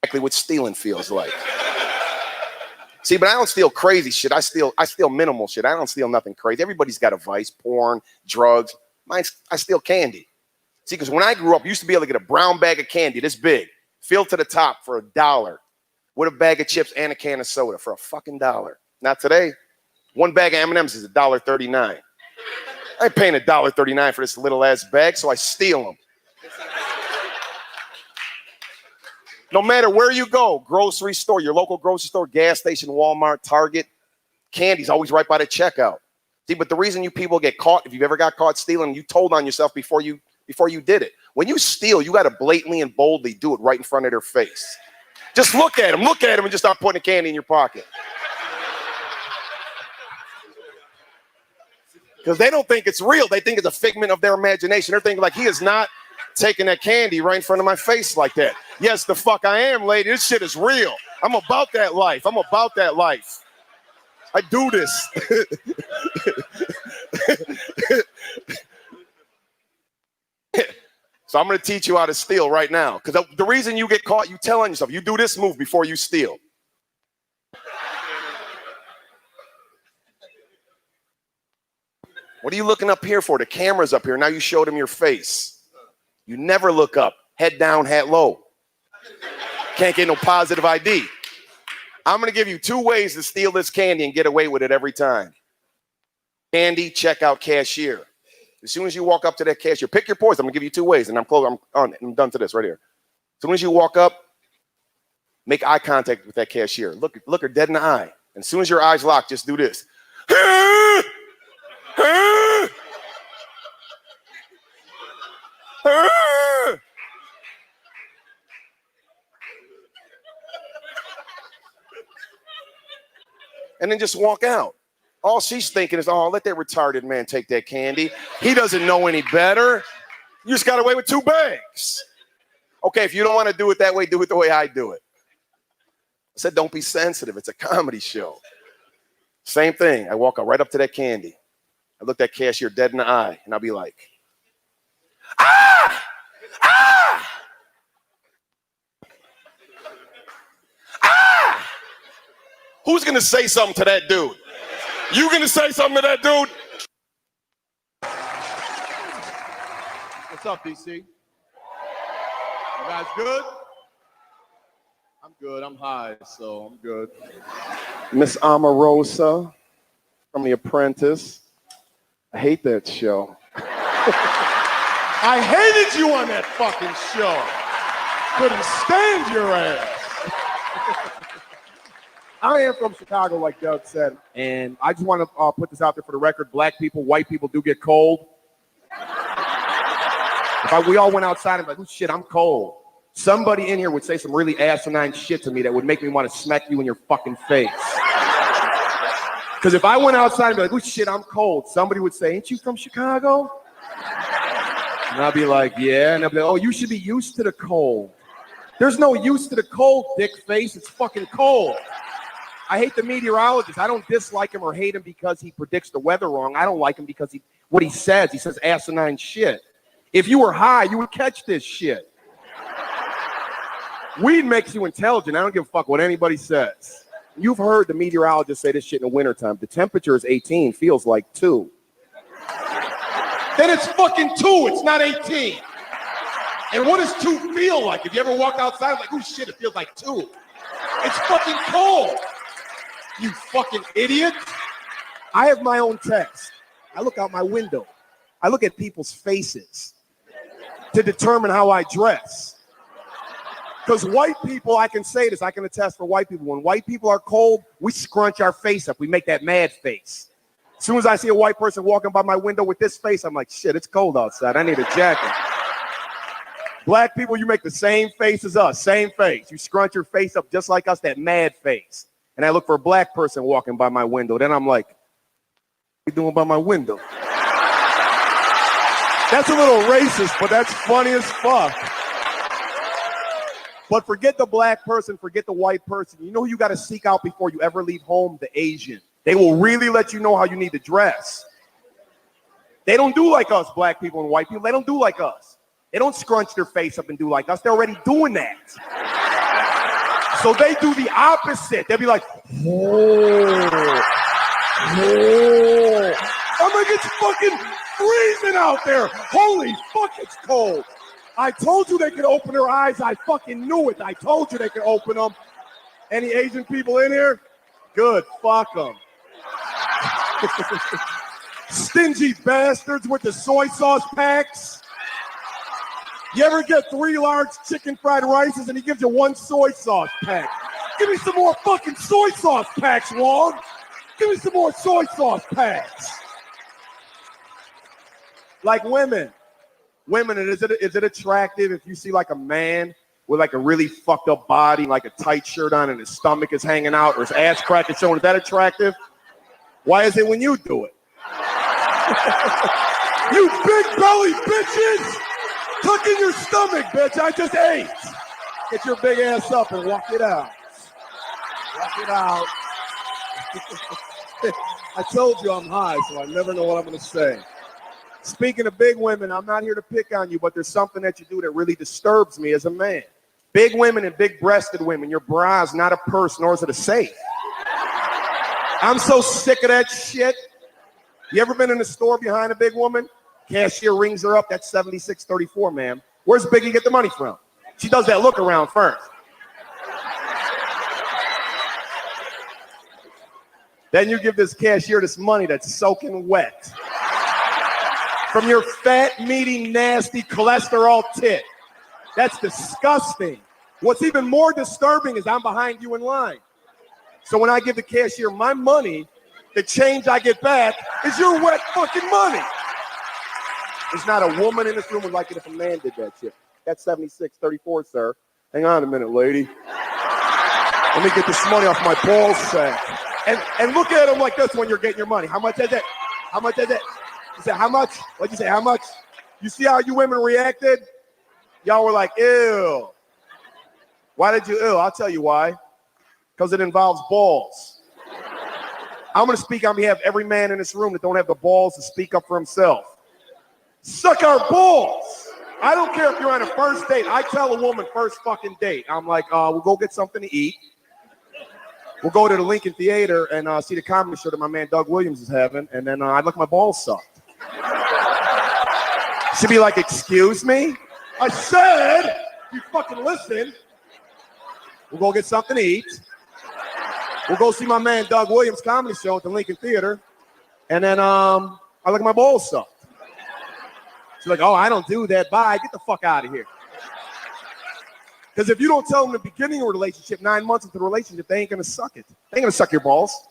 Exactly what stealing feels like. See, but I don't steal crazy shit. I steal minimal shit. I don't steal nothing crazy. Everybody's got a vice, porn, drugs. I steal candy. See, because when I grew up, you used to be able to get a brown bag of candy this big, filled to the top for $1, with a bag of chips and a can of soda for a fucking $1. Not today. One bag of M&Ms is $1.39. I ain't paying $1.39 for this little ass bag, so I steal them. No matter where you go, grocery store, your local grocery store, gas station, Walmart, Target, candy's always right by the checkout. See, but the reason you people get caught, if you've ever got caught stealing, you told on yourself before you did it. When you steal, you got to blatantly and boldly do it right in front of their face. Just look at them, and just start putting the candy in your pocket. Because they don't think it's real. They think it's a figment of their imagination. They're thinking like, he is not taking that candy right in front of my face like that. Yes, the fuck I am, lady. This shit is real. I'm about that life. I do this. So I'm going to teach you how to steal right now. Because the reason you get caught, you tell on yourself, you do this move before you steal. What are you looking up here for? The camera's up here. Now you showed him your face. You never look up. Head down, hat low. Can't get no positive ID. I'm going to give you 2 ways to steal this candy and get away with it every time. Candy, checkout, cashier. As soon as you walk up to that cashier, pick your poison. I'm going to give you 2 ways, and I'm done to this right here. As soon as you walk up, make eye contact with that cashier. Look her dead in the eye. And as soon as your eyes lock, just do this. And then just walk out. All she's thinking is, oh, let that retarded man take that candy. He doesn't know any better. You just got away with 2 bags. Okay, if you don't want to do it that way, do it the way I do it. I said, don't be sensitive. It's a comedy show. Same thing. I walk right up to that candy. I look that cashier dead in the eye, and I'll be like, ah! Ah! Ah! Who's going to say something to that dude? You going to say something to that dude? What's up, DC? You guys good? I'm good. I'm high, so I'm good. Miss Omarosa from The Apprentice. I hate that show. I hated you on that fucking show. Couldn't stand your ass. I am from Chicago, like Doug said, and I just want to put this out there for the record. Black people, white people do get cold. If we all went outside and be like, oh shit, I'm cold. Somebody in here would say some really asinine shit to me that would make me want to smack you in your fucking face. Because if I went outside and be like, oh shit, I'm cold, somebody would say, ain't you from Chicago? And I'd be like, yeah. And they'll be like, oh, you should be used to the cold. There's no use to the cold, dick face. It's fucking cold. I hate the meteorologist. I don't dislike him or hate him because he predicts the weather wrong. I don't like him because what he says asinine shit. If you were high, you would catch this shit. Weed makes you intelligent. I don't give a fuck what anybody says. You've heard the meteorologist say this shit in the wintertime. The temperature is 18, feels like 2. Then it's fucking 2, it's not 18. And what does 2 feel like? If you ever walk outside, like, oh shit, it feels like 2. It's fucking cold. You fucking idiot. I have my own test. I look out my window. I look at people's faces to determine how I dress. Because white people, I can say this, I can attest for white people. When white people are cold, we scrunch our face up. We make that mad face. As soon as I see a white person walking by my window with this face, I'm like, shit, it's cold outside. I need a jacket. Black people, you make the same face as us, same face. You scrunch your face up just like us, that mad face. And I look for a black person walking by my window. Then I'm like, what are you doing by my window? That's a little racist, but that's funny as fuck. But forget the black person, forget the white person. You know who you got to seek out before you ever leave home? The Asian. They will really let you know how you need to dress. They don't do like us, black people and white people. They don't do like us. They don't scrunch their face up and do like us. They're already doing that. So they do the opposite. They'll be like, whoa, whoa. I'm like, it's fucking freezing out there. Holy fuck, it's cold. I told you they could open their eyes. I fucking knew it. I told you they could open them. Any Asian people in here? Good, fuck them. Stingy bastards with the soy sauce packs. You ever get 3 large chicken fried rices and he gives you 1 soy sauce pack? Give me some more fucking soy sauce packs, Wong. Give me some more soy sauce packs. Like women. Women, is it attractive if you see like a man with like a really fucked up body, like a tight shirt on and his stomach is hanging out or his ass crack is showing? Is that attractive? Why is it when you do it? You big belly bitches! Tuck in your stomach, bitch. I just ate. Get your big ass up and walk it out. Walk it out. I told you I'm high, so I never know what I'm going to say. Speaking of big women, I'm not here to pick on you, but there's something that you do that really disturbs me as a man. Big women and big-breasted women, your bra is not a purse, nor is it a safe. I'm so sick of that shit. You ever been in a store behind a big woman? Cashier rings her up. That's $76.34, ma'am. Where's Biggie get the money from? She does that look around first. Then you give this cashier this money that's soaking wet from your fat, meaty, nasty cholesterol tit. That's disgusting. What's even more disturbing is I'm behind you in line. So when I give the cashier my money, the change I get back is your wet fucking money. There's not a woman in this room would like it if a man did that shit. That's $76.34, sir. Hang on a minute, lady. Let me get this money off my ball sack. And look at him like this when you're getting your money. How much is it? How much is it? You said, how much? What'd you say, how much? You see how you women reacted? Y'all were like, ew. Why did you ew? I'll tell you why. Because it involves balls. I'm going to speak on behalf of every man in this room that don't have the balls to speak up for himself. Suck our balls. I don't care if you're on a first date. I tell a woman first fucking date. I'm like, we'll go get something to eat. We'll go to the Lincoln Theater and see the comedy show that my man Doug Williams is having. And then I'd like my balls sucked. She'd be like, excuse me? I said, you fucking listen. We'll go get something to eat. We'll go see my man Doug Williams' comedy show at the Lincoln Theater. And then I like my balls sucked. She's like, oh, I don't do that. Bye. Get the fuck out of here. Because if you don't tell them in the beginning of a relationship, 9 months into the relationship, they ain't going to suck it. They ain't going to suck your balls.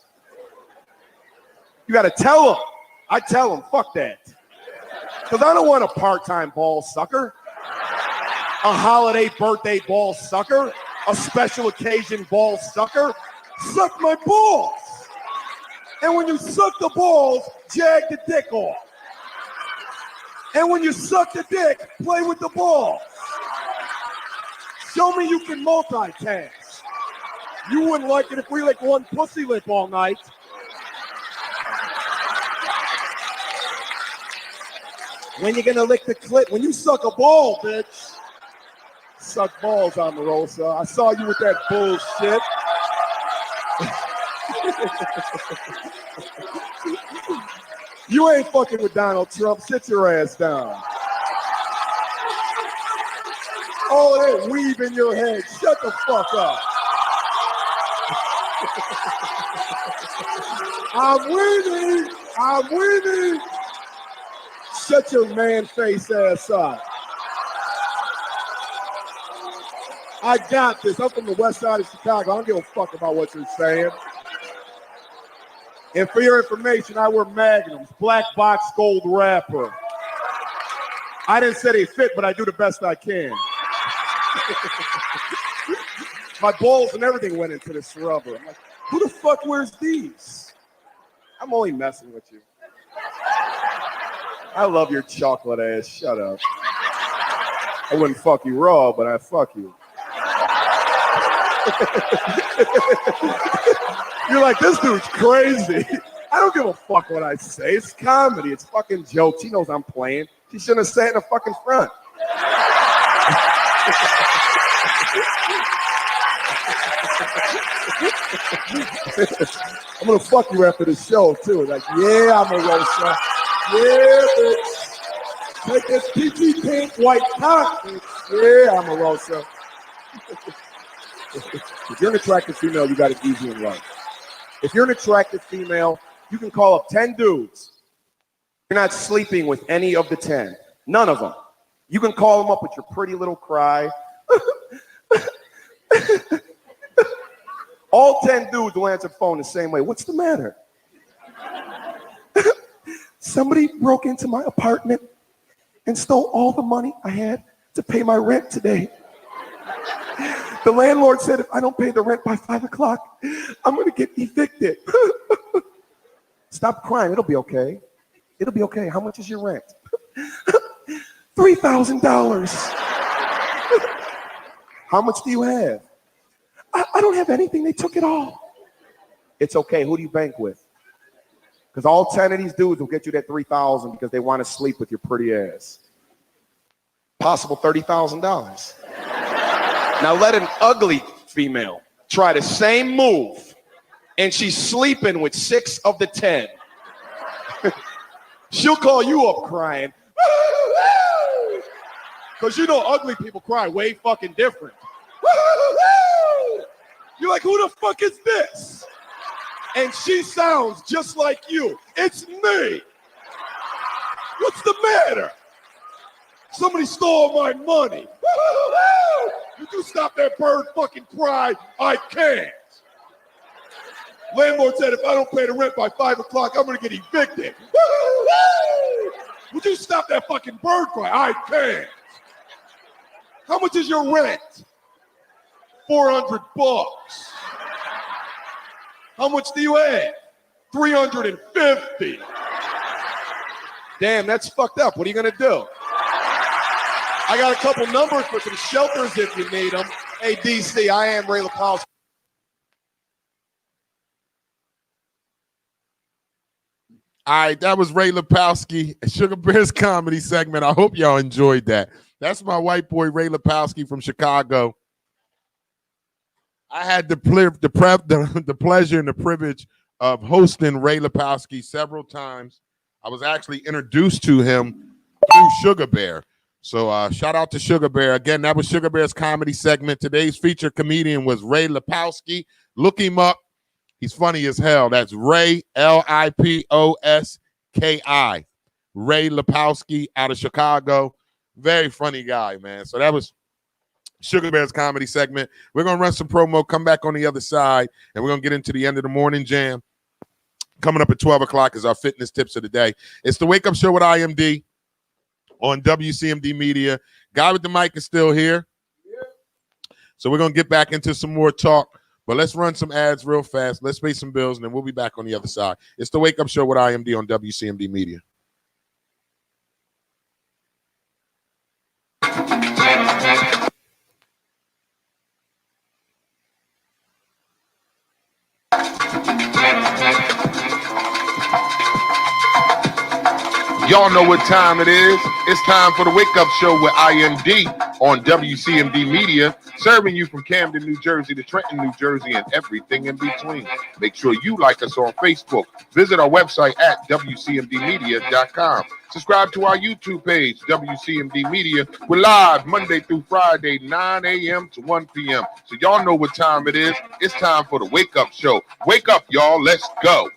You got to tell them. I tell them, fuck that. Because I don't want a part-time ball sucker, a holiday birthday ball sucker, a special occasion ball sucker. Suck my balls. And when you suck the balls, jag the dick off. And when you suck the dick, play with the balls. Show me you can multitask. You wouldn't like it if we lick one pussy lip all night. When you gonna lick the clit? When you suck a ball, bitch. Suck balls, Omarosa. I saw you with that bullshit. You ain't fucking with Donald Trump. Sit your ass down. All that weave in your head. Shut the fuck up. I'm winning. I'm winning. Shut your man face ass up. I got this. I'm from the west side of Chicago. I don't give a fuck about what you're saying. And for your information, I wear Magnums, black box gold wrapper. I didn't say they fit, but I do the best I can. My balls and everything went into this rubber. I'm like, who the fuck wears these? I'm only messing with you. I love your chocolate ass. Shut up. I wouldn't fuck you raw, but I'd fuck you. You're like, this dude's crazy. I don't give a fuck what I say. It's comedy. It's fucking jokes. She knows I'm playing. She shouldn't have sat in the fucking front. I'm gonna fuck you after the show too. Like, yeah, I'm a roaster. Yeah, bitch. Take this peachy pink white cock. Yeah, I'm a roaster. If you're an attractive female, you got it easy in life. If you're an attractive female, you can call up 10 dudes. You're not sleeping with any of the 10. None of them. You can call them up with your pretty little cry. All 10 dudes will answer the phone the same way. What's the matter? Somebody broke into my apartment and stole all the money I had to pay my rent today. The landlord said if I don't pay the rent by 5 o'clock, I'm going to get evicted. Stop crying. It'll be okay. It'll be okay. How much is your rent? $3,000. How much do you have? I don't have anything. They took it all. It's okay. Who do you bank with? Because all 10 of these dudes will get you that $3,000 because they want to sleep with your pretty ass. Possible $30,000. Now let an ugly female try the same move, and she's sleeping with 6 of the 10. She'll call you up crying. Because you know ugly people cry way fucking different. You're like, who the fuck is this? And she sounds just like you. It's me. What's the matter? Somebody stole my money. Would you stop that bird fucking cry? I can't. Landlord said if I don't pay the rent by 5 o'clock, I'm gonna get evicted. Would you stop that fucking bird cry? I can't. How much is your rent? $400. How much do you have? $350. Damn, that's fucked up. What are you gonna do? I got a couple numbers for some shelters if you need them. Hey, DC, I am Ray LaPal's. All right, that was Ray Lepowski, Sugar Bear's comedy segment. I hope y'all enjoyed that. That's my white boy, Ray Lepowski from Chicago. I had the pleasure and the privilege of hosting Ray Lepowski several times. I was actually introduced to him through Sugar Bear. So shout out to Sugar Bear. Again, that was Sugar Bear's comedy segment. Today's featured comedian was Ray Lepowski. Look him up. He's funny as hell. That's Ray, Liposki. Ray Lepowski out of Chicago. Very funny guy, man. So that was Sugar Bear's comedy segment. We're going to run some promo, come back on the other side, and we're going to get into the end of the morning jam. Coming up at 12 o'clock is our fitness tips of the day. It's the Wake Up Show with IMD on WCMD Media. Guy with the mic is still here. So we're going to get back into some more talk, but let's run some ads real fast. Let's pay some bills, and then we'll be back on the other side. It's the Wake Up Show with IMD on WCMD Media. Y'all know what time it is. It's time for the Wake Up Show with IMD on WCMD Media, serving you from Camden, New Jersey to Trenton, New Jersey, and everything in between. Make sure you like us on Facebook. Visit our website at WCMDmedia.com. Subscribe to our YouTube page, WCMD Media. We're live Monday through Friday, 9 a.m. to 1 p.m. So y'all know what time it is. It's time for the Wake Up Show. Wake up, y'all. Let's go.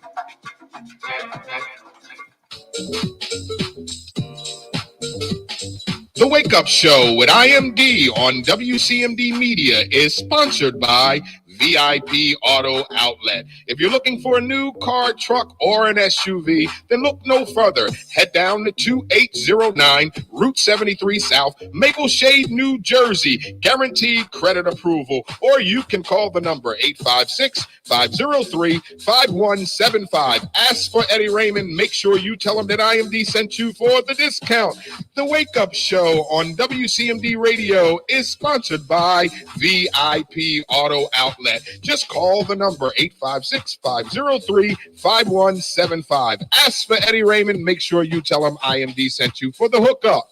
The Wake Up Show with IMD on WCMD Media is sponsored by VIP Auto Outlet. If you're looking for a new car, truck, or an SUV, then look no further. Head down to 2809 Route 73 South, Maple Shade, New Jersey. Guaranteed credit approval. Or you can call the number 856-503-5175. Ask for Eddie Raymond. Make sure you tell him that IMD sent you for the discount. The Wake Up Show on WCMD Radio is sponsored by VIP Auto Outlet. Just call the number 856-503-5175. Ask for Eddie Raymond. Make sure you tell him IMD sent you for the hookup.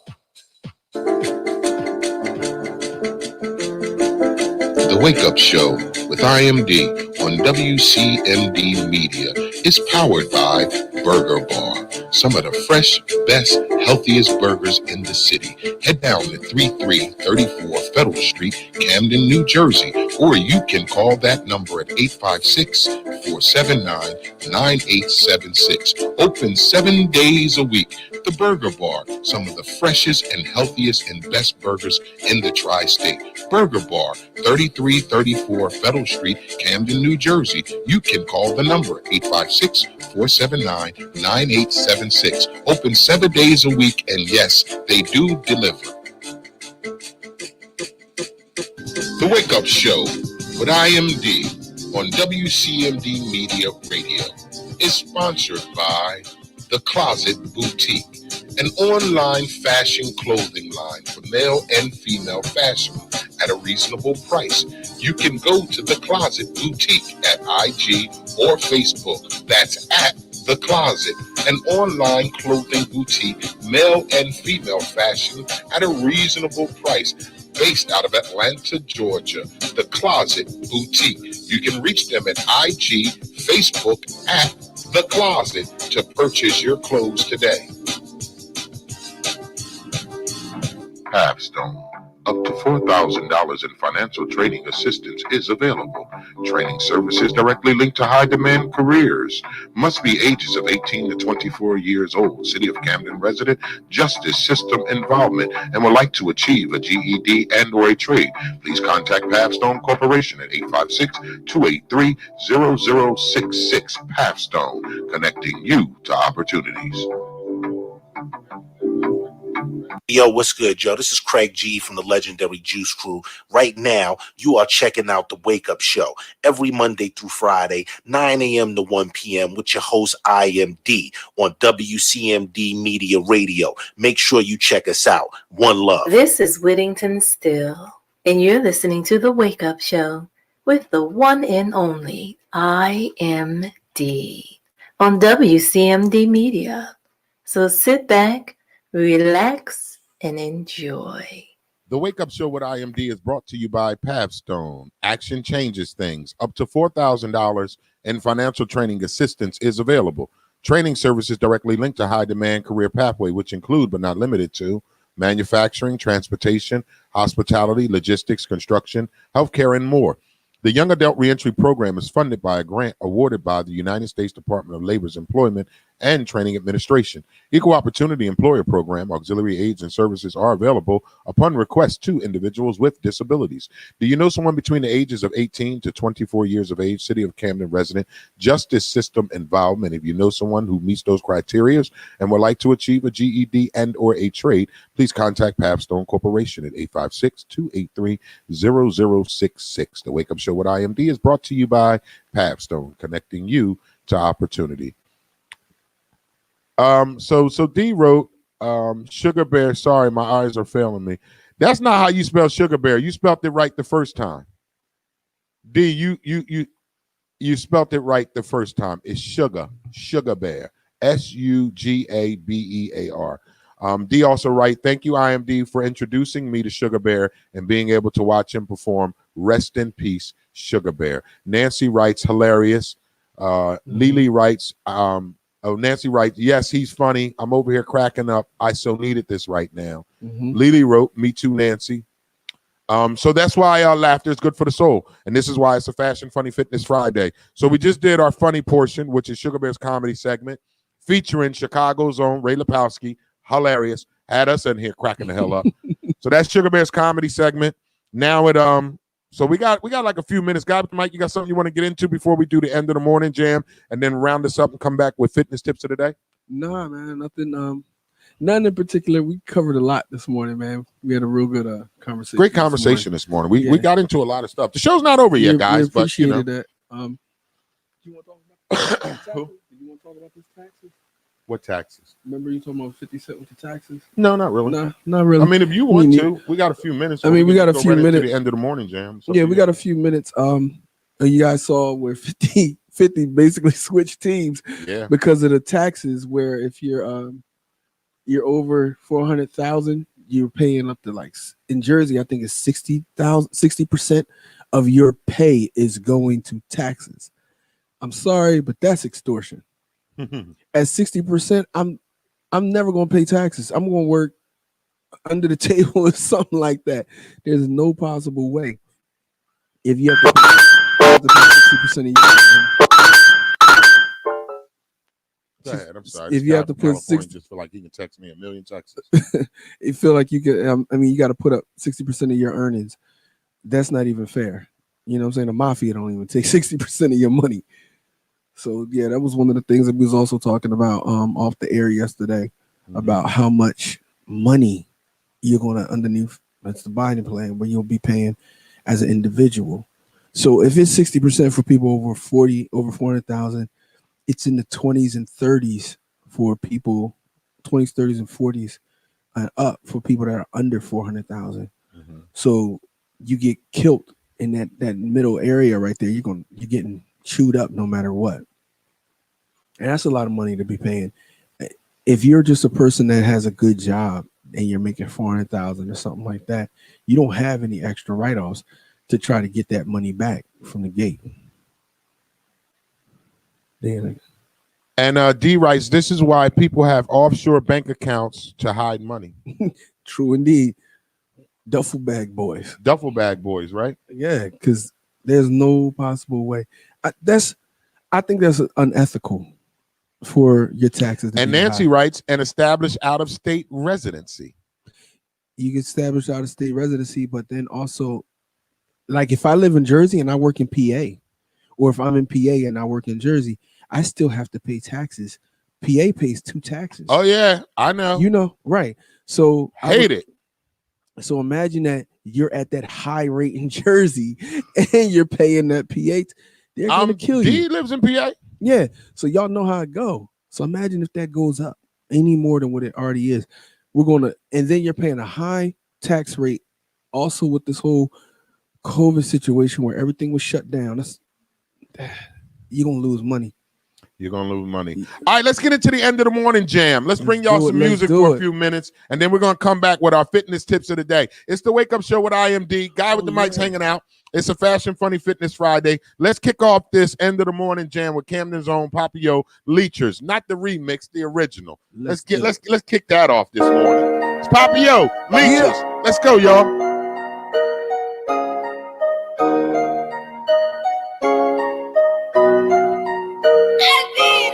The Wake Up Show with IMD on WCMD Media is powered by Burger Bar. Some of the fresh, best, healthiest burgers in the city. Head down to 3334 Federal Street, Camden, New Jersey, or you can call that number at 856-479-9876. Open 7 days a week. The Burger Bar, some of the freshest and healthiest and best burgers in the tri-state. Burger Bar, 3334 Federal Street, Camden, New Jersey. You can call the number 856-479-9876. Open 7 days a week, and yes, they do deliver. The Wake Up Show with IMD on WCMD Media Radio is sponsored by The Closet Boutique, an online fashion clothing line for male and female fashion at a reasonable price. You can go to The Closet Boutique at IG or Facebook. That's at The Closet, an online clothing boutique, male and female fashion at a reasonable price. Based out of Atlanta, Georgia, The Closet Boutique. You can reach them at IG, Facebook at The Closet to purchase your clothes today. Capstone. Up to $4,000 in financial training assistance is available. Training services directly linked to high-demand careers. Must be ages of 18 to 24 years old. City of Camden resident, justice system involvement, and would like to achieve a GED and or a trade. Please contact Pavstone Corporation at 856-283-0066. Pavstone, connecting you to opportunities. Yo, what's good, Joe? This is Craig G from the legendary Juice Crew. Right now, you are checking out the Wake Up Show every Monday through Friday, 9 a.m. to 1 p.m. with your host, IMD, on WCMD Media Radio. Make sure you check us out. One love. This is Whittington Still, and you're listening to The Wake Up Show with the one and only IMD on WCMD Media. So sit back, relax, and enjoy. The Wake Up Show with IMD is brought to you by Pavstone. Action changes things. Up to $4,000 in financial training assistance is available. Training services directly linked to high-demand career pathway, which include but not limited to manufacturing, transportation, hospitality, logistics, construction, healthcare, and more. The Young Adult Reentry Program is funded by a grant awarded by the United States Department of Labor's Employment and Training Administration. Equal Opportunity Employer Program auxiliary aids and services are available upon request to individuals with disabilities. Do you know someone between the ages of 18 to 24 years of age, City of Camden resident, justice system involvement? If you know someone who meets those criteria and would like to achieve a GED and or a trade, please contact Pavstone Corporation at 856-283-0066. The Wake Up Show with IMD is brought to you by Pavstone, connecting you to opportunity. So D wrote, Sugar Bear, sorry, my eyes are failing me. That's not how you spell Sugar Bear. You spelled it right the first time. D, you spelled it right the first time. It's Sugar Bear, SUGABEAR. D also write, thank you, IMD, for introducing me to Sugar Bear and being able to watch him perform. Rest in peace, Sugar Bear. Nancy writes, hilarious. Lily writes, Nancy writes, yes, he's funny. I'm over here cracking up. I so needed this right now. Lily wrote, me too, Nancy. So that's why laughter is good for the soul. And this is why it's a Fashion Funny Fitness Friday. So we just did our funny portion, which is Sugar Bear's comedy segment, featuring Chicago's own Ray Lepowski, hilarious, Had us in here cracking the hell up. So that's Sugar Bear's comedy segment. Now it so we got like a few minutes. Guy, Mike, you got something you want to get into before we do the end of the morning jam and then round this up and come back with fitness tips of the day? Nah, man, nothing. None in particular. We covered a lot this morning, man. We had a real good conversation. Great conversation this morning. We got into a lot of stuff. The show's not over yet, guys. We appreciated but that. Do you want to talk about Who? Do you want to talk about this taxes? What taxes? Remember you talking about 50 Cent with the taxes? No, not really. Nah, not really. I mean, if you want to, we got a few minutes. I mean, we got a few minutes. To the end of the morning jam. Yeah, we got a few minutes. You guys saw where 50 basically switched teams because of the taxes, where if you're over 400,000, you're paying up to, like, in Jersey, I think it's 60% of your pay is going to taxes. I'm sorry, but that's extortion. At 60%, I'm never gonna pay taxes. I'm gonna work under the table or something like that. There's no possible way. If you have to pay 60% of your Go ahead. I'm sorry. If you have to put 60, just feel like he can text me a million texts. You feel like you can. I mean, you got to put up 60% of your earnings. That's not even fair. You know what I'm saying? The mafia don't even take 60% of your money. So yeah, that was one of the things that we was also talking about off the air yesterday about how much money you're gonna underneath. That's the Biden plan, where you'll be paying as an individual. So if it's 60% for people over 400,000, it's in the 20s and 30s for people, 20s, 30s, and 40s, and up for people that are under 400,000. So you get killed in that middle area right there. You're getting chewed up no matter what. And that's a lot of money to be paying. If you're just a person that has a good job and you're making 400,000 or something like that, you don't have any extra write-offs to try to get that money back from the gate. And D writes, this is why people have offshore bank accounts to hide money. True indeed. Duffel bag boys. Duffel bag boys, right? Yeah, because there's no possible way. I think that's unethical for your taxes. And Nancy writes, and establish out-of-state residency. You can establish out-of-state residency, but then also, like, if I live in Jersey and I work in PA, or if I'm in PA and I work in Jersey, I still have to pay taxes. PA pays 2 taxes. Oh yeah, I know. You know, right? So hate it. So imagine that you're at that high rate in Jersey and you're paying that PA. They're gonna kill you. D lives in PA. Yeah. So y'all know how it go. So imagine if that goes up any more than what it already is. And then you're paying a high tax rate also with this whole COVID situation where everything was shut down. You're gonna lose money. You're going to lose money. All right, let's get into the end of the morning jam. Let's bring y'all some music for a few minutes, and then we're going to come back with our fitness tips of the day. It's the Wake Up Show with IMD. Guy with the mic's hanging out. It's a Fashion Funny Fitness Friday. Let's kick off this end of the morning jam with Camden's own Papio Leechers. Not the remix, the original. Let's kick that off this morning. It's Papio Leechers. Yeah. Let's go, y'all.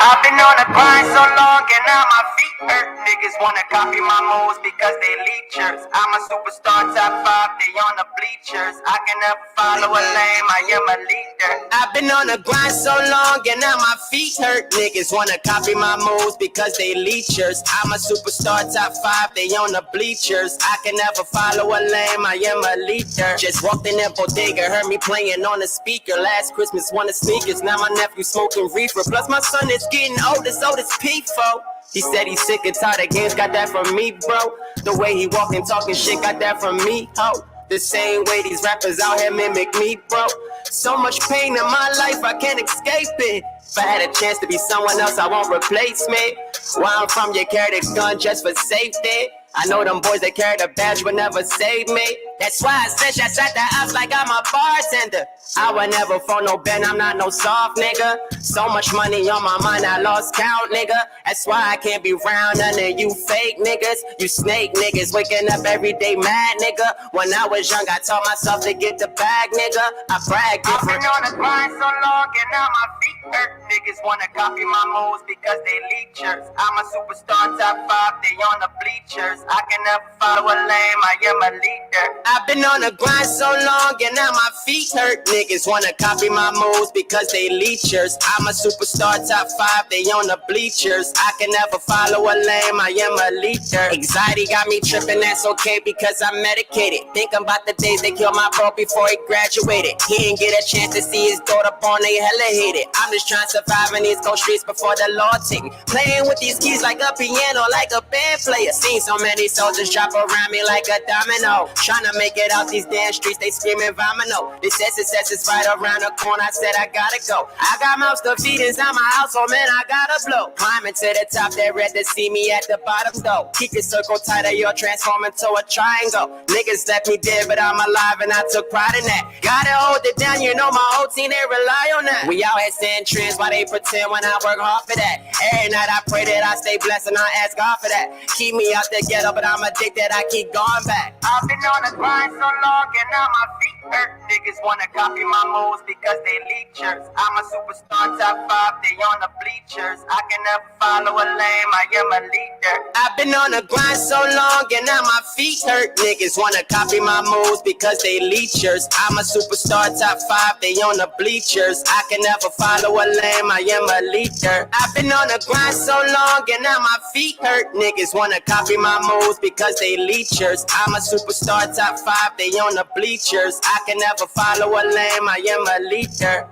I've been on the grind so long and now my feet hurt. Niggas wanna copy my moves because they leechers. I'm a superstar, top 5, they on the bleachers. I can never follow a lane, I am a leader. I've been on the grind so long and now my feet hurt. Niggas wanna copy my moves because they leechers. I'm a superstar, top 5, they on the bleachers. I can never follow a lane, I am a leader. Just walked in that bodega, heard me playing on the speaker. Last Christmas wanted sneakers, now my nephew smoking reefer. Plus my son is getting old as P4. He said he's sick and tired of games, got that from me, bro. The way he walking, talking shit, got that from me, ho. The same way these rappers out here mimic me, bro. So much pain in my life, I can't escape it. If I had a chance to be someone else, I won't replace me. Where I'm from, you carry the gun just for safety. I know them boys that carry the badge would never save me. That's why I said shots at the house like I'm a bartender. I would never phone no Ben, I'm not no soft nigga. So much money on my mind, I lost count, nigga. That's why I can't be round none of you fake niggas. You snake niggas, waking up every day mad, nigga. When I was young, I taught myself to get the bag, nigga. I brag different. I've been on the grind so long and now my feet Niggas wanna copy my moves because they leechers. I'm a superstar, top 5, they on the bleachers. I can never follow a lame, I am a leader. I've been on the grind so long and now my feet hurt. Niggas wanna copy my moves because they leechers. I'm a superstar, top 5, they on the bleachers. I can never follow a lame, I am a leader. Anxiety got me tripping, that's okay because I'm medicated. Think about the days they killed my bro before he graduated. He didn't get a chance to see his daughter born, they hella hated. I'm just trying to survive in these cold streets before the Lord take me. Playing with these keys like a piano, like a band player. Seen so many soldiers drop around me like a domino. Trying to make it out these damn streets, they screaming vomino. They said success is right around the corner, I said I gotta go. I got mouths to feed inside my house, so man, I gotta blow. Climbing to the top, they ready to see me at the bottom though. Keep your circle tighter, you'll transform into a triangle. Niggas left me dead, but I'm alive and I took pride in that. Gotta hold it down, you know my whole team, they rely on that. We out here saying trends, why they pretend when I work hard for that. Every night I pray that I stay blessed and I ask God for that. Keep me out the ghetto, but I'm addicted, I keep going back. I've been on the grind so long and now my feet hurt. Niggas wanna copy my moves because they leechers. I'm a superstar, top 5, they on the bleachers. I can never follow a lame, I am a leader. I've been on the grind so long and now my feet hurt. Niggas wanna copy my moves because they leechers. I'm a superstar, top 5, they on the bleachers. I can never follow a lame, I am a leader. I've been on the grind so long and now my feet hurt. Niggas wanna copy my moves because they leechers. I'm a superstar, top 5, they on the bleachers. I can never follow a lame, I am a leader.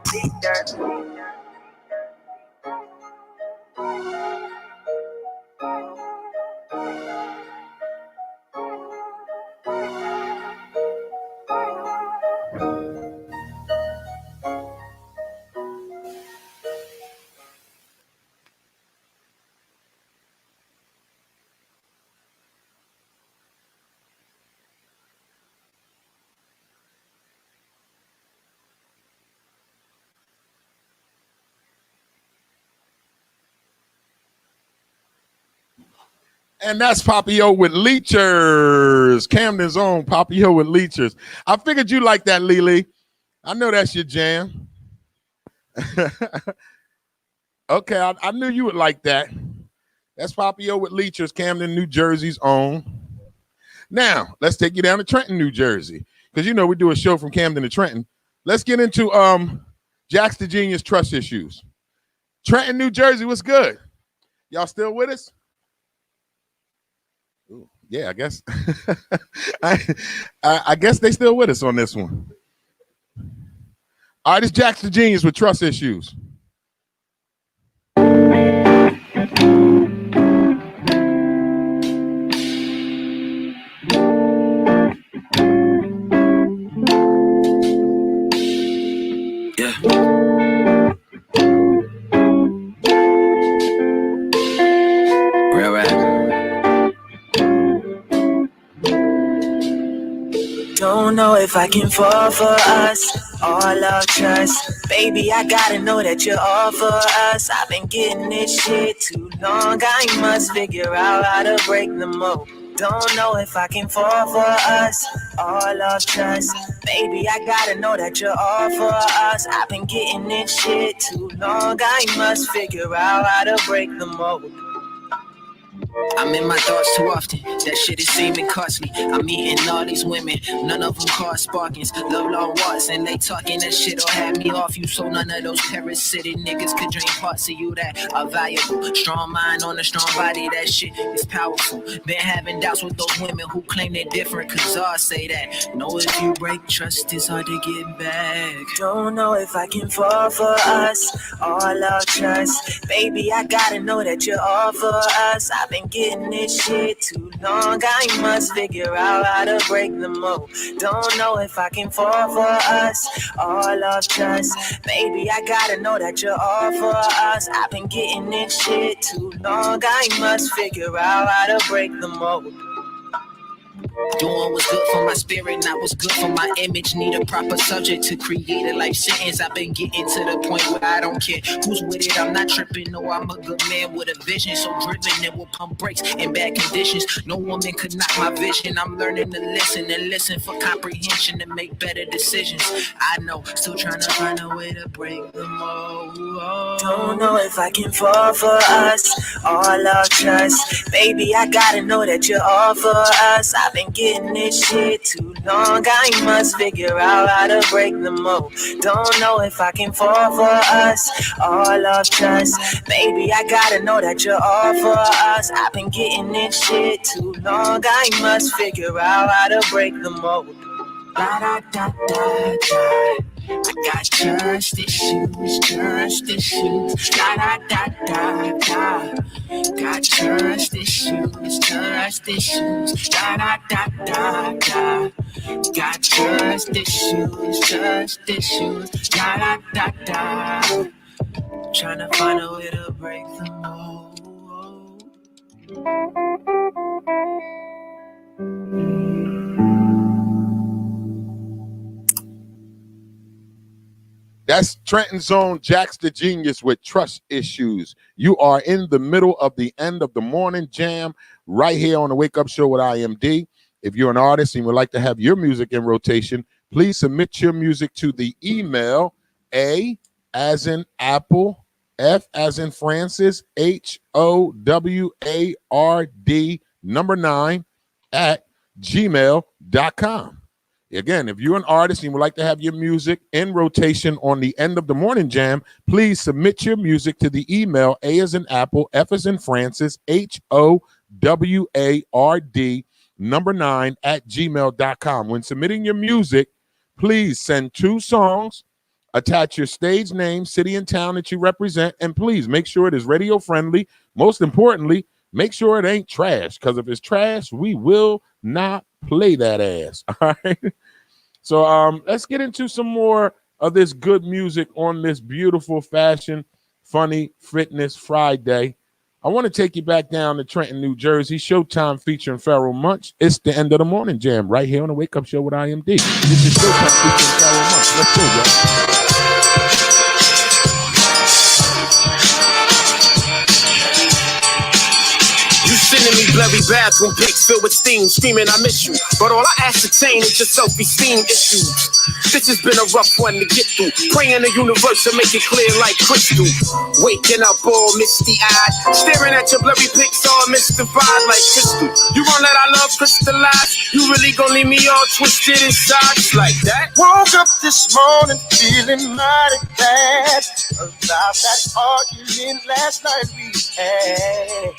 And that's Papio with Leechers. Camden's own Papio with Leechers. I figured you like that, Lily. I know that's your jam. Okay, I knew you would like that. That's Papio with Leechers, Camden, New Jersey's own. Now, let's take you down to Trenton, New Jersey. Because you know we do a show from Camden to Trenton. Let's get into Jax the Genius trust issues. Trenton, New Jersey, what's good? Y'all still with us? Ooh, yeah, I guess. I guess they still with us on this one. All right, it's Jax the Genius with trust issues. Don't know if I can fall for us, all love trust. Baby, I gotta know that you're all for us. I've been getting this shit too long. I must figure out how to break the mold. Don't know if I can fall for us, all love trust. Baby, I gotta know that you're all for us. I've been getting this shit too long. I must figure out how to break the mold. I'm in my thoughts too often, that shit is seeming costly. I'm meeting all these women, none of them car sparkings. Love long walks and they talking that shit will have me off you. So none of those parasitic niggas could drain parts of you that are valuable. Strong mind on a strong body, that shit is powerful. Been having doubts with those women who claim they're different, cause I say that. Know if you break trust, it's hard to get back. Don't know if I can fall for us, all love trust. Baby, I gotta know that you're all for us. I've been getting this shit too long. I must figure out how to break the mold. Don't know if I can fall for us, all love trust. Baby, I gotta know that you're all for us. I've been getting this shit too long. I must figure out how to break the mold. Doing what's good for my spirit, not what's good for my image. Need a proper subject to create a life sentence. I've been getting to the point where I don't care who's with it. I'm not tripping. No, I'm a good man with a vision. So driven it will pump brakes in bad conditions. No woman could knock my vision. I'm learning to listen and listen for comprehension to make better decisions. I know, still trying to find a way to break the mold. Don't know if I can fall for us. All love trust. Baby, I gotta know that you're all for us. I've been getting this shit too long. I must figure out how to break the mold. Don't know if I can fall for us. All love trust. Baby, I gotta know that you're all for us. I've been getting this shit too long. I must figure out how to break the mold. Da da da da da. I got trust issues, trust issues. Da da da da da. Got trust issues, trust issues. Da da da da da. Got trust issues, trust issues. Da da da da. Trying to find a way to break the mold. That's Trenton's own Jax the Genius with Trust Issues. You are in the middle of the end of the morning jam right here on the Wake Up Show with IMD. If you're an artist and would like to have your music in rotation, please submit your music to the email A as in Apple, F as in Francis, HOWARD 9 at gmail.com. Again, if you're an artist and you would like to have your music in rotation on the end of the morning jam, please submit your music to the email A as in Apple, F as in Francis, HOWARD 9 at gmail.com. When submitting your music, please send 2 songs, attach your stage name, city and town that you represent, and please make sure it is radio friendly. Most importantly, make sure it ain't trash, because if it's trash, we will not play that ass. All right. So let's get into some more of this good music on this beautiful fashion, funny fitness Friday. I want to take you back down to Trenton, New Jersey. Showtime featuring Pharoah Monch. It's the end of the morning jam right here on the Wake Up Show with IMD. This is Showtime featuring Pharoah Monch. Let's go, y'all. Sending me blurry bathroom pics filled with steam, screaming I miss you. But all I ascertain is your self-esteem issues. This has been a rough one to get through. Praying the universe to make it clear like crystal. Waking up all misty-eyed, staring at your blurry pics all mystified like crystal. You won't let our love crystallize. You really gon' leave me all twisted inside just like that? Woke up this morning feeling mighty bad about that argument last night we had.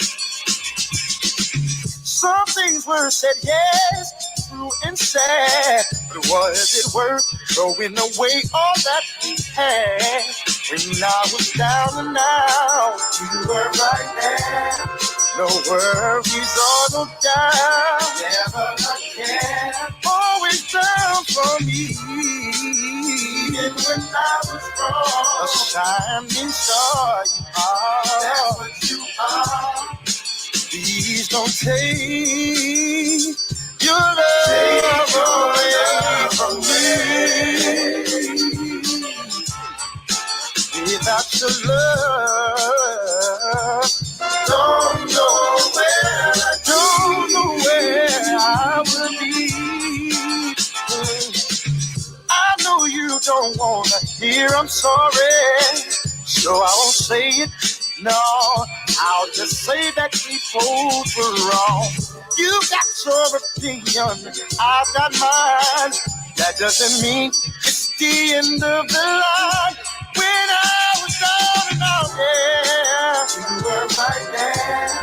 Some things were said, yes, true and sad. But was it worth throwing away all that we had? When I was down and out, you were right there. No worries or no doubt. Never again. Always down for me. Even when I was wrong. A shining star you are. That's what you are. Please don't take your love away from me. Without your love, don't know where I will be. I know you don't wanna hear I'm sorry, so I won't say it. No, I'll just say that we both were wrong. You got your opinion, I've got mine. That doesn't mean it's the end of the line. When I was down and out there, you were right there.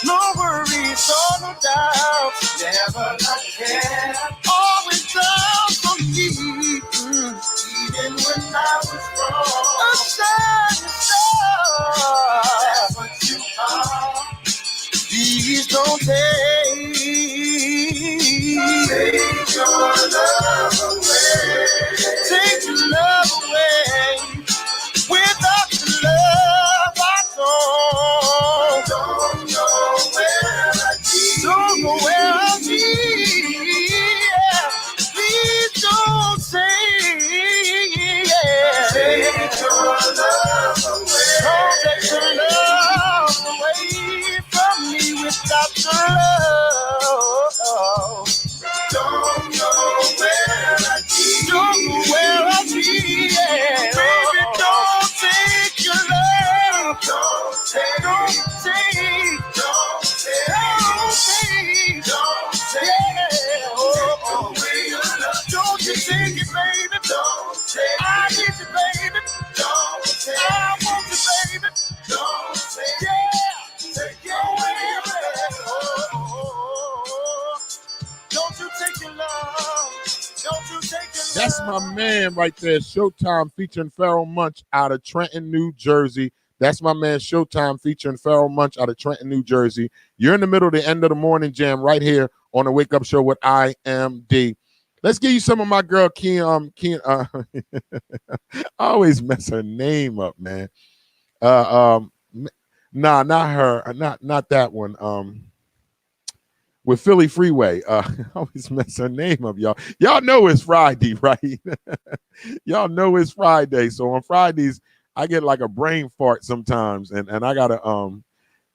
No worries or no doubts, never again. Always down for me, even when I was wrong. A shining star, that's what you are. Please don't take your love away. Take your love away. Without your love, I don't know where I'd be. Don't know where I'd be. That's my man right there, Showtime featuring Pharoah Munch out of Trenton, New Jersey. That's my man, Showtime featuring Pharoah Munch out of Trenton, New Jersey. You're in the middle of the end of the morning jam right here on the Wake Up Show with IMD. Let's give you some of my girl, I always mess her name up, man. Nah, not her. Not that one. With Philly Freeway. I always mess her name up, y'all. Y'all know it's Friday, right? Y'all know it's Friday. So on Fridays, I get like a brain fart sometimes, and I gotta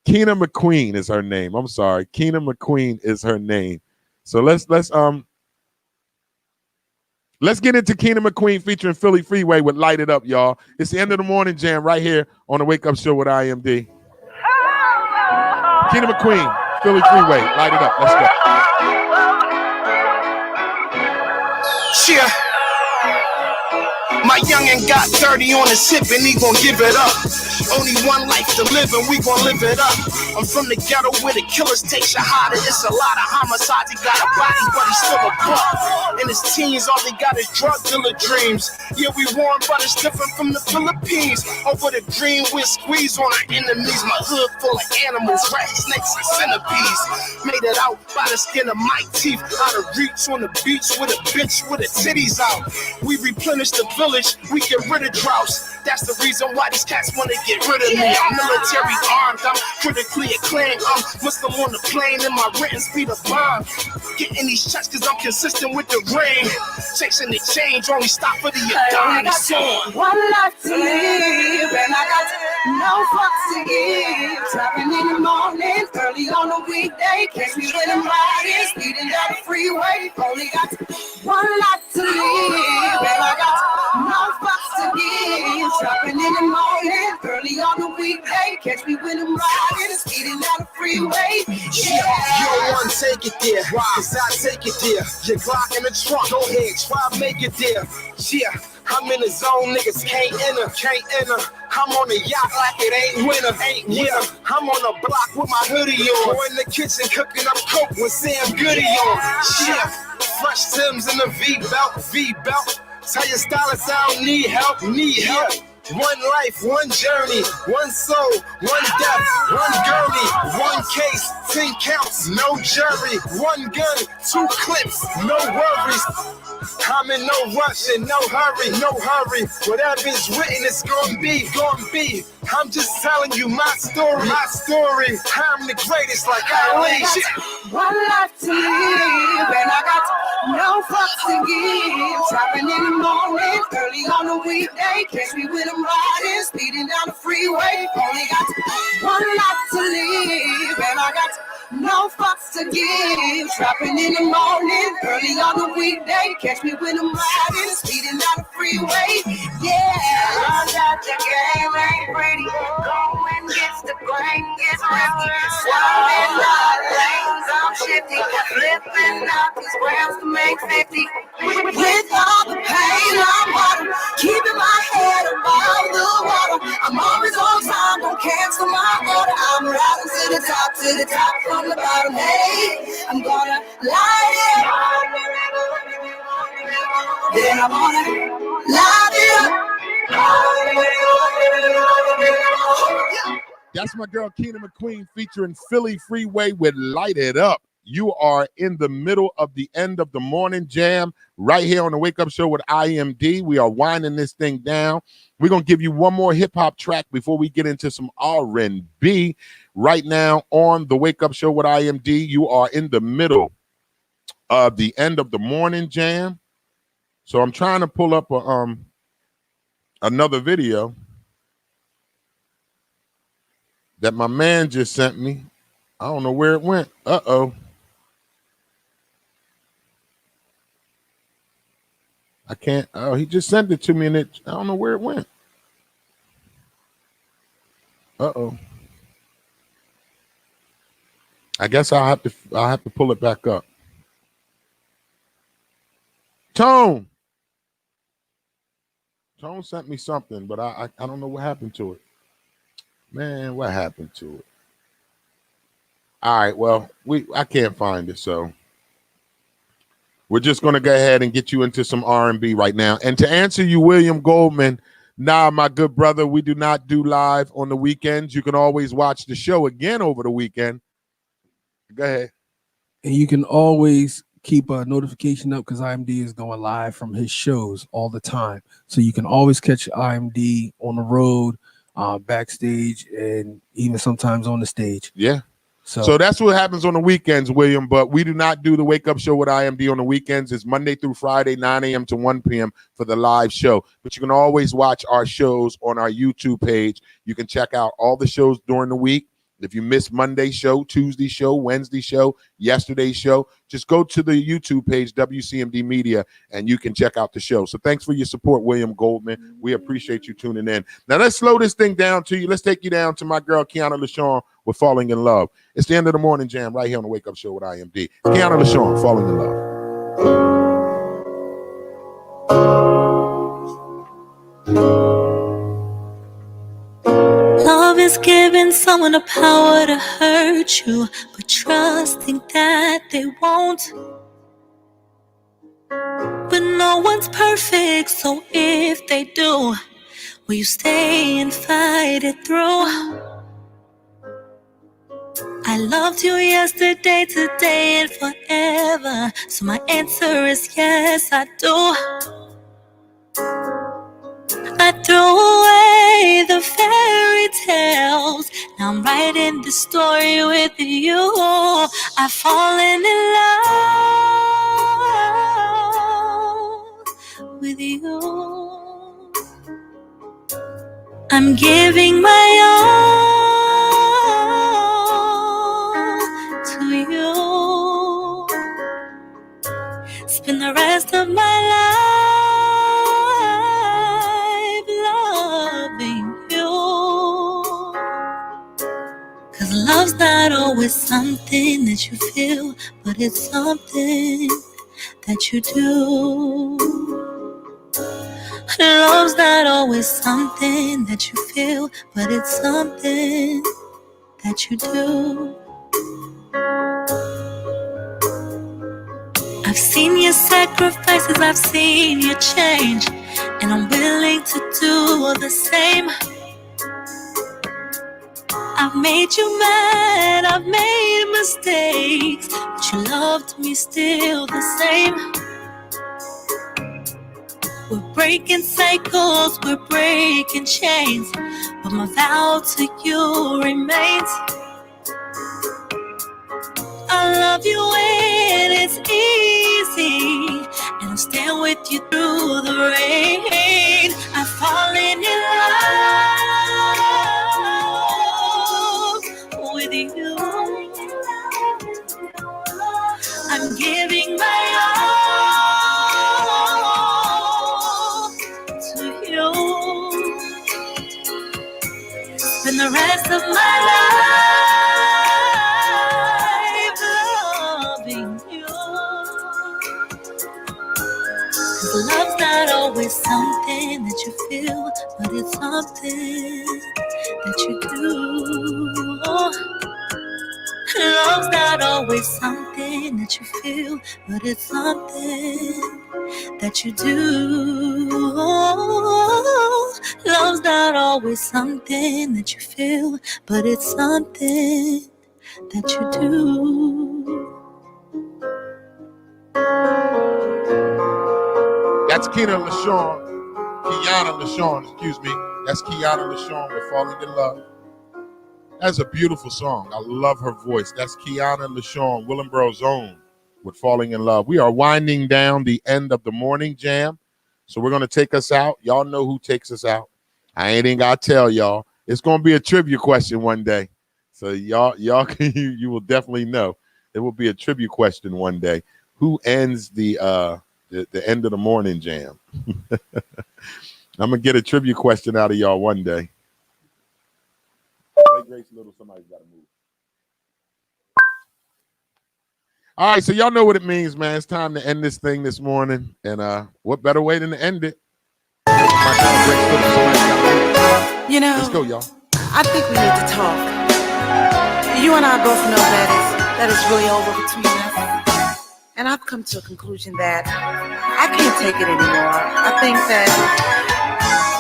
Keena McQueen is her name. I'm sorry. Keena McQueen is her name. So let's get into Keena McQueen featuring Philly Freeway with Light It Up, y'all. It's the end of the morning jam right here on the Wake Up Show with IMD. Keena McQueen, Philly Freeway, Light It Up. Let's go. Yeah. My youngin' got 30 on his hip and he gon' give it up. Only one life to live and we gon' live it up. I'm from the ghetto where the killers take shahada. It's a lot of homicides. He got a body, but he's still a buck. In his teens, all they got is drug dealer dreams. Yeah, we warm, but it's different from the Philippines. Over the green, we'll squeeze on our enemies. My hood full of animals, rats, snakes, and centipedes. Made it out by the skin of my teeth. Out of reach on the beach with a bitch with her titties out. We replenish the village, we get rid of droughts. That's the reason why these cats wanna get rid of me. I'm military armed, I'm critically acclaimed. I'm Muslim on the plane and my written speed of bomb. Getting these checks cause I'm consistent with the rain. Chasing the change, only stop for the I got one life to live and I got no fucks to give. Trapping in the morning, early on a weekday. Catch me when I'm riding, speeding down the freeway. Only got one life to live and I got no fucks to give. Trapping in the morning, early on a weekday. Catch me when I'm riding, speeding down the freeway. Yeah. You don't want to take it there, cause I take it there. Your Glock in the trunk, go ahead, try make it there. Yeah, I'm in the zone, niggas can't enter. I'm on the yacht like it ain't winter. Yeah, I'm on the block with my hoodie on. Or in the kitchen cooking up coke with Sam Goody on. Yeah, fresh Timbs in the V-belt. Tell your stylist I don't need help. One life, one journey, one soul, one death, one gurney, one case, 10 counts, no jury, one gun, 2 clips, no worries. I'm in no rush and no hurry. Whatever's written, it's gonna be. I'm just telling you my story. I'm the greatest like Ali. One life to live and I got no fucks to give. Trapping in the morning, early on a weekday. Catch me when I'm riding, speeding down the freeway. Only got one life to live and I got no fucks to give. Trapping in the morning, early on a weekday. Catch me when I'm riding, speeding down the freeway. Yeah, I got the game ain't pretty. Going gets the brain gets risky. Swallowing my lanes, I'm shifty. Flipping out these grams to make 50. With all the pain I'm bottom, keeping my head above the water. I'm always on time, don't cancel my order. I'm riding to the top from the bottom. Hey, I'm gonna light it up. Then I'm gonna light it up. That's my girl Keena McQueen featuring Philly Freeway with Light It Up. You are in the middle of the end of the morning jam right here on the Wake Up Show with IMD. We are winding this thing down. We're going to give you one more hip-hop track before we get into some R&B. Right now on the Wake Up Show with IMD, you are in the middle of the end of the morning jam. So I'm trying to pull up another video that my man just sent me. I don't know where it went. Uh-oh. I can't. Oh, he just sent it to me and I don't know where it went. Uh-oh. I guess I'll have to pull it back up. Tone sent me something, but I don't know what happened to it. Man, what happened to it? All right, well, I can't find it, so We're just going to go ahead and get you into some R&B right now. And to answer you, William Goldman, nah, my good brother, we do not do live on the weekends. You can always watch the show again over the weekend. Go ahead. And you can always keep a notification up because IMD is going live from his shows all the time. So you can always catch IMD on the road, backstage, and even sometimes on the stage. Yeah. So that's what happens on the weekends, William. But we do not do the Wake Up Show with IMD on the weekends. It's Monday through Friday, 9 a.m. to 1 p.m. for the live show. But you can always watch our shows on our YouTube page. You can check out all the shows during the week. If you missed Monday's show, Tuesday's show, Wednesday's show, yesterday's show, just go to the YouTube page, WCMD Media, and you can check out the show. So thanks for your support, William Goldman. We appreciate you tuning in. Now let's slow this thing down to you. Let's take you down to my girl, Kiana LaShawn, with Falling in Love. It's the end of the morning jam right here on the Wake Up Show with IMD. Kiana LaShawn, Falling in Love. Love is giving someone the power to hurt you, but trusting that they won't. But no one's perfect, so if they do, will you stay and fight it through? I loved you yesterday, today, and forever, so my answer is yes, I do. I threw away the fairy tales. Now I'm writing the story with you. I've fallen in love with you. I'm giving my all to you. Spend the rest of my life loving you. 'Cause love's not always something that you feel, but it's something that you do. Love's not always something that you feel, but it's something that you do. I've seen your sacrifices, I've seen you change, and I'm willing to do the same. I've made you mad, I've made mistakes, but you loved me still the same. We're breaking cycles, we're breaking chains, but my vow to you remains. I love you when it's easy, and I'll stand with you through the rain. I've fallen in love with you. I'm giving my all to you. Spend the rest of my life loving you. 'Cause love's not always something that you feel, but it's something that you do. Love's not always something that you feel, but it's something that you do. Love's not always something that you feel, but it's something that you do. That's Kiana LaShawn, excuse me. That's Kiana LaShawn with Falling in Love. That's a beautiful song. I love her voice. That's Kiana LaShawn, Willenboro's own, with Falling in Love. We are winding down the end of the morning jam. So we're going to take us out. Y'all know who takes us out. I ain't even got to tell y'all. It's going to be a trivia question one day. So y'all you will definitely know. It will be a trivia question one day. Who ends the end of the morning jam? I'm going to get a trivia question out of y'all one day. Play Grace Little, somebody's got to move. All right, so y'all know what it means, man. It's time to end this thing this morning. And what better way than to end it? You know, let's go, y'all. I think we need to talk. You and I both know that is really over between us. And I've come to a conclusion that I can't take it anymore. I think that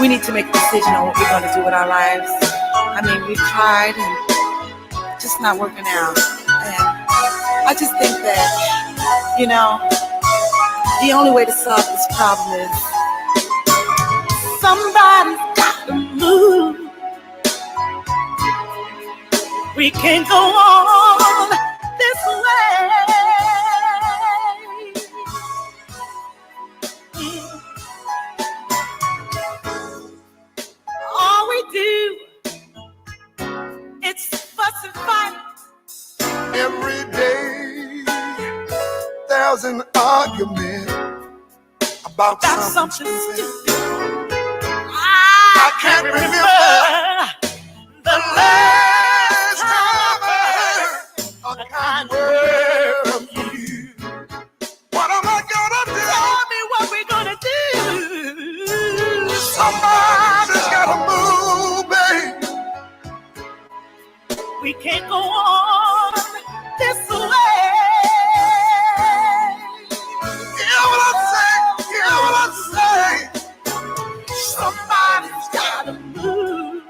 we need to make a decision on what we're going to do with our lives. I mean, we've tried and it's just not working out. And I just think that, you know, the only way to solve this problem is somebody's got to move. We can't go on this way. All we do is fuss and fight. Every day there's an argument about something stupid. I can't remember the last time I heard a kind word from you. What am I gonna do? Tell me what we're gonna do. Somebody's gotta move, babe. We can't go on this way. Hear what I say, hear what I say. Somebody's gotta move.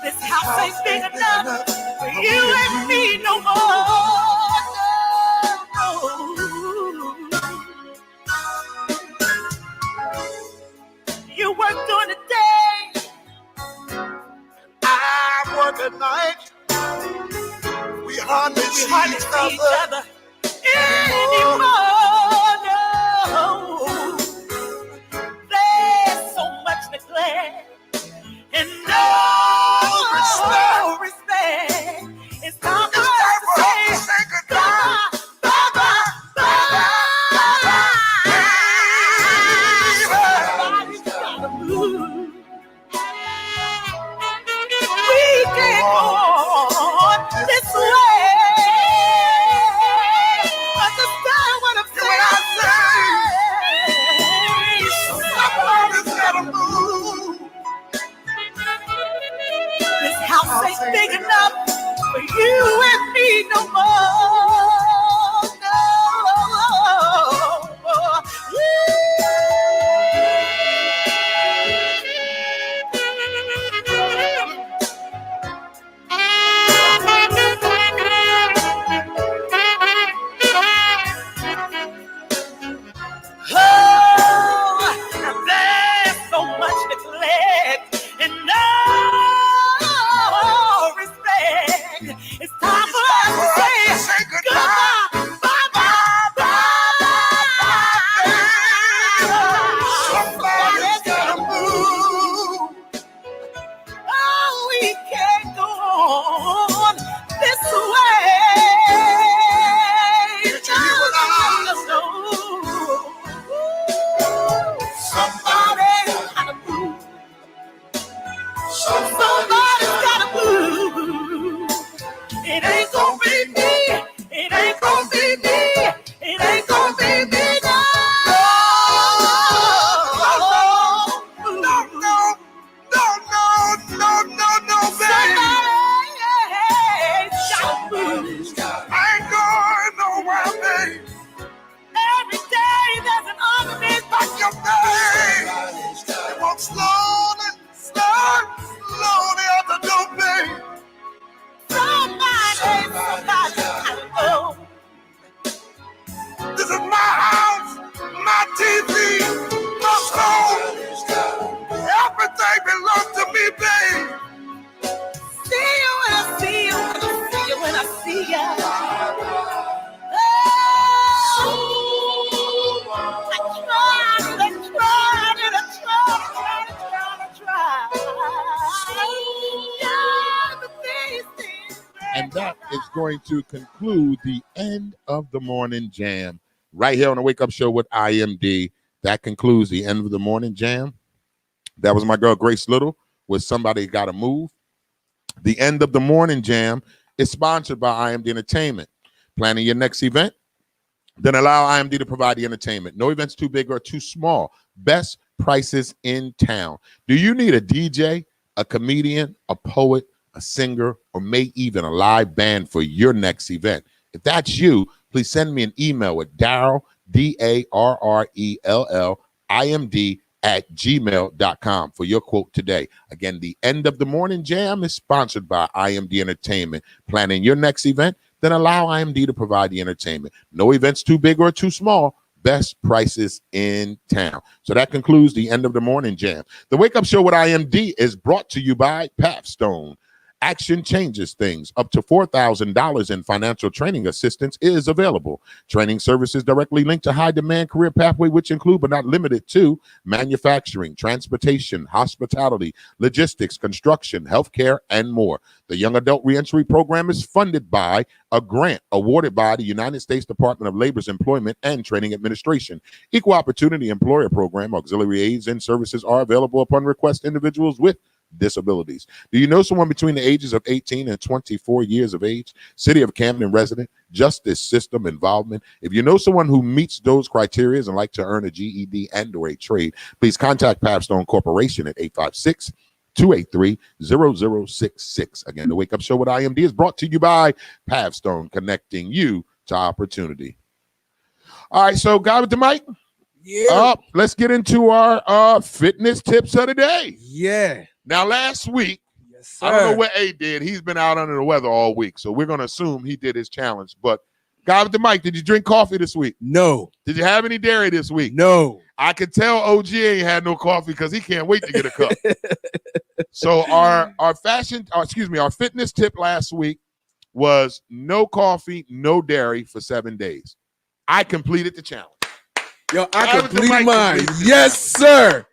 This house ain't big enough for you and me no more. No. You work during the day, I work at night. We hardly see each other anymore. No. There's so much neglect and no respect. It's time for us to say goodbye. Bye-bye. Bye-bye. Somebody's gotta move. We can't go on this way. Understand what I'm saying? Somebody's gotta move. This house ain't big enough for you and me no more. No. Oh, there's so much neglect and no respect. It's time for us to say goodbye. Bye-bye. Bye-bye. Somebody's gotta move. Oh, we can't go on this way. Somebody's gotta move. Somebody's gotta move. It ain't gonna be me. It ain't gonna be me. It ain't gonna be me. No, babe. I ain't going nowhere, babe. Every day there's an argument. Back your babe. It won't slowly out the door, babe. Somebody's gotta go. This is my house, my TV, my phone. Everything belongs to me, babe. See you when I see you. When I see you. When I see you. And that is going to conclude the end of the morning jam right here on the Wake Up Show with IMD. That concludes the end of the morning jam. That was my girl Grace Little with Somebody Gotta Move. The end of the morning jam is sponsored by IMD Entertainment. Planning your next event? Then allow IMD to provide the entertainment. No event's too big or too small. Best prices in town. Do you need a DJ, a comedian, a poet, a singer, or may even a live band for your next event? If that's you, please send me an email at Darrell, DARRELLIMD @gmail.com for your quote today. Again, the End of the Morning Jam is sponsored by IMD Entertainment. Planning your next event? Then allow IMD to provide the entertainment. No events too big or too small. Best prices in town. So that concludes the End of the Morning Jam. The Wake Up Show with IMD is brought to you by Papstone. Action changes things. Up to $4,000 in financial training assistance is available. Training services directly linked to high demand career pathway, which include but not limited to manufacturing, transportation, hospitality, logistics, construction, healthcare, and more. The Young Adult Reentry Program is funded by a grant awarded by the United States Department of Labor's Employment and Training Administration. Equal Opportunity Employer Program auxiliary aids and services are available upon request to individuals with disabilities. Do you know someone between the ages of 18 and 24 years of age? City of Camden resident, justice system involvement. If you know someone who meets those criteria and like to earn a GED and or a trade, please contact Papstone Corporation at 856-283-0066. Again, the Wake Up Show with IMD is brought to you by Papstone, connecting you to opportunity. All right, so guy with the mic. Yeah. Let's get into our fitness tips of the day. Yeah. Now, last week, yes, I don't know what A did. He's been out under the weather all week, so we're going to assume he did his challenge. But, guy with the mic, did you drink coffee this week? No. Did you have any dairy this week? No. I could tell OG ain't had no coffee because he can't wait to get a cup. So our fitness tip last week was no coffee, no dairy for 7 days. I completed the challenge. Yo, I completed mine. Yes, sir.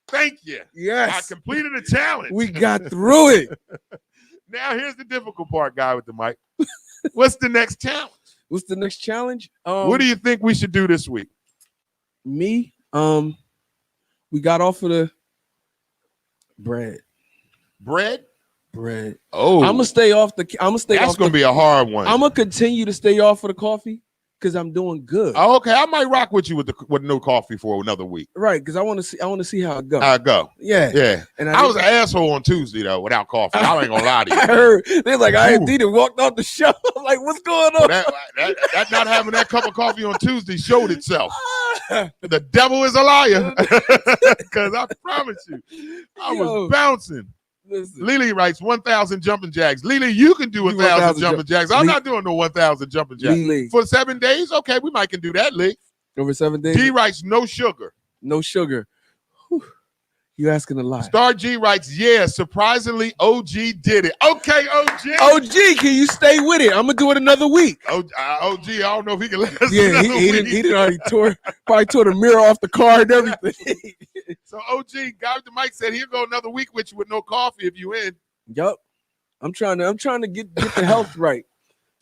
Thank you. Yes. I completed the challenge. We got through it. Now, here's the difficult part, guy with the mic. What's the next challenge? What's the next challenge? What do you think we should do this week? Me? We got off of the bread. Bread? Bread. Oh. I'm gonna stay off the. That's gonna be a hard one. I'm gonna continue to stay off of the coffee because I'm doing good. Oh, okay, I might rock with you with no coffee for another week. Right, because I want to see how it goes. How it go? Yeah, yeah. And I was an asshole on Tuesday though, without coffee. I ain't gonna lie to you. I heard they're like, I indeed walked off the show. I'm like, what's going on? That not having that cup of coffee on Tuesday showed itself. The devil is a liar. Because I promise you, I was bouncing. Listen. Lily writes 1,000 jumping jacks. Lily, you can do 1,000 jumping jacks. I'm not doing no 1,000 jumping jacks. Lily. For 7 days? Okay, we might can do that, Lee. Over 7 days? G writes no sugar. No sugar. Whew. You asking a lot. Star G writes, yeah, surprisingly, OG did it. Okay, OG. OG, can you stay with it? I'm going to do it another week. OG, I don't know if he can let us Yeah, he didn't already probably tore the mirror off the car and everything. So OG, guy with the mic said he'll go another week with you with no coffee if you in. Yup. I'm trying to get the health right.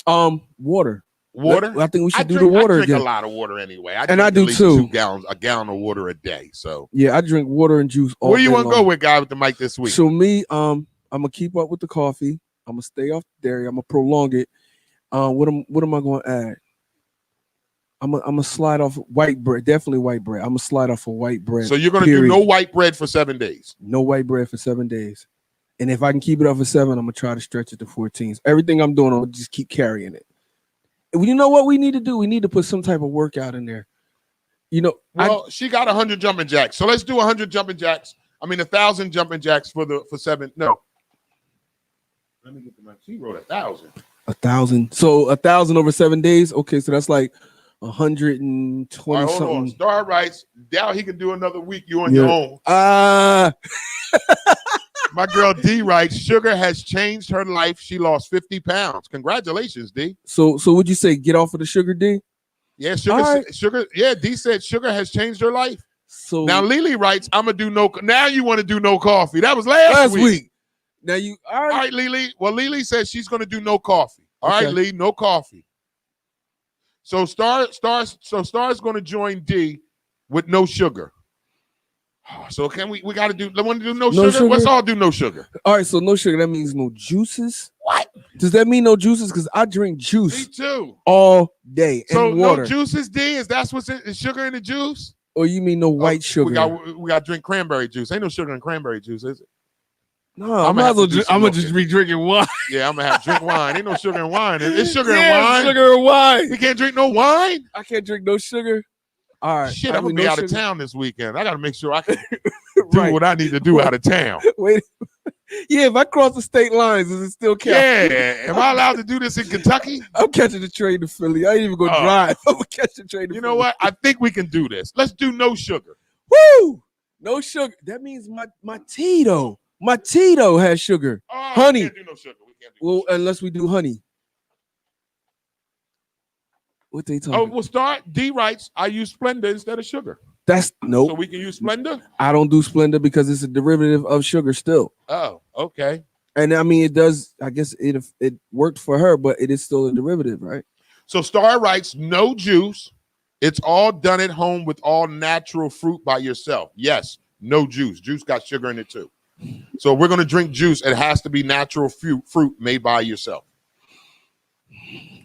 Water. Water? I think we should do the water I drink again. a lot of water anyway. I do at least too. A gallon of water a day. So yeah, I drink water and juice all where you day want to long. go with, guy with the mic, this week? So me, I'm gonna keep up with the coffee. I'm gonna stay off dairy. I'm gonna prolong it. What am I gonna add? I'm gonna slide off white bread. Definitely white bread. I'm gonna slide off of white bread. So you're gonna do no white bread for 7 days. No white bread for 7 days. And if I can keep it up for 7, I'm gonna try to stretch it to 14. Everything I'm doing, I'll just keep carrying it. You know what we need to do? We need to put some type of workout in there. You know, she got 100 jumping jacks. So let's do 100 jumping jacks. 1,000 jumping jacks for 7. No. Let me get the mic. She wrote 1,000. 1,000. So 1,000 over 7 days. Okay, so that's like 120 hold something. on. Star writes, now he can do another week. You on your own. My girl D writes, sugar has changed her life. She lost 50 pounds. Congratulations, D. So would you say get off of the sugar, D? Yeah, sugar. Yeah, D said sugar has changed her life. So now Lily writes, I'm gonna do no. Now you want to do no coffee? That was last week. Now you all right, Lily. Well, Lily says she's gonna do no coffee. All right, Lee, no coffee. So Star's gonna join D with no sugar. So can we got to do? I want to do no sugar. Let's all do no sugar. All right, so no sugar. That means no juices. What does that mean? No juices? Because I drink juice. Me too. All day. So and water. No juices, D. Is that's what's in? Is sugar in the juice? Or you mean no white sugar? We got to drink cranberry juice. Ain't no sugar in cranberry juice, is it? No, I'm gonna just be drinking wine. Yeah, I'm gonna have drink wine. Ain't no sugar in wine. It's sugar in Yeah, wine. sugar and wine. We can't drink no wine. I can't drink no sugar. All right. Shit, I'm gonna be out of town this weekend. I gotta make sure I can Right. do what I need to do out of town. Wait. Yeah, if I cross the state lines, does it still count? Yeah. Am I allowed to do this in Kentucky? I'm catching the train to Philly. I ain't even gonna drive. I'm gonna catch the train to Philly. You know what? I think we can do this. Let's do no sugar. Woo! No sugar. That means my tea though. My tea though has sugar. Honey. We can't do no sugar. We can't do Well, unless we do honey. What they talking? Oh, we'll start. D writes, I use Splenda instead of sugar. That's nope. So we can use Splenda? I don't do Splenda because it's a derivative of sugar still. Oh, okay. And I mean, it does. I guess it worked for her, but it is still a derivative, right? So Star writes, no juice. It's all done at home with all natural fruit by yourself. Yes, no juice. Juice got sugar in it too. So we're going to drink juice. It has to be natural fruit made by yourself.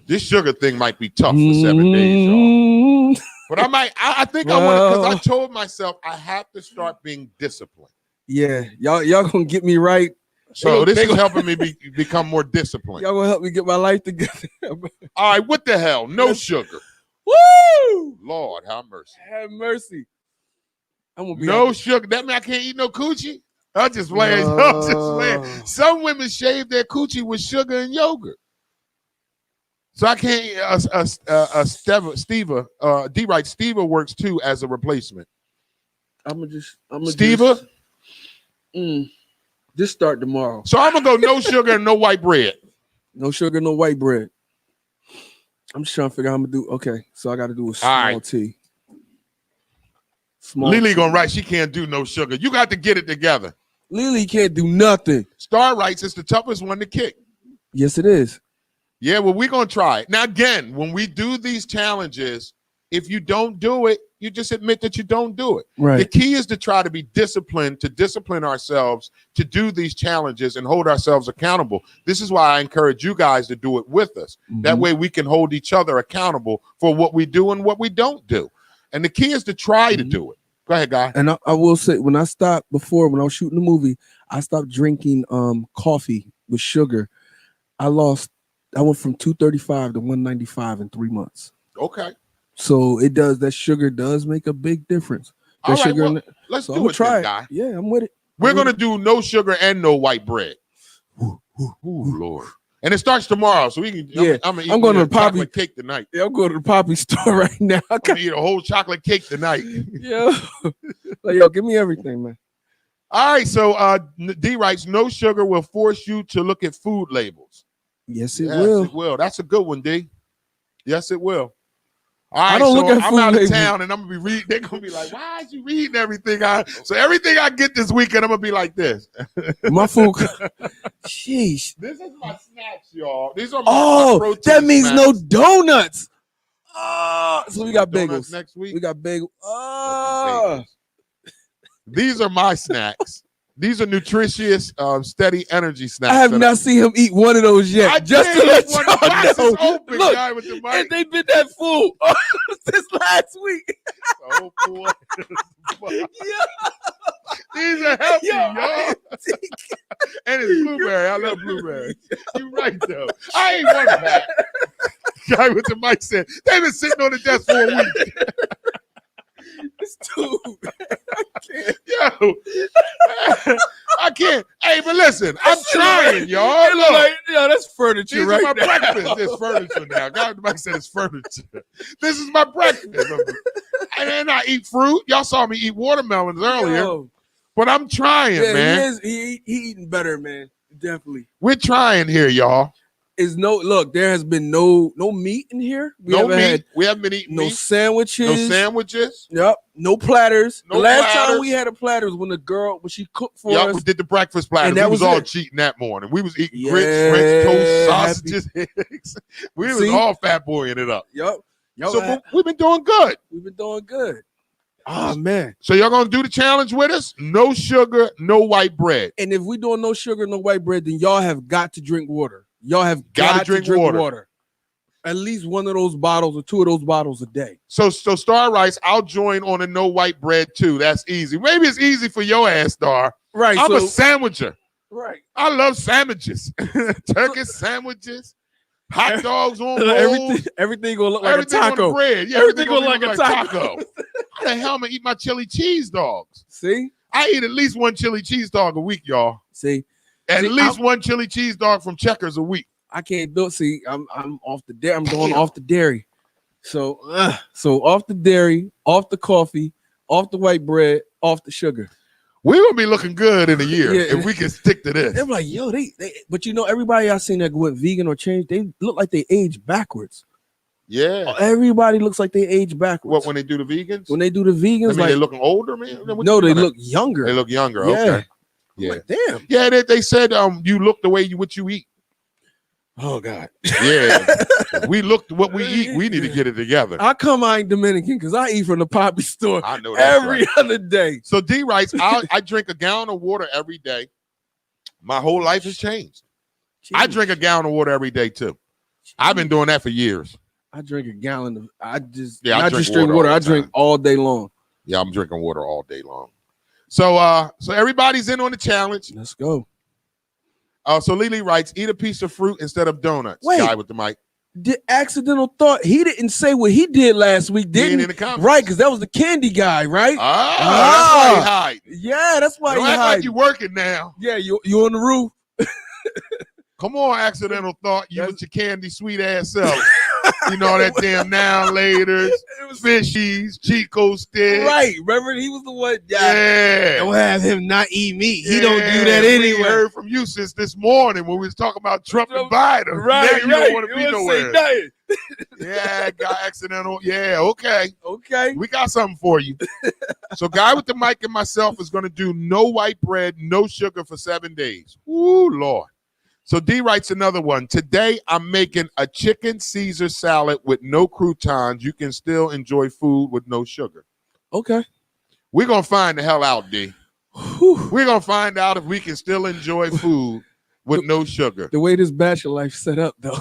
This sugar thing might be tough for 7 days, y'all. But I think I want to, because I told myself I have to start being disciplined. Yeah, y'all gonna get me right. So this is helping me become more disciplined. Y'all gonna help me get my life together. All right, what the hell? No sugar. Woo! Lord, have mercy. Have mercy. I'm gonna be no sugar. That mean I can't eat no coochie? I'm just playing. I'm just playing. Some women shave their coochie with sugar and yogurt. So I can't eat Steva. D right, Steva works too as a replacement. Steva? Just start tomorrow. So I'm gonna go no sugar and no white bread. No sugar, no white bread. I'm just trying to figure out how I'm gonna do. Okay, so I got to do a small tea. Lily gonna write. She can't do no sugar. You got to get it together. Lily can't do nothing. Star writes it's the toughest one to kick. Yes, it is. Yeah, well, we're gonna try it. Now, again, when we do these challenges, if you don't do it, you just admit that you don't do it. Right. The key is to try to be disciplined, to discipline ourselves to do these challenges and hold ourselves accountable. This is why I encourage you guys to do it with us. That way we can hold each other accountable for what we do and what we don't do. And the key is to try to do it. Go ahead, guy. And I will say, when I stopped before, when I was shooting the movie, I stopped drinking coffee with sugar. I went from 235 to 195 in 3 months. Okay. So it does. That sugar does make a big difference. All right, well, let's do it, then, guy. Yeah, I'm with it. We're gonna do no sugar and no white bread. Ooh, Lord. And it starts tomorrow, so we can. Yeah, I'm gonna eat going to the chocolate cake tonight. Yeah, I'm going to the Poppy store right now. I'm gonna eat a whole chocolate cake tonight. Yeah, like, yo, give me everything, man. All right, so D writes, no sugar will force you to look at food labels. Yes, it will. It will. That's a good one, D. Yes, it will. All right, I don't look at I'm food out of labels. town and I'm gonna be reading. They're gonna be like, why is you reading everything? So everything I get this weekend, I'm gonna be like this. My food. Sheesh. This is my snacks, y'all. These are my protein that means snacks. no donuts. So we got Donuts bagels next week. We got bagel. These are my snacks. These are nutritious, steady energy snacks. I have not seen him eat one of those yet. I just did. to let One of the y'all boxes know. open, Look, guy with the mic. and they've been that full since last week. Oh boy. These are healthy, y'all. And it's blueberry. I love blueberry. You're right, though. I ain't one of that. Guy with the mic said, they've been sitting on the desk for a week. It's too. Yo, I can't. Hey, but listen, I'm trying, y'all. It look like, that's furniture These right are my now. breakfast. It's furniture now. Guy with the mic said it's furniture. This is my breakfast. And then I eat fruit. Y'all saw me eat watermelons earlier. Yo. But I'm trying, man. He eating better, man. Definitely. We're trying here, y'all. There has been no meat in here. We haven't been eating no meat. sandwiches. No sandwiches. Yep. No platters. No the last platters. time we had a platter was when she cooked for us. We did the breakfast platter. And We that was was all it. cheating that morning. We was eating grits, French toast, sausages, eggs. We was all fat boying it up. Yep. So we've been doing good. We've been doing good. Oh man. So y'all gonna do the challenge with us? No sugar, no white bread. And if we doing no sugar, no white bread, then y'all have got to drink water. Y'all have got to drink water. At least one of those bottles or two of those bottles a day. So Star writes, I'll join on a no white bread too. That's easy. Maybe it's easy for your ass, Star. Right. I'm a sandwicher. Right. I love sandwiches, turkey sandwiches, hot dogs on rolls. Everything gonna look like everything a taco. on the bread. Yeah, everything gonna gonna look like a taco. How the hell am I eat my chili cheese dogs? See, I eat at least one chili cheese dog a week, y'all. See, at least one chili cheese dog from Checkers a week. I can't do it. See, I'm off the dairy. I'm going off the dairy. So off the dairy, off the coffee, off the white bread, off the sugar. We're gonna be looking good in a year if we can stick to this. They're like, yo, they but everybody I seen that went vegan or changed, they look like they age backwards. Yeah. Everybody looks like they age backwards. What, when they do the vegans? When they do the vegans, I mean, like they looking older, man? No, they look younger. They look younger. Yeah. Okay. Yeah. Like, damn. Yeah, they said you look the way what you eat. Oh God. Yeah. If we look what we eat, we need to get it together. I ain't Dominican because I eat from the poppy store I know that's every right. other day. So D writes, I drink a gallon of water every day. My whole life has changed. I drink a gallon of water every day too. I've been doing that for years. I drink a gallon of I just drink drink water. all I the drink time. all day long. Yeah, I'm drinking water all day long. So everybody's in on the challenge. Let's go. So Lily writes, eat a piece of fruit instead of donuts. Wait. Guy with the mic. The accidental thought he didn't say what he did last week, He didn't ain't he? in the comments. Right, because that was the candy guy, right? That's why he hide. Yeah, that's why Don't he act hide. like you working now. Yeah, you on the roof. Come on, accidental thought. You with your candy sweet ass self. You know that damn now laters, fishies, Chico sticks. Right, remember he was the one. Yeah. Don't have him not eat meat. He don't do Yeah, that we anyway. heard from you since this morning when we was talking about Trump and Biden. Right, now you right. don't want to be You wouldn't say nowhere. nothing. Yeah, guy accidental. Yeah, okay. Okay. We got something for you. So Guy with the mic and myself is going to do no white bread, no sugar for 7 days. Ooh, Lord. So D writes another one. Today I'm making a chicken Caesar salad with no croutons. You can still enjoy food with no sugar. Okay. We're going to find the hell out, D. We're going to find out if we can still enjoy food with no sugar. The way this bachelor life set up, though.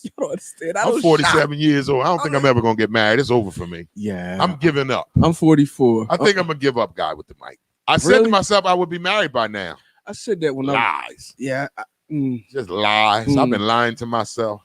You don't understand. I'm 47 years old. I don't think I'm ever going to get married. It's over for me. Yeah. I'm giving up. I'm 44. I think I'm going to give up, Guy with the mic. I said to myself I would be married by now. I said that when Lies. Yeah. Just lies. I've been lying to myself.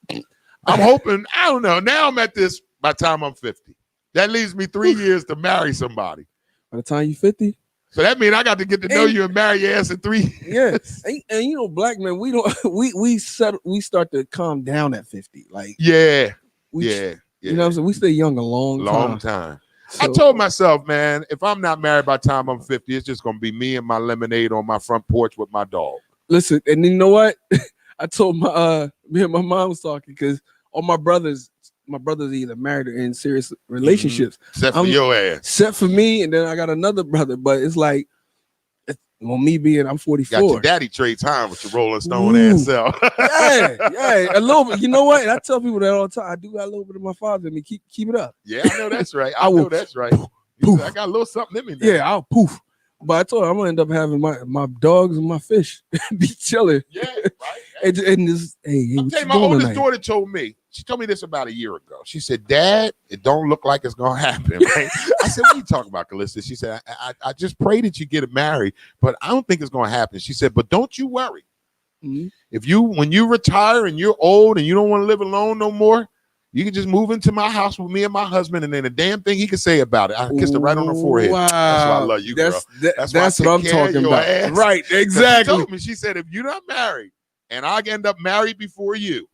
I'm hoping, I don't know. Now I'm at this by the time I'm 50. That leaves me 3 years to marry somebody. By the time you're 50? So that means I got to get to know you and marry your ass in 3 years. Yes. And you know, black men, we don't we start to calm down at 50. Like Yeah. We, yeah. You know what I'm saying? We stay young a long time. So- I told myself, man, if I'm not married by the time I'm 50, it's just going to be me and my lemonade on my front porch with my dog. Listen, and you know what? I told me and my mom was talking because all my brothers either married or in serious relationships. Except for your ass. Except for me, and then I got another brother. But it's like, well, me being I'm 44. Got your daddy trade time with your Rolling Stone ass self. yeah, a little bit. You know what? And I tell people that all the time. I do got a little bit of my father in me. Keep it up. Yeah, I know that's right. I know that's right. I got a little something in me now. Yeah, I'll poof. But I told her I'm gonna end up having my dogs and my fish be chilling. Yeah, right. and this, hey, I'll what tell you you, my doing oldest tonight? daughter told me. She told me this about a year ago. She said, "Dad, it don't look like it's gonna happen." Right? I said, "What are you talking about, Calista?" She said, I just pray that you get married, but I don't think it's gonna happen." She said, "But don't you worry. Mm-hmm. When you retire and you're old and you don't want to live alone no more, you can just move into my house with me and my husband, and then a damn thing he can say about it." I kissed her right on the forehead. Wow. That's why I love you, girl. That's why I what take I'm care of talking your about. ass. Right, 'Cause exactly. She told me, she said, if you're not married and I end up married before you,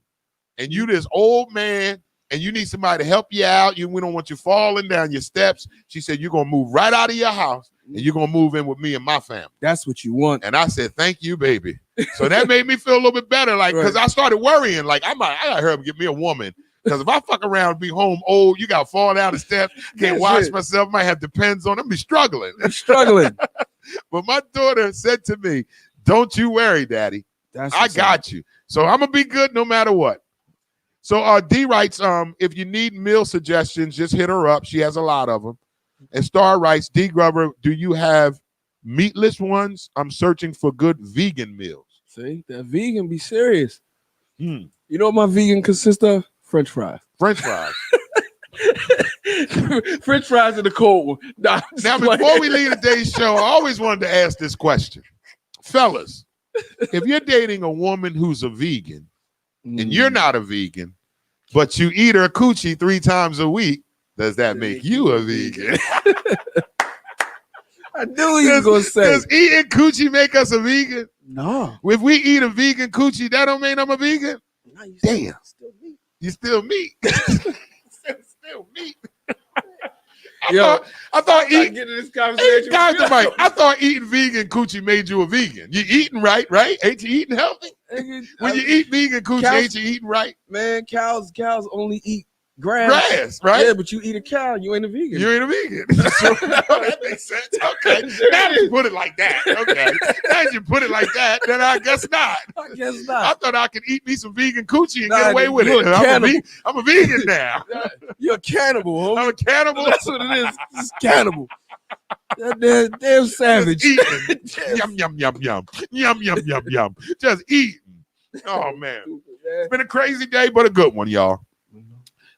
and you this old man, and you need somebody to help you out, we don't want you falling down your steps. She said, you're gonna move right out of your house and you're gonna move in with me and my family. That's what you want. And I said, thank you, baby. So that made me feel a little bit better, like, because I started worrying, like, I gotta hurry up and get me a woman. Because if I fuck around and be home old, you gotta fall down the steps, can't wash myself, might have depends on them, be struggling. But my daughter said to me, don't you worry, Daddy. I got you. So I'm gonna be good no matter what. So D writes, if you need meal suggestions, just hit her up. She has a lot of them. And Star writes, D Grubber, do you have meatless ones? I'm searching for good vegan meals. See, that vegan be serious. You know what my vegan consists of? French fries. French fries. French fries in the cold one. Now, before we leave today's show, I always wanted to ask this question. Fellas, if you're dating a woman who's a vegan and you're not a vegan, but you eat her coochie 3 times a week, does that make you a vegan? I knew he was going to say. Does eating coochie make us a vegan? No. If we eat a vegan coochie, that don't mean I'm a vegan? No, Damn. You still meat. Still meat. I thought eating this conversation. I thought eating vegan coochie made you a vegan. You eating right? Ain't you eating healthy? When you eat vegan coochie, ain't you eating right? Man, cows only eat grass, right? Yeah, but you eat a cow, you ain't a vegan. You ain't a vegan. That makes sense. Okay. Now that you put it like that. Okay. Now that you put it like that, then I guess not. I guess not. I thought I could eat me some vegan coochie and get away with it. I'm a vegan now. You're a cannibal, homie. I'm a cannibal. That's what it is. It's cannibal. That damn savage. Yum, yum, yum, yum. Yum, yum, yum, yum. Just eating. Oh, man. It's been a crazy day, but a good one, y'all.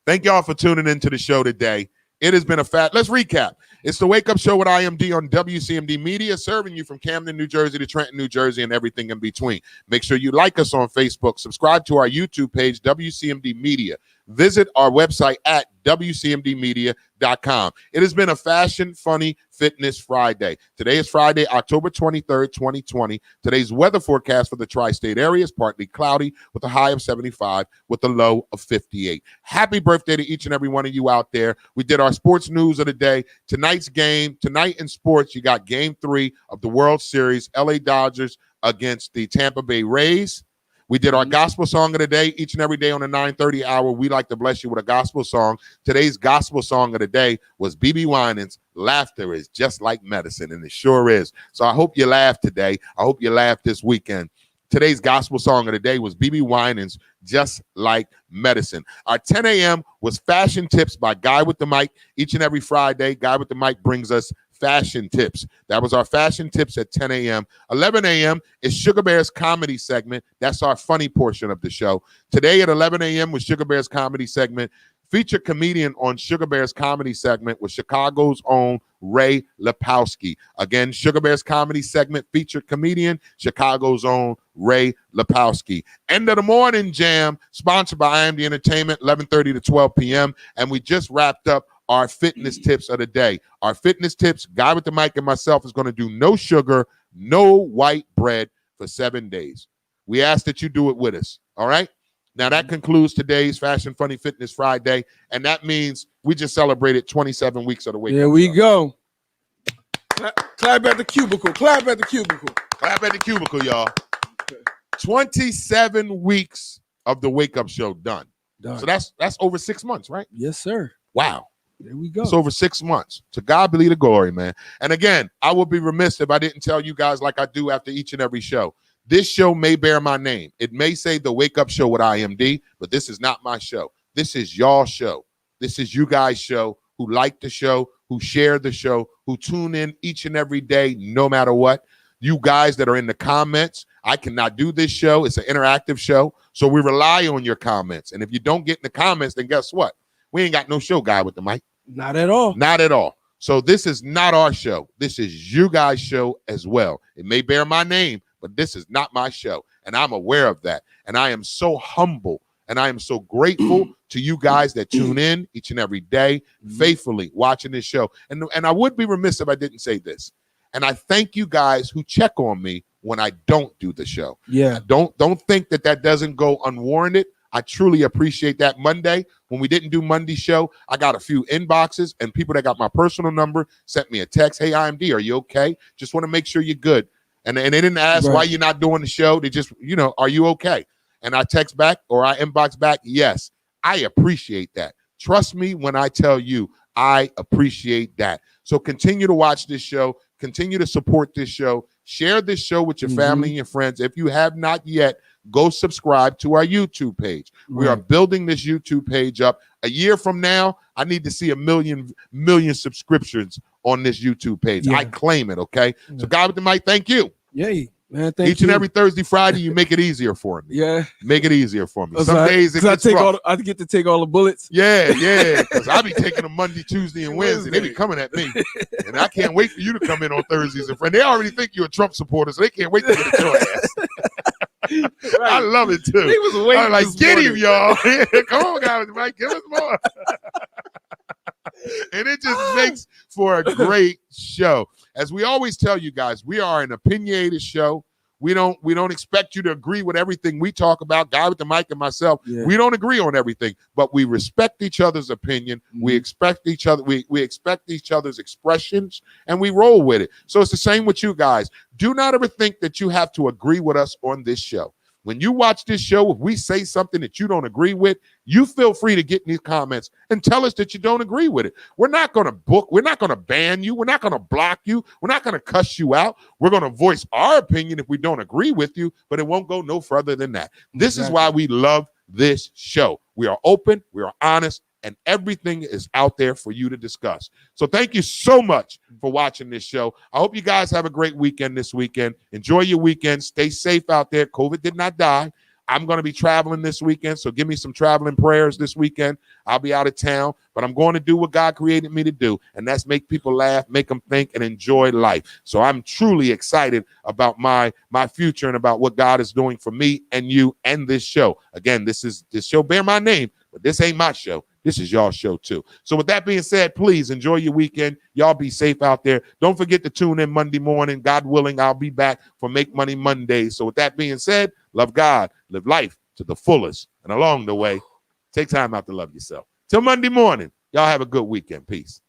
Thank y'all for tuning into the show today. It has been let's recap. It's the Wake Up Show with IMD on WCMD Media, serving you from Camden, New Jersey to Trenton, New Jersey, and everything in between. Make sure you like us on Facebook. Subscribe to our YouTube page, WCMD Media. Visit our website at WCMDmedia.com. It has been a Fashion, Funny, Fitness Friday. Today is Friday, October 23rd, 2020. Today's weather forecast for the tri-state area is partly cloudy with a high of 75 with a low of 58. Happy birthday to each and every one of you out there. We did our sports news of the day. Tonight's game, tonight in sports, you got game 3 of the World Series, LA Dodgers against the Tampa Bay Rays. We did our gospel song of the day each and every day on the 9:30 hour. We like to bless you with a gospel song. Today's gospel song of the day was BB Winans. Laughter is just like medicine, and it sure is. So I hope you laughed today. I hope you laughed this weekend. Today's gospel song of the day was BB Winans, Just Like Medicine. Our 10 a.m. was Fashion Tips by Guy with the Mic. Each and every Friday, Guy with the Mic brings us fashion tips. That was our fashion tips at 10 a.m. 11 a.m. is Sugar Bear's comedy segment. That's our funny portion of the show. Today at 11 a.m. was Sugar Bear's comedy segment. Featured comedian on Sugar Bear's comedy segment was Chicago's own Ray Lepowski. Again, Sugar Bear's comedy segment featured comedian, Chicago's own Ray Lepowski. End of the morning jam, sponsored by IMD Entertainment, 11:30 to 12 p.m. And we just wrapped up our fitness tips of the day. Our fitness tips, Guy with the Mic and myself is going to do no sugar, no white bread for 7 days. We ask that you do it with us, all right? Now, that concludes today's Fashion, Funny, Fitness Friday, and that means we just celebrated 27 weeks of the Wake Up There we Show. go. Clap at the cubicle. Clap at the cubicle. Clap at the cubicle, y'all. 27 weeks of the Wake Up Show done. So that's over 6 months, right? Yes, sir. Wow. There we go. It's over 6 months. To God be the glory, man. And again, I would be remiss if I didn't tell you guys like I do after each and every show. This show may bear my name. It may say the Wake Up Show with IMD, but this is not my show. This is y'all's show. This is you guys' show who like the show, who share the show, who tune in each and every day, no matter what. You guys that are in the comments, I cannot do this show. It's an interactive show, so we rely on your comments. And if you don't get in the comments, then guess what? We ain't got no show, Guy with the Mic. Not at all. Not at all. So this is not our show. This is you guys' show as well. It may bear my name, but this is not my show. And I'm aware of that. And I am so humble and I am so grateful to you guys that tune in each and every day, faithfully watching this show. And I would be remiss if I didn't say this. And I thank you guys who check on me when I don't do the show. Yeah. Don't think that doesn't go unwarranted. I truly appreciate that. Monday, when we didn't do Monday show, I got a few inboxes and people that got my personal number sent me a text. Hey, IMD, are you okay? Just want to make sure you're good. And they didn't ask why you're not doing the show. They just, are you okay? And I text back or I inbox back, yes, I appreciate that. Trust me when I tell you, I appreciate that. So continue to watch this show. Continue to support this show. Share this show with your family and your friends. If you have not yet, go subscribe to our YouTube page. We are building this YouTube page up. A year from now, I need to see a million subscriptions on this YouTube page. I claim it, okay? So, Guy with the Mic, thank you. Yay. Man, thank Each you. and every Thursday, Friday, you make it easier for me. Yeah. Make it easier for me. So Some days it gets rough. I get to take all the bullets. Yeah, because I be taking them Monday, Tuesday, and Wednesday. They be coming at me. And I can't wait for you to come in on Thursdays and Fridays. They already think you're a Trump supporter, so they can't wait to get at your ass. Right. I love it, too. They was waiting I'm like, this get him, morning. y'all. Come on, guys. Mike, give us more. And it just makes for a great show. As we always tell you guys, we are an opinionated show. We don't expect you to agree with everything we talk about. Guy with the mic and myself, we don't agree on everything, but we respect each other's opinion. We expect each other. We expect each other's expressions, and we roll with it. So it's the same with you guys. Do not ever think that you have to agree with us on this show. When you watch this show, if we say something that you don't agree with, you feel free to get in these comments and tell us that you don't agree with it. We're not going to ban you. We're not going to block you. We're not going to cuss you out. We're going to voice our opinion if we don't agree with you, but it won't go no further than that. This is why we love this show. We are open, we are honest, and everything is out there for you to discuss. So thank you so much for watching this show. I hope you guys have a great weekend this weekend. Enjoy your weekend. Stay safe out there. COVID did not die. I'm going to be traveling this weekend, so give me some traveling prayers this weekend. I'll be out of town, but I'm going to do what God created me to do, and that's make people laugh, make them think, and enjoy life. So I'm truly excited about my future and about what God is doing for me and you and this show. Again, this show bear my name, but this ain't my show. This is y'all show too. So with that being said, please enjoy your weekend. Y'all be safe out there. Don't forget to tune in Monday morning. God willing, I'll be back for Make Money Mondays. So with that being said, love God, live life to the fullest. And along the way, take time out to love yourself. Till Monday morning, y'all have a good weekend. Peace.